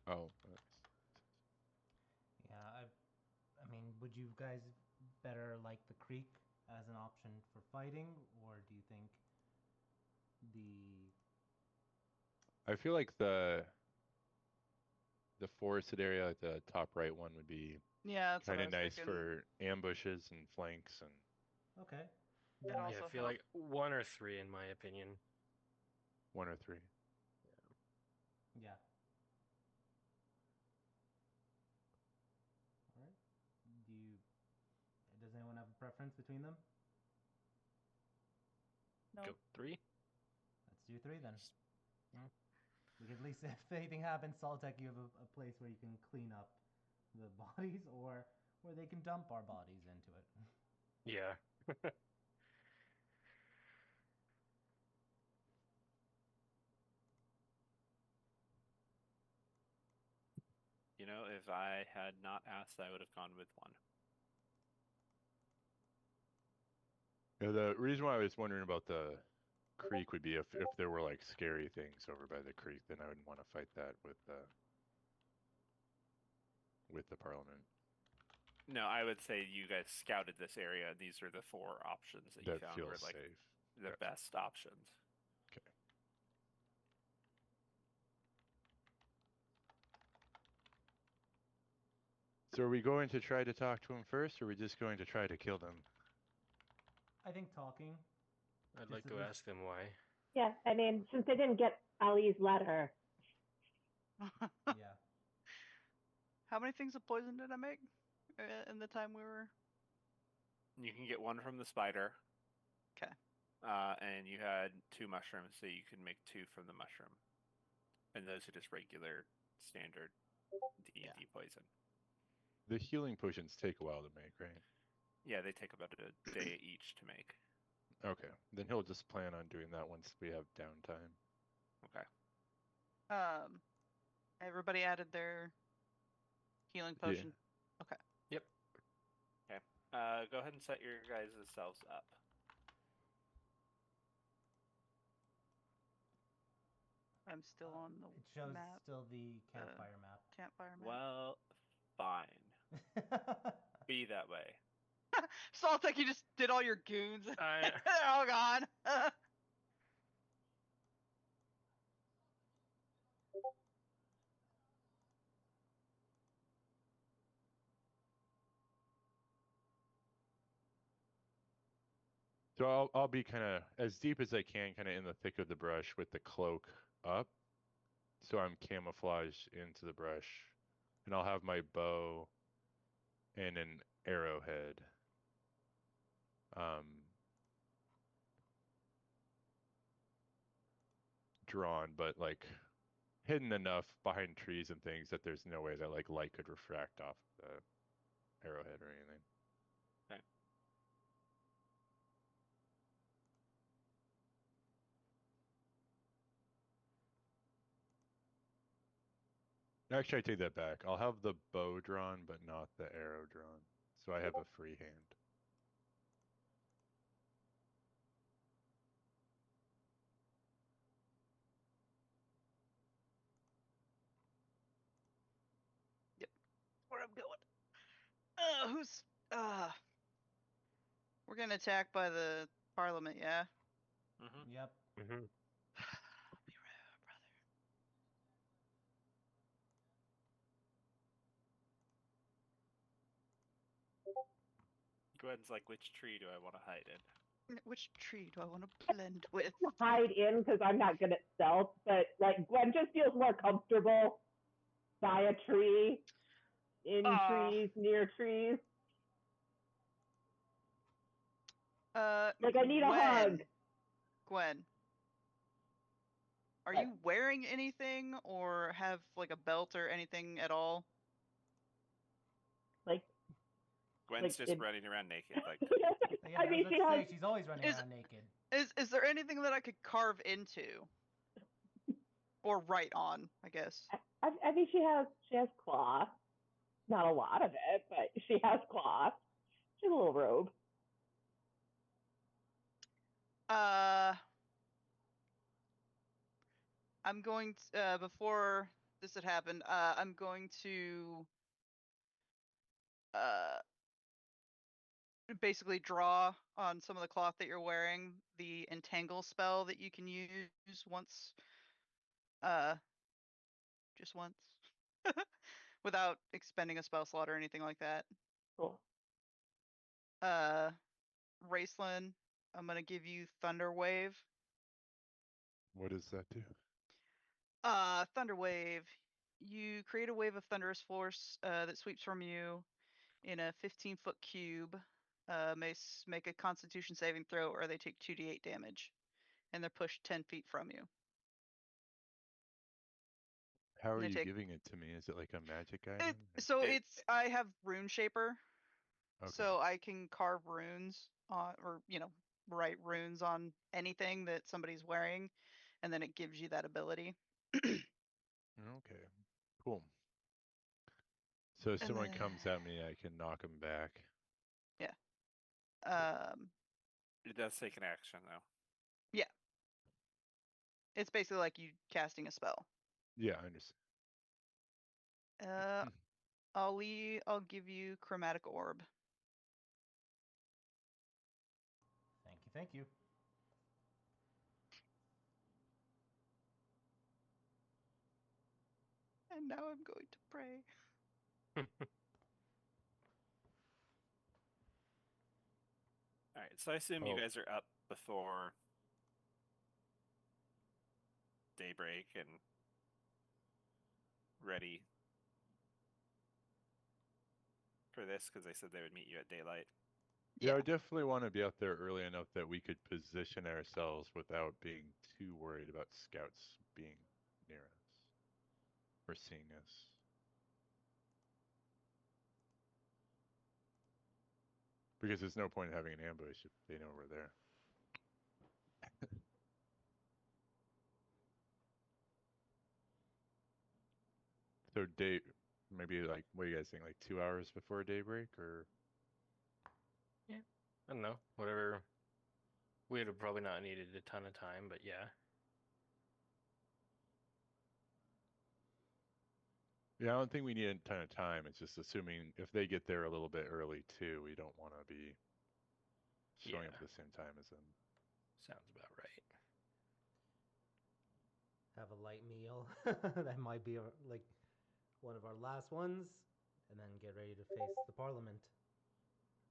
Oh, Yeah, I mean, would you guys better like the creek as an option for fighting, or do you think the I feel like the forested area, like the top right one, would be Yeah, that's what kind I of was nice thinking. for ambushes and flanks and okay? It Yeah, also I feel like 1 or 3 in my opinion. 1 or 3. Yeah. All right. Does anyone have a preference between them? no. Go 3. Let's do 3 then. Yeah. We can at least, if anything happens, Saltec, you have a place where you can clean up the bodies, or where they can dump our bodies into it. Yeah. If I had not asked, I would have gone with 1. Yeah, the reason why I was wondering about the creek would be if there were like scary things over by the creek, then I wouldn't want to fight that with the Parliament. No, I would say you guys scouted this area. These are the 4 options that you That found were feels like safe. the Gotcha. best options. Okay. So are we going to try to talk to him first, or are we just going to try to kill them? I think talking. I'd Just like at to least- ask them why. Yeah, I mean, since they didn't get Ali's letter, Yeah. How many things of poison did I make in the time we were? You can get one from the spider. 'Kay. And you had 2 mushrooms, so you can make 2 from the mushroom. And those are just regular, standard D&D poison. The healing potions take a while to make, right? Yeah, they take about a day each to make. Okay, then he'll just plan on doing that once we have downtime. Okay. Everybody added their healing potion. Okay. Yep. Okay. Go ahead and set your guys' selves up. I'm still on the It shows map. still the campfire Campfire map. Well, fine. map. Be that way. So it's like you just did all your goons. I They're all gone. So I'll be kind of as deep as I can, kind of in the thick of the brush with the cloak up, so I'm camouflaged into the brush, and I'll have my bow and an arrowhead. Drawn, but like hidden enough behind trees and things that there's no way that like light could refract off the arrowhead or anything. Okay. Actually, I take that back. I'll have the bow drawn, but not the arrow drawn, so I have a free hand. Where I'm going. We're getting attacked by the Parliament, yeah? Mm-hmm. Yep. Mhm. Be right, brother. Gwen's like, which tree do I want to hide in? Which tree do I want to blend with? hide in because I'm not good at stealth, but like Gwen just feels more comfortable by a tree, in trees, near trees. Like I need a hug. Gwen, are What? you wearing anything or have like a belt or anything at all? Like Gwen's Like just it- running around naked. Like, Yeah, I mean, was she about to has. say, she's always running Is- around naked. Is there anything that I could carve into? Or write on, I guess. I think she has cloth. Not a lot of it, but she has cloth. She has a little robe. I'm going to, before this had happened, I'm going to basically draw on some of the cloth that you're wearing the entangle spell that you can use once, just once, without expending a spell slot or anything like that. Cool. Raceland, I'm gonna give you Thunder Wave. What does that do? Thunder Wave. You create a wave of thunderous force that sweeps from you in a 15-foot cube. Make a Constitution saving throw, or they take 2d8 damage, and they're pushed 10 feet from you. How are They you take- giving it to me? Is it like a magic item? I have Rune Shaper, Okay. so I can carve runes on, or write runes on anything that somebody's wearing, and then it gives you that ability. Okay. Cool. So if And someone then- comes at me, I can knock them back. it does take an action, though. It's basically like you casting a spell. Yeah, I understand. I'll give you Chromatic Orb. Thank you. And now I'm going to pray. All right, right, so I assume you Oh. guys are up before daybreak and ready for this because they said they would meet you at daylight. Yeah, Yeah. I definitely want to be out there early enough that we could position ourselves without being too worried about scouts being near us or seeing us. Because there's no point in having an ambush if they know we're there. So maybe like, what do you guys think? Like 2 hours before daybreak, or I don't know. Whatever. We would have probably not needed a ton of time, but yeah. yeah, I don't think we need a ton of time. It's just assuming if they get there a little bit early too, we don't want to be showing up Yeah. at the same time as them. Sounds about right. Have a light meal. That might be like one of our last ones, and then get ready to face the Parliament.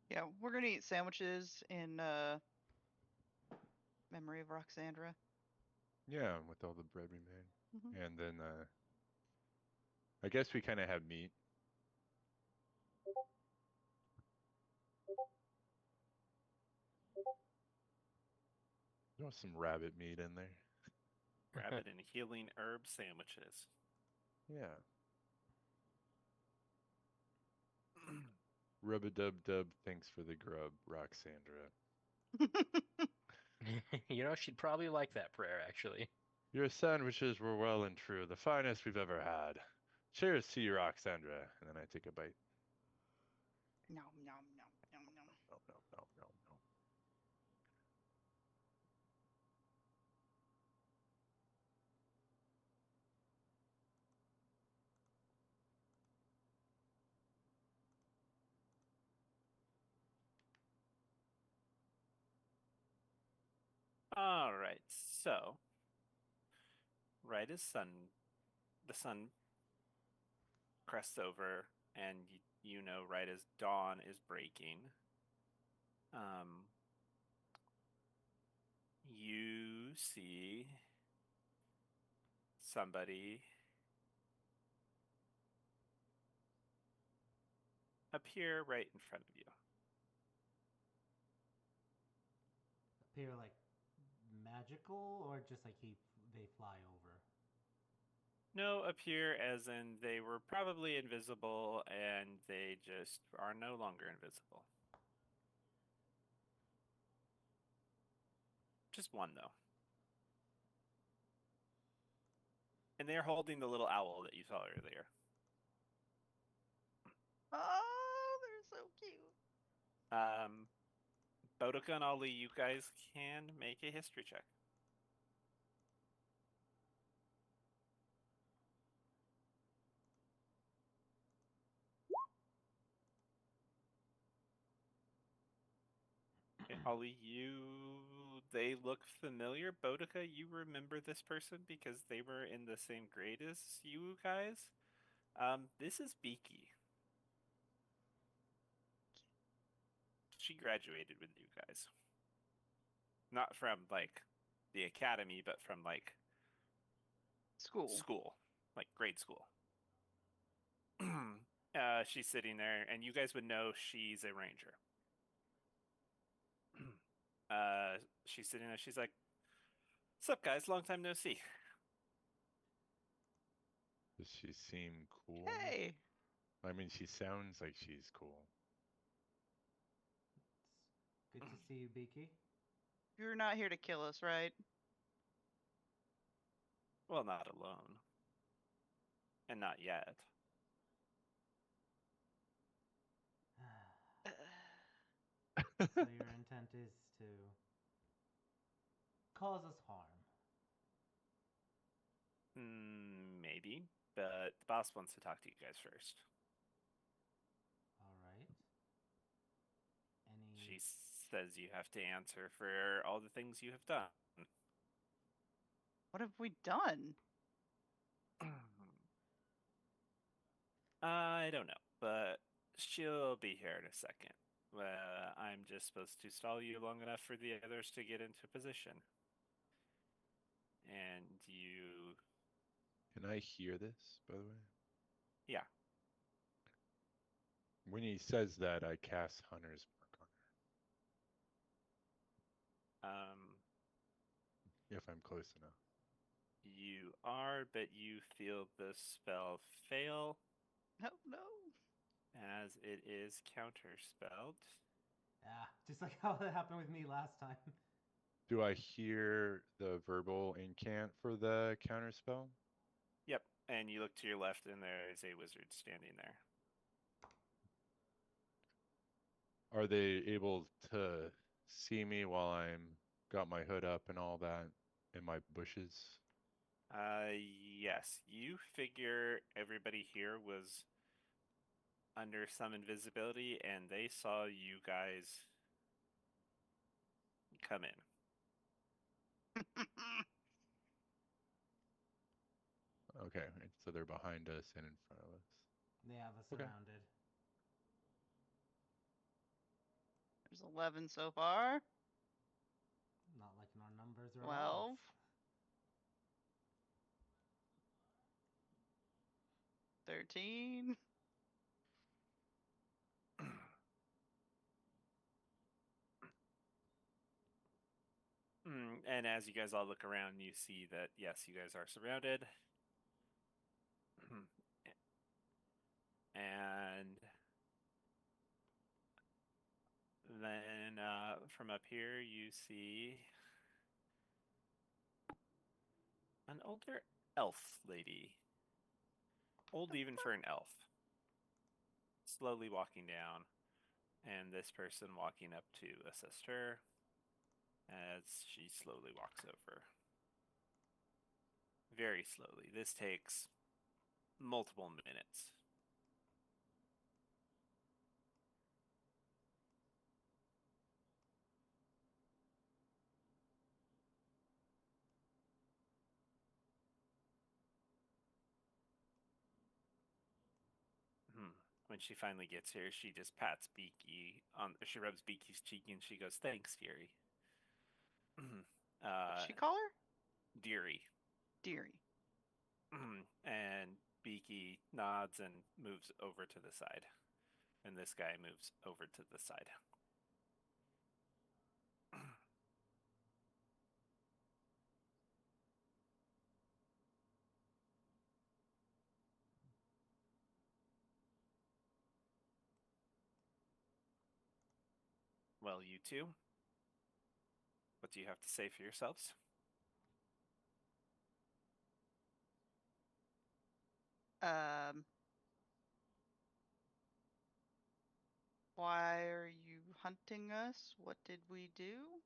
Yeah, we're gonna eat sandwiches in memory of Roxandra. Yeah, with all the bread we made. Mhm. And then I guess we kind of have meat. You want some rabbit meat in there? Rabbit and healing herb sandwiches. Yeah. Rub-a-dub-dub, thanks for the grub, Roxandra. She'd probably like that prayer, actually. Your sandwiches were well and true, the finest we've ever had. Cheers to you, Roxandra. And then I take a bite. Nom nom nom nom nom. No, no, no, no, no. All right, so right as the sun crests over, and right as dawn is breaking, you see somebody appear right in front of you. Appear like magical, or just like they fly over. No, appear as in they were probably invisible and they just are no longer invisible. Just one, though. And they're holding the little owl that you saw earlier. Oh, they're so cute. Boudica and Ali, you guys can make a history check. Okay, Ollie, they look familiar. Boudica, you remember this person because they were in the same grade as you guys. This is Beaky. She graduated with you guys. Not from like the academy, but from like school, like grade school. She's sitting there, and you guys would know she's a ranger. She's sitting there. She's like, "What's up, guys? Long time no see." Does she seem cool? Hey. I mean, she sounds like she's cool. It's good to see you, Beaky. You're not here to kill us, right? Well, not alone, and not yet. So your intent is to cause us harm. Maybe, but the boss wants to talk to you guys first. All right. Any She says you have to answer for all the things you have done. What have we done? I don't know, but she'll be here in a second. I'm just supposed to stall you long enough for the others to get into position. And you. Can I hear this, by the way? Yeah. When he says that, I cast Hunter's Mark on Um, her, if I'm close enough. you are, but you feel the spell fail No, no. as it is counterspelled. Yeah, just like how that happened with me last time. Do I hear the verbal incant for the counterspell? Yep. And you look to your left, and there is a wizard standing there. Are they able to see me while I'm got my hood up and all that in my bushes? Yes. You figure everybody here was under some invisibility, and they saw you guys come in. Okay, so they're behind us and in front of us. They have us Okay. surrounded. There's 11 so far. Not liking our numbers are 12. off. 13. And as you guys all look around, you see that, yes, you guys are surrounded. And then from up here, you see an older elf lady. Old even for an elf. Slowly walking down. And this person walking up to assist her as she slowly walks over. Very slowly. This takes multiple minutes. When she finally gets here, she just pats Beaky on. She rubs Beaky's cheek and she goes, "Thanks, Fury." What'd she call her? Deary. Deary. And Beaky nods and moves over to the side. And this guy moves over to the side. Well, you two, what do you have to say for yourselves? Um, why are you hunting us? What did we do?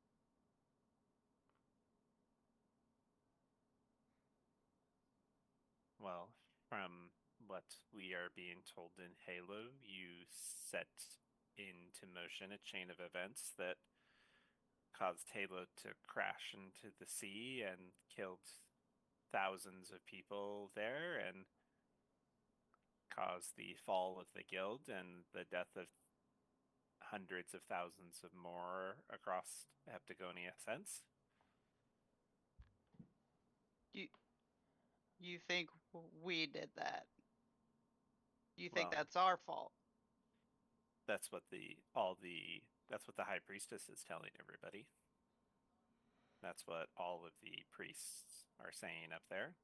Well, from what we are being told in Halo, you set into motion a chain of events that caused Halo to crash into the sea and killed thousands of people there and caused the fall of the guild and the death of hundreds of thousands of more across Heptagonia since. You think we did that? You think Well, that's our fault? that's what the that's what the high priestess is telling everybody. That's what all of the priests are saying up there.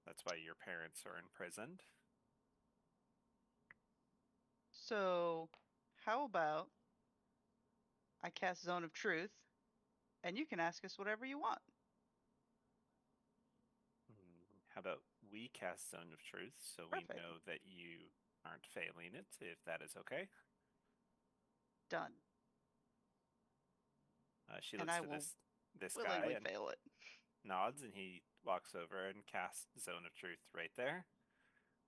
That's why your parents are imprisoned. So, how about I cast Zone of Truth, and you can ask us whatever you want? How about we cast Zone of Truth so Perfect. we know that you aren't failing it, if that is okay? Done. She And looks I to will this guy willingly and fail it. nods, and he walks over and casts Zone of Truth right there.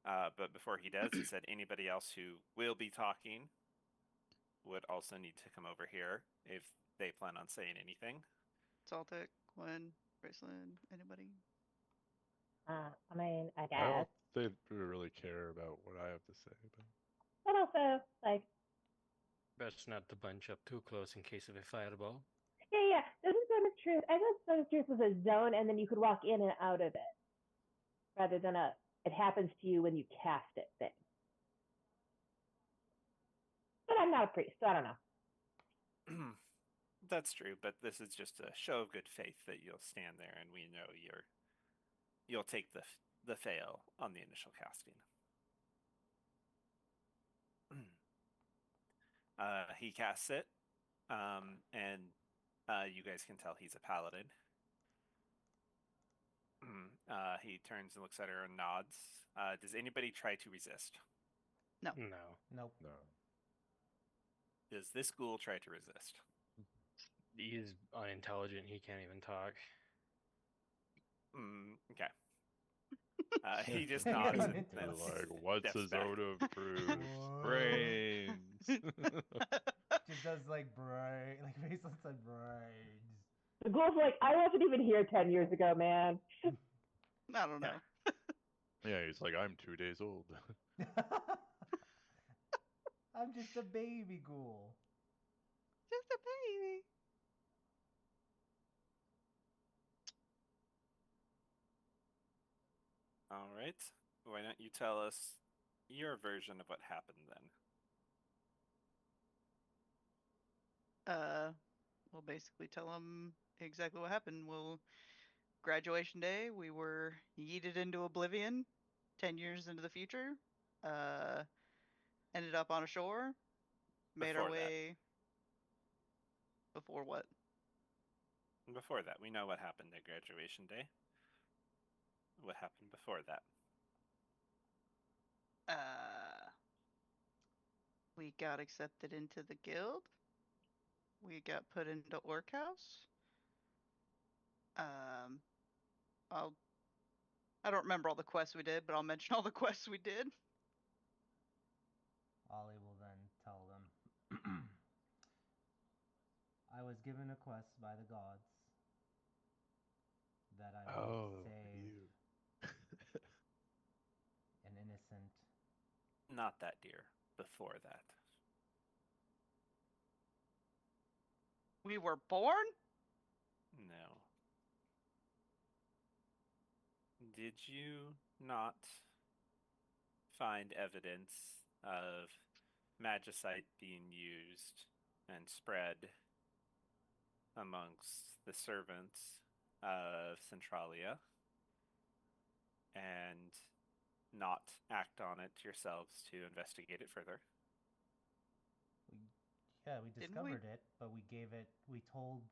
But before he does, he said anybody else who will be talking would also need to come over here if they plan on saying anything. Saltic, Gwen, Graceland, anybody? I mean, I I don't guess. they really care about what I have to say, but But also, like, Best not to bunch up too close in case of a fireball. Yeah. This is Zone of Truth. I thought Zone of Truth was a zone, and then you could walk in and out of it, rather than it happens to you when you cast it thing. But I'm not a priest, so I don't know. That's true, but this is just a show of good faith that you'll stand there, and we know you'll take the fail on the initial casting. He casts it, and you guys can tell he's a paladin. He turns and looks at her and nods. Does anybody try to resist? No. No. Nope. No. Does this ghoul try to resist? He's unintelligent. He can't even talk. Okay. He just Very nods and unintelligent. Be like, what's a steps back. zone of truth? Whoa. Brains. Just does like brain, like Raisin said brains. The ghoul's like, I wasn't even here 10 years ago, man. I don't know. Yeah, he's like, I'm 2 days old. I'm just a baby ghoul. Just a baby. All right. Why don't you tell us your version of what happened then? We'll basically tell them exactly what happened. Graduation day, we were yeeted into oblivion 10 years into the future. Ended up on a shore, made our Before that. way. Before what? Before that, we know what happened at graduation day. What happened before that? We got accepted into the guild. We got put into Orc House. I don't remember all the quests we did, but I'll mention all the quests we did. Ollie will then tell them. I was given a quest by the gods that I would save an innocent. Not that, dear. Before that. We were born? No. Did you not find evidence of magicite being used and spread amongst the servants of Centralia and not act on it yourselves to investigate it further? We discovered it, but we told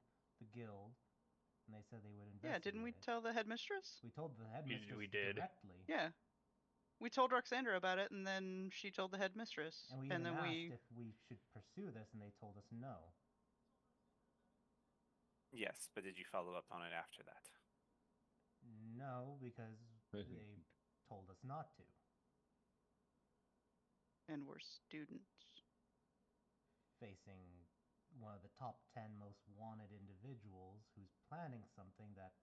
the guild, and they said they would investigate. Yeah, didn't we tell the headmistress? We told the headmistress We did. directly. Yeah. We told Roxandra about it, and then she told the headmistress. And we even asked if we should pursue this, and they told us no. Yes, but did you follow up on it after that? No, because they told us not to. And we're students. Facing one of the top 10 most wanted individuals who's planning something that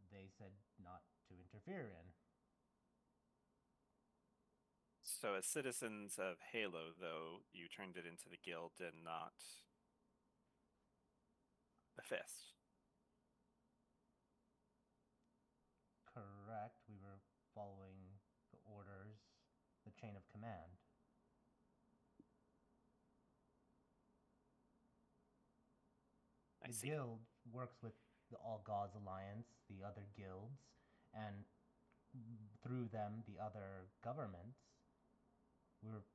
they said not to interfere in. So as citizens of Halo, though, you turned it into the guild and not the fist. Correct. We were following the orders, the chain of command. I The see. guild works with the All Gods Alliance, the other guilds, and through them, the other governments. We were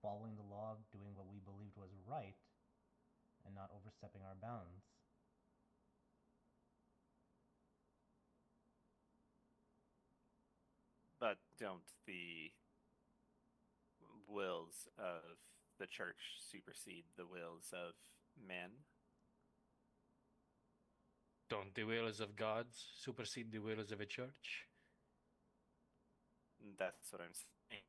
following the law, doing what we believed was right, and not overstepping our bounds. But don't the wills of the church supersede the wills of men? Don't the wills of gods supersede the wills of a church? That's what I'm saying.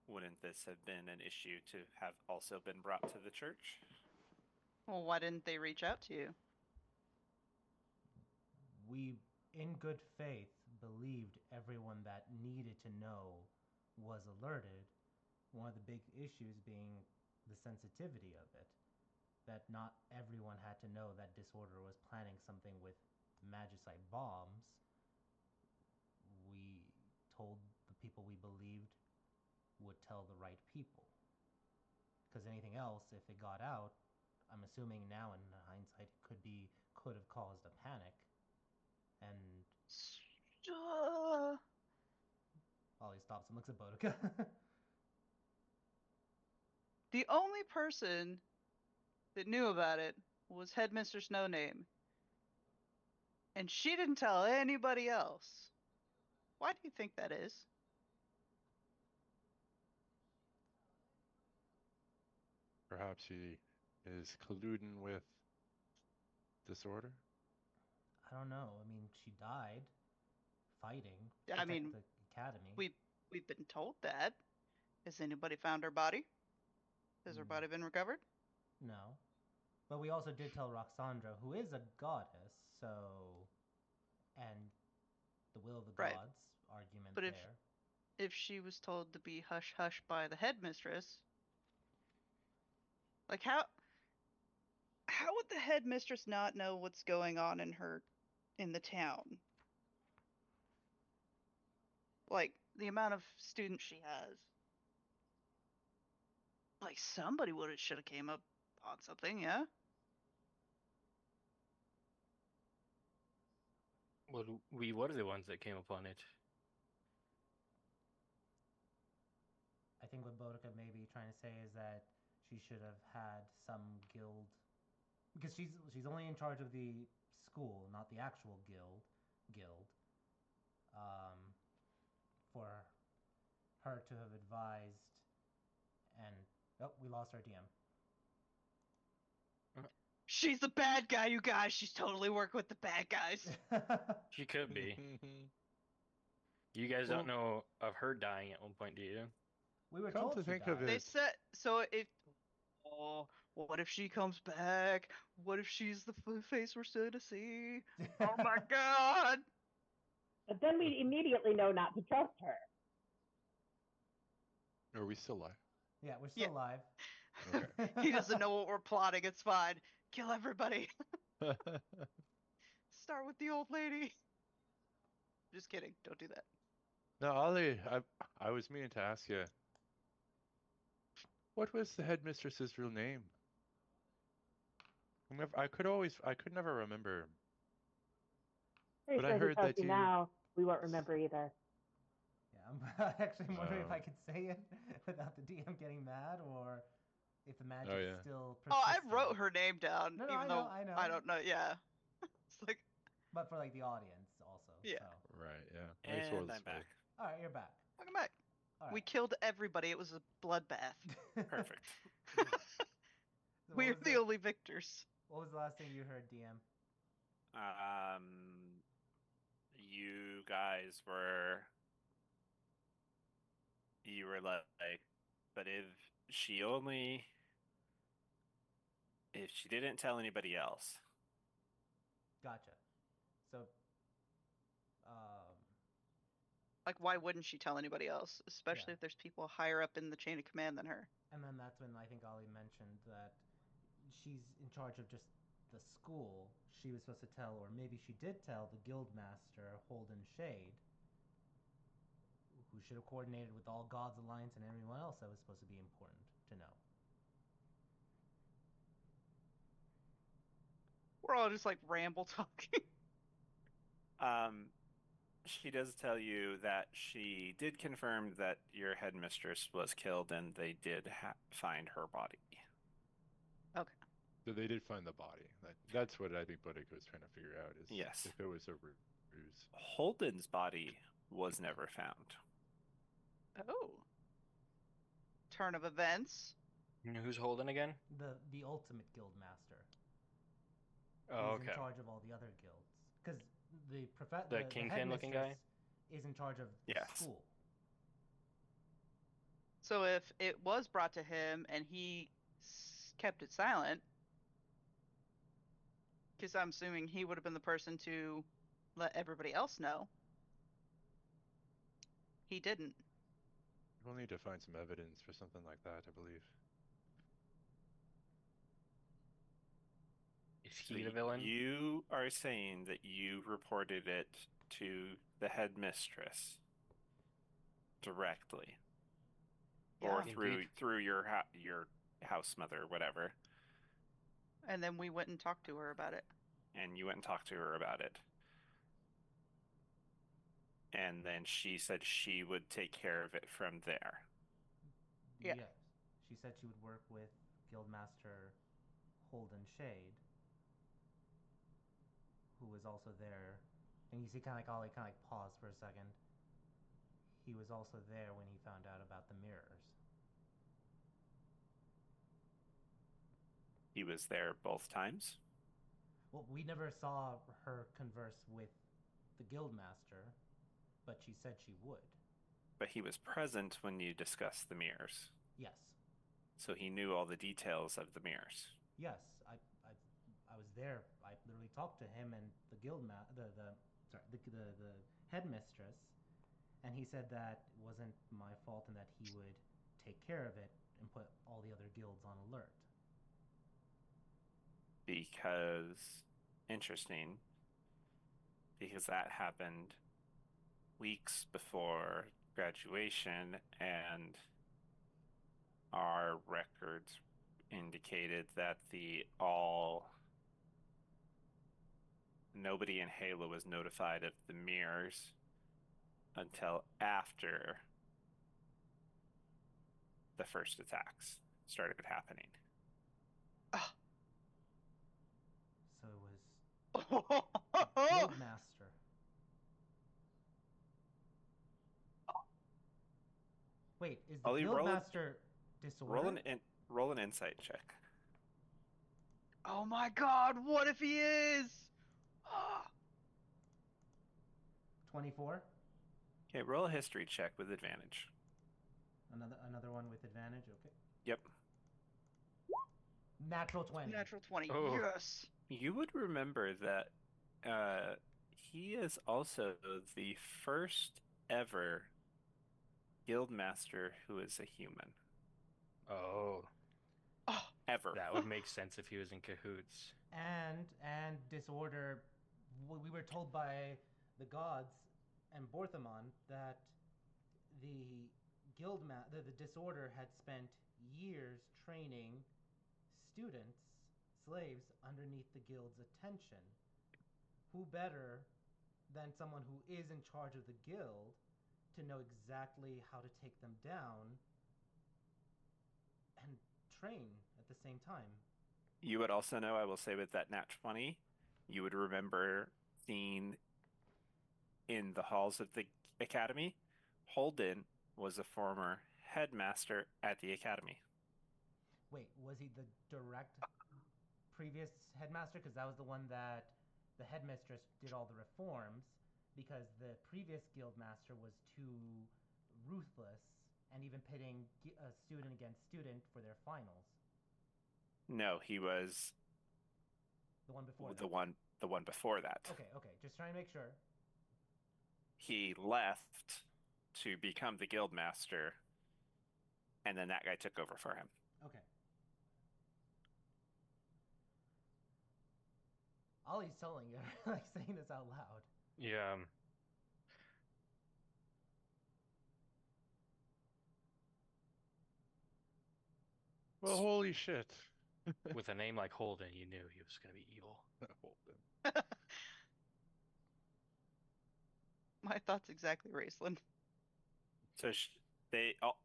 Wouldn't this have been an issue to have also been brought to the church? Well, why didn't they reach out to you? We, in good faith, believed everyone that needed to know was alerted, one of the big issues being the sensitivity of it. That not everyone had to know that Disorder was planning something with magicite bombs. We told the people we believed would tell the right people. Because anything else, if it got out, I'm assuming now in hindsight, could have caused a panic. And Ollie stops and looks at Boudica. The only person that knew about it was Headmistress No Name, and she didn't tell anybody else. Why do you think that is? Perhaps she is colluding with Disorder? I don't know. I mean, she died fighting to I protect mean, the academy. we've been told that. Has anybody found her body? Has her body been recovered? No. But we also did tell Roxandra, who is a goddess, so. And the will of the Right. gods argument But there. if she was told to be hush hush by the headmistress, like how would the headmistress not know what's going on in the town? Like the amount of students she has. Like somebody should have came up on something, yeah? Well, we were the ones that came upon it. I think what Boudica may be trying to say is that she should have had some guild, because she's only in charge of the school, not the actual guild. Um, for her to have advised, and we lost our DM. She's the bad guy, you guys. She's totally working with the bad guys. She could be. You guys don't know of her dying at one point, do you? We were Come told to she think died. of They it, said so. What if she comes back? What if she's the face we're still to see? Oh my god! But then we immediately know not to trust her. are we still live? Yeah, we're still alive. Okay. He doesn't know what we're plotting. It's fine. Kill everybody. Start with the old lady. Just kidding. Don't do that. Now, Ollie, I was meaning to ask you, what was the headmistress's real name? I could never remember. Pretty But I sure he heard tells that you now. We won't remember either. Yeah, I'm actually wondering if I could say it without the DM getting mad, or if the magic's yeah. still Oh, I persistent. wrote her name down, No, even though I know. I don't know. Yeah, it's like But for like the audience also. Yeah. So. Right, yeah. Makes And world I'm of back. All right, you're back. welcome back. All We right. killed everybody. It was a bloodbath. Perfect. So We're the only victors. What was the last thing you heard, DM? You guys you were like, but if she didn't tell anybody else. Gotcha. So, um, Like, why wouldn't she tell anybody else? Especially Yeah. if there's people higher up in the chain of command than her. and then that's when I think Ollie mentioned that she's in charge of just the school. She was supposed to tell, or maybe she did tell, the guild master Holden Shade, who should have coordinated with all Gods Alliance and everyone else that was supposed to be important to know. We're all just like ramble talking. She does tell you that she did confirm that your headmistress was killed and they did find her body. Okay. So they did find the body. That's what I think Boudica was trying to figure out is Yes. if it was a ruse. Holden's body was never found. Oh. Turn of events. You know who's Holden again? The ultimate guild master. Oh, He's okay. in charge of all the other guilds. Because The kingpin looking guy? is in charge of the Yes. school. So if it was brought to him and he kept it silent, because I'm assuming he would have been the person to let everybody else know. He didn't. We'll need to find some evidence for something like that, I believe. Is So he the villain? you are saying that you reported it to the headmistress directly, or Yeah. through your house mother, whatever, And then we went and talked to her about it. and you went and talked to her about it. And then she said she would take care of it from there. Yeah. Yes. She said she would work with Guildmaster Holden Shade, who was also there. And you see kind of like Ollie kind of like pause for a second. He was also there when he found out about the mirrors. He was there both times. Well, we never saw her converse with the Guildmaster, but she said she would. But he was present when you discussed the mirrors. Yes. So he knew all the details of the mirrors. Yes, I was there. I literally talked to him and the the headmistress, and he said that it wasn't my fault and that he would take care of it and put all the other guilds on alert. Interesting, because that happened weeks before graduation, and our records indicated that nobody in Halo was notified of the mirrors until after the first attacks started happening. So it was the Guildmaster. Wait, is the Ollie, Guildmaster disordered? Roll an insight check. Oh my god, what if he is? 24. Okay, roll a history check with advantage. Another one with advantage. Okay. Yep. Natural 20. Natural 20. Oh. Yes. You would remember that he is also the first ever guildmaster who is a human. Oh, Oh, Ever. that would make sense if he was in cahoots. And disorder. We were told by the gods and Borthamon that the the disorder had spent years training students, slaves, underneath the guild's attention. Who better than someone who is in charge of the guild to know exactly how to take them down and train at the same time? You would also know, I will say with that nat 20, you would remember seeing in the halls of the academy, Holden was a former headmaster at the academy. Wait, was he the direct previous headmaster? Because that was the one that the headmistress did all the reforms, because the previous guildmaster was too ruthless and even pitting student against student for their finals. No, he was The one before the that. one before that. Okay, just trying to make sure. He left to become the guildmaster, and then that guy took over for him. Okay. Ollie's telling you, like saying this out loud. Yeah. Well, holy shit. With a name like Holden, you knew he was going to be evil. Holden. my thoughts exactly, Raceland. So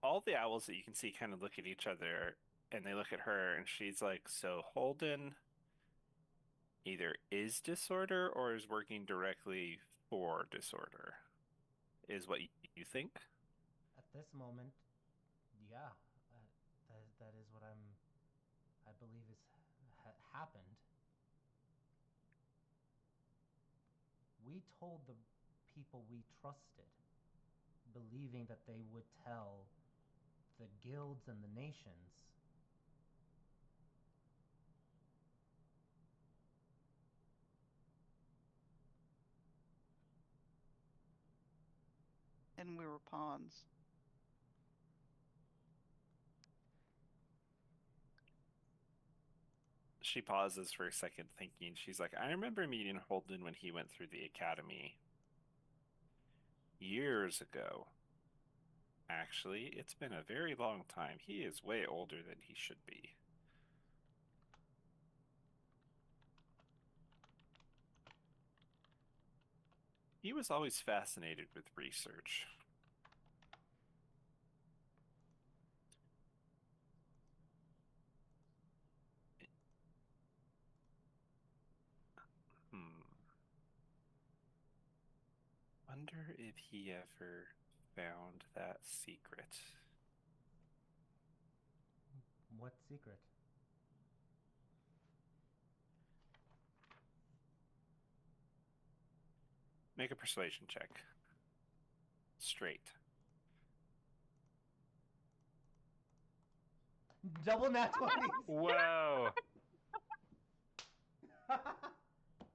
all the owls that you can see kind of look at each other, and they look at her, and she's like, so Holden either is disorder or is working directly for disorder, is what you think? At this moment, yeah, that is what I believe is happened. We told the people we trusted, believing that they would tell the guilds and the nations. And we were pawns. She pauses for a second, thinking. She's like, I remember meeting Holden when he went through the academy years ago. Actually, it's been a very long time. He is way older than he should be. He was always fascinated with research. Wonder if he ever found that secret. What secret? Make a persuasion check. Straight. Double nat 20s. Whoa.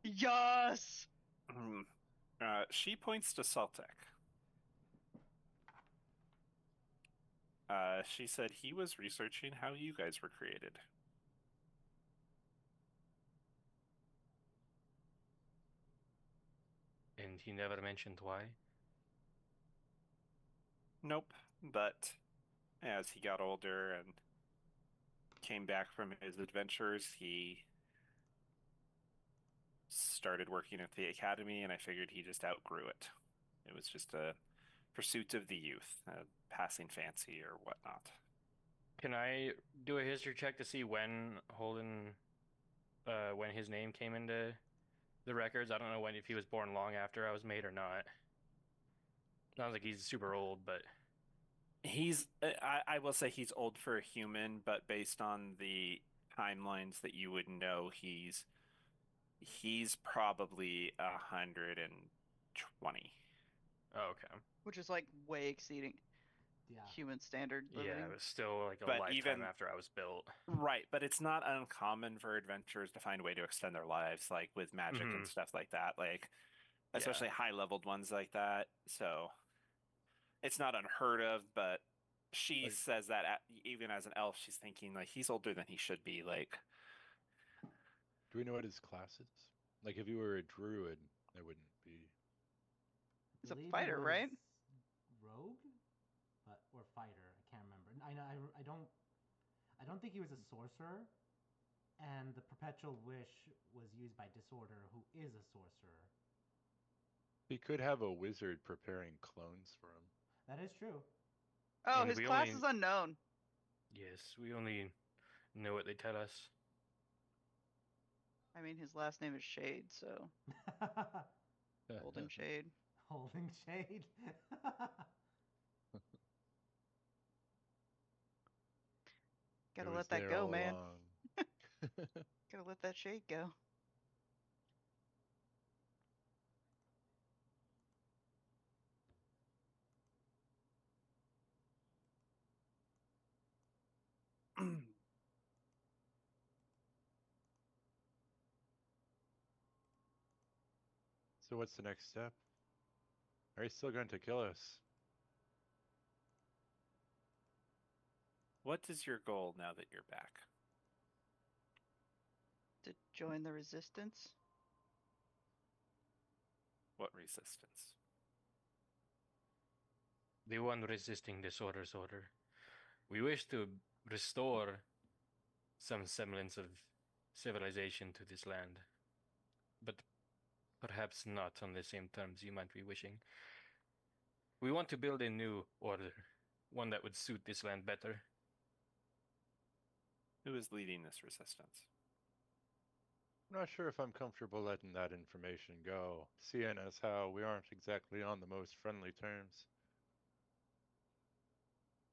Yes. She points to Saltek. She said he was researching how you guys were created. And he never mentioned why. Nope, but as he got older and came back from his adventures, he started working at the academy, and I figured he just outgrew it. It was just a pursuit of the youth, a passing fancy or whatnot. Can I do a history check to see when Holden, when his name came into the records? I don't know if he was born long after I was made or not. Sounds like he's super old, but I will say he's old for a human, but based on the timelines that you would know, he's probably 120. oh, okay. Which is like way exceeding Yeah. human standard Yeah, living. it was still like a But lifetime even- after I was built. Right, but it's not uncommon for adventurers to find a way to extend their lives, like with magic and Mhm. stuff like that, like Yeah. especially high-leveled ones like that. So it's not unheard of, but she Like- says that even as an elf, she's thinking like he's older than he should be. Like, Do we know what his class is? Like, if you were a druid, that wouldn't be. He's a Believe he fighter, was right? Rogue, or fighter. I can't remember. I know. I don't think he was a sorcerer. And the perpetual wish was used by Disorder, who is a sorcerer. He could have a wizard preparing clones for him. That is true. Oh, And his we class only- is unknown. Yes, we only know what they tell us. I mean, his last name is Shade, so Golden Shade. Holding shade. Gotta It was let that there go, all man. along. Gotta let that shade go. So what's the next step? Are you still going to kill us? what is your goal now that you're back? To join the resistance. What resistance? The one resisting disorder's order. We wish to restore some semblance of civilization to this land, but perhaps not on the same terms you might be wishing. We want to build a new order, one that would suit this land better. Who is leading this resistance? I'm not sure if I'm comfortable letting that information go, seeing as how we aren't exactly on the most friendly terms.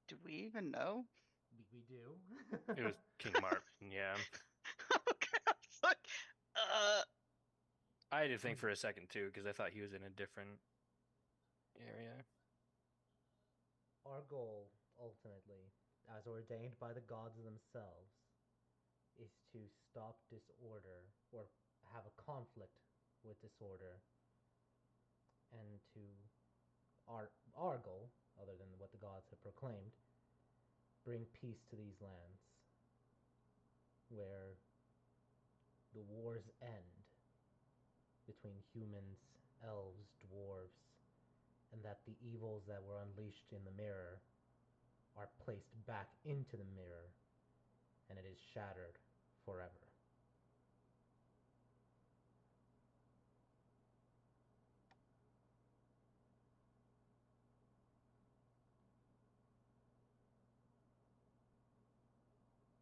Do we even know? We do. It was King Martin, yeah. Okay, I was like, I had to think for a second too, because I thought he was in a different area. Our goal, ultimately, as ordained by the gods themselves, is to stop disorder or have a conflict with disorder, and to our goal, other than what the gods have proclaimed, bring peace to these lands, where the wars end between humans, elves, dwarves, and that the evils that were unleashed in the mirror are placed back into the mirror and it is shattered forever.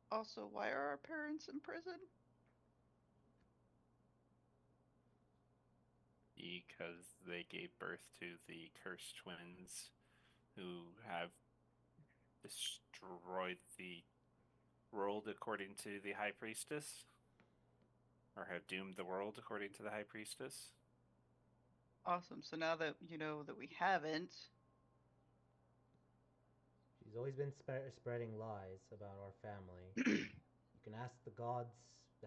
Also, why are our parents in prison? Because they gave birth to the cursed twins who have destroyed the world according to the High Priestess, or have doomed the world according to the High Priestess. Awesome. So now that you know that we haven't, She's always been spreading lies about our family. You can ask the gods,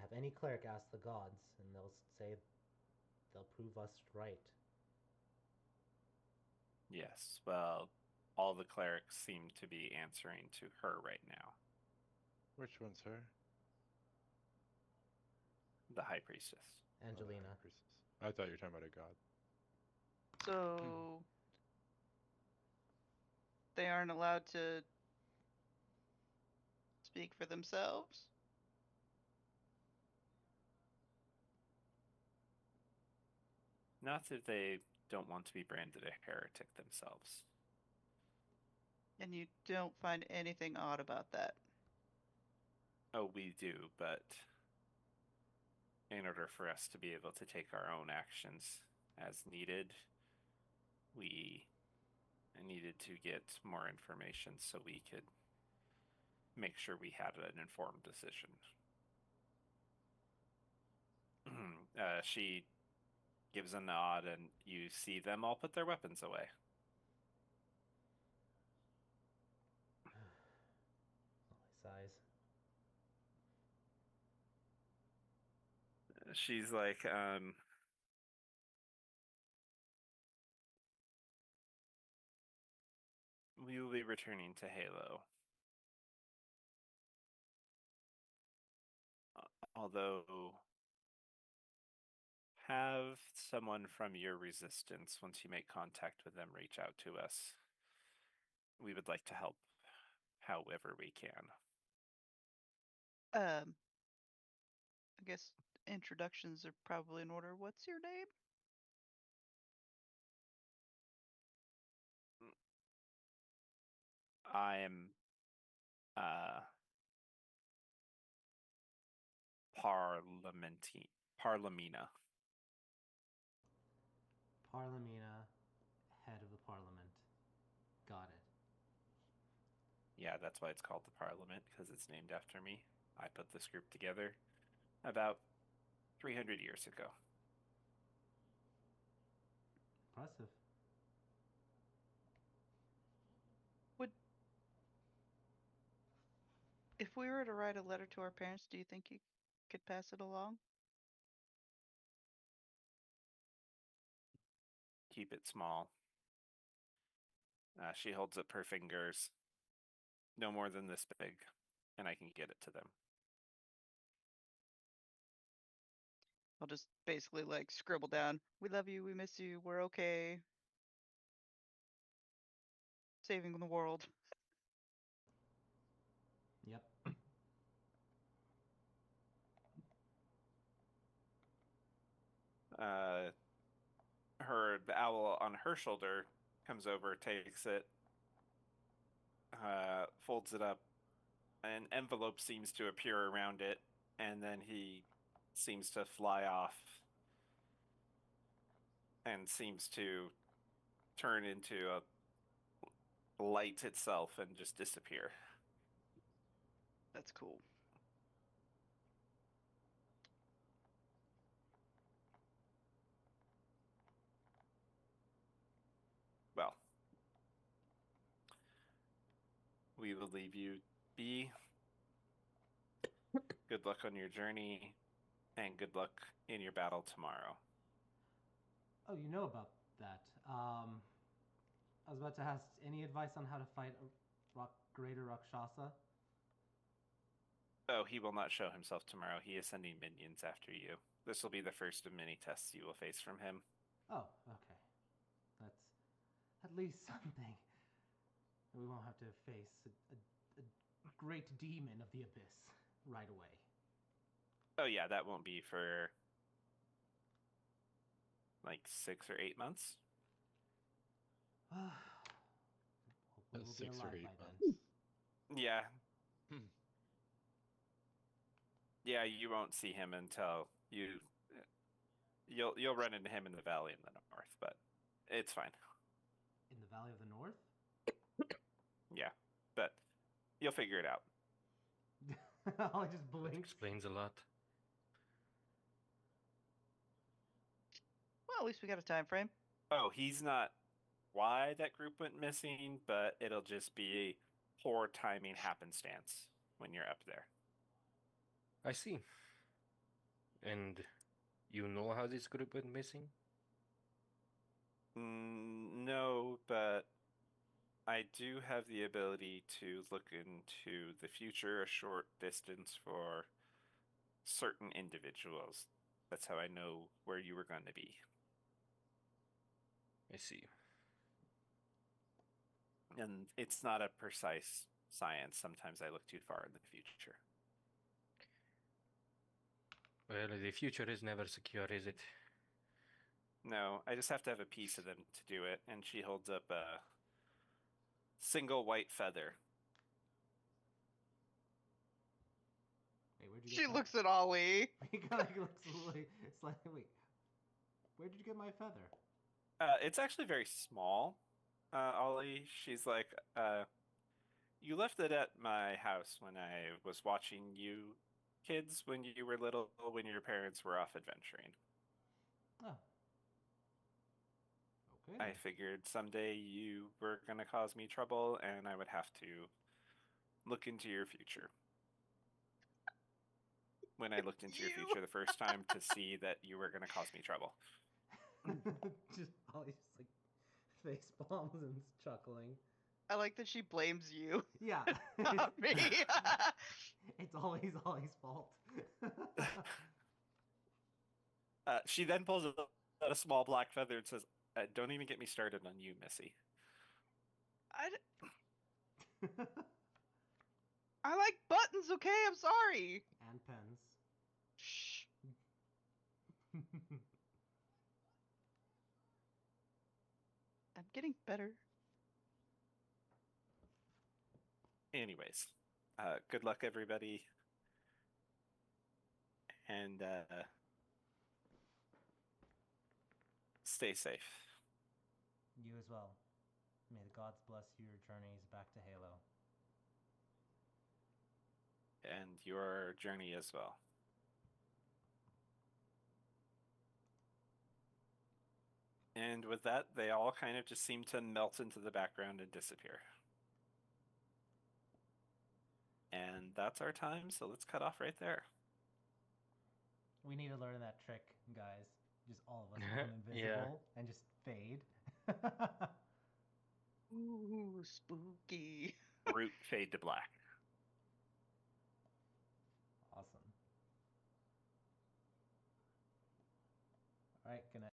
have any cleric ask the gods, and they'll say they'll prove us right. Yes, well, all the clerics seem to be answering to her right now, Which one's her? the High Priestess. Angelina. Oh, priestess. I thought you were talking about a god. so they aren't allowed to speak for themselves. Not that they don't want to be branded a heretic themselves. And you don't find anything odd about that. Oh, we do, but in order for us to be able to take our own actions as needed, we needed to get more information so we could make sure we had an informed decision. She gives a nod, and you see them all put their weapons away. Sighs. She's like, we will be returning to Halo. Although, have someone from your resistance, once you make contact with them, reach out to us. We would like to help however we can. I guess introductions are probably in order. What's your name? I am Parlamina. Parlamina, head of the parliament. Got it. Yeah, that's why it's called the Parliament, because it's named after me. I put this group together about 300 years ago. Impressive. If we were to write a letter to our parents, do you think you could pass it along? Keep it small. She holds up her fingers. No more than this big, and I can get it to them. I'll just basically like scribble down, "We love you, we miss you, we're okay. Saving the world." Yep. The owl on her shoulder comes over, takes it, folds it up. An envelope seems to appear around it, and then he seems to fly off and seems to turn into a light itself and just disappear. That's cool. Well, we will leave you be. Good luck on your journey, and good luck in your battle tomorrow. Oh, you know about that. I was about to ask any advice on how to fight a greater Rakshasa? Oh, he will not show himself tomorrow. He is sending minions after you. This will be the first of many tests you will face from him. Oh, okay. That's at least something. We won't have to face a great demon of the abyss right away. Oh yeah, that won't be for like 6 or 8 months. Hopefully we'll be 6 or alive 8 by months. then. Yeah. Yeah, you won't see him until you'll run into him in the valley in the north, but it's fine. In the Valley of the North? Yeah, but you'll figure it out. Ollie just That blinks. explains a lot. Well, at least we got a time frame. Oh, he's not why that group went missing, but it'll just be poor timing happenstance when you're up there. I see. And you know how this group went missing? No, but I do have the ability to look into the future a short distance for certain individuals. That's how I know where you were going to be. I see. And it's not a precise science. Sometimes I look too far in the future. Well, the future is never secure, is it? No, I just have to have a piece of them to do it. And she holds up a single white feather. Wait, where'd you She get looks at Ollie. He kind of looks slightly. Wait, where did you get my feather? It's actually very small, Ollie. She's like, you left it at my house when I was watching you kids when you were little, when your parents were off adventuring. Oh. Okay. I figured someday you were going to cause me trouble and I would have to look into your future. When I looked into your You. future the first time to see that you were going to cause me trouble. just Ollie just like face palms and chuckling. I like that she blames you, Yeah. not me. It's always Ollie's fault. She then pulls out a small black feather and says, don't even get me started on you, Missy. I like buttons, okay? I'm sorry. And pens. Shh. I'm getting better. Anyways, good luck, everybody. And stay safe. You as well. May the gods bless your journeys back to Halo. And your journey as well. And with that, they all kind of just seem to melt into the background and disappear. And that's our time, so let's cut off right there. We need to learn that trick, guys. Just all of us become invisible and just fade. Ooh, spooky. Root fade to black. Awesome. All right, good night.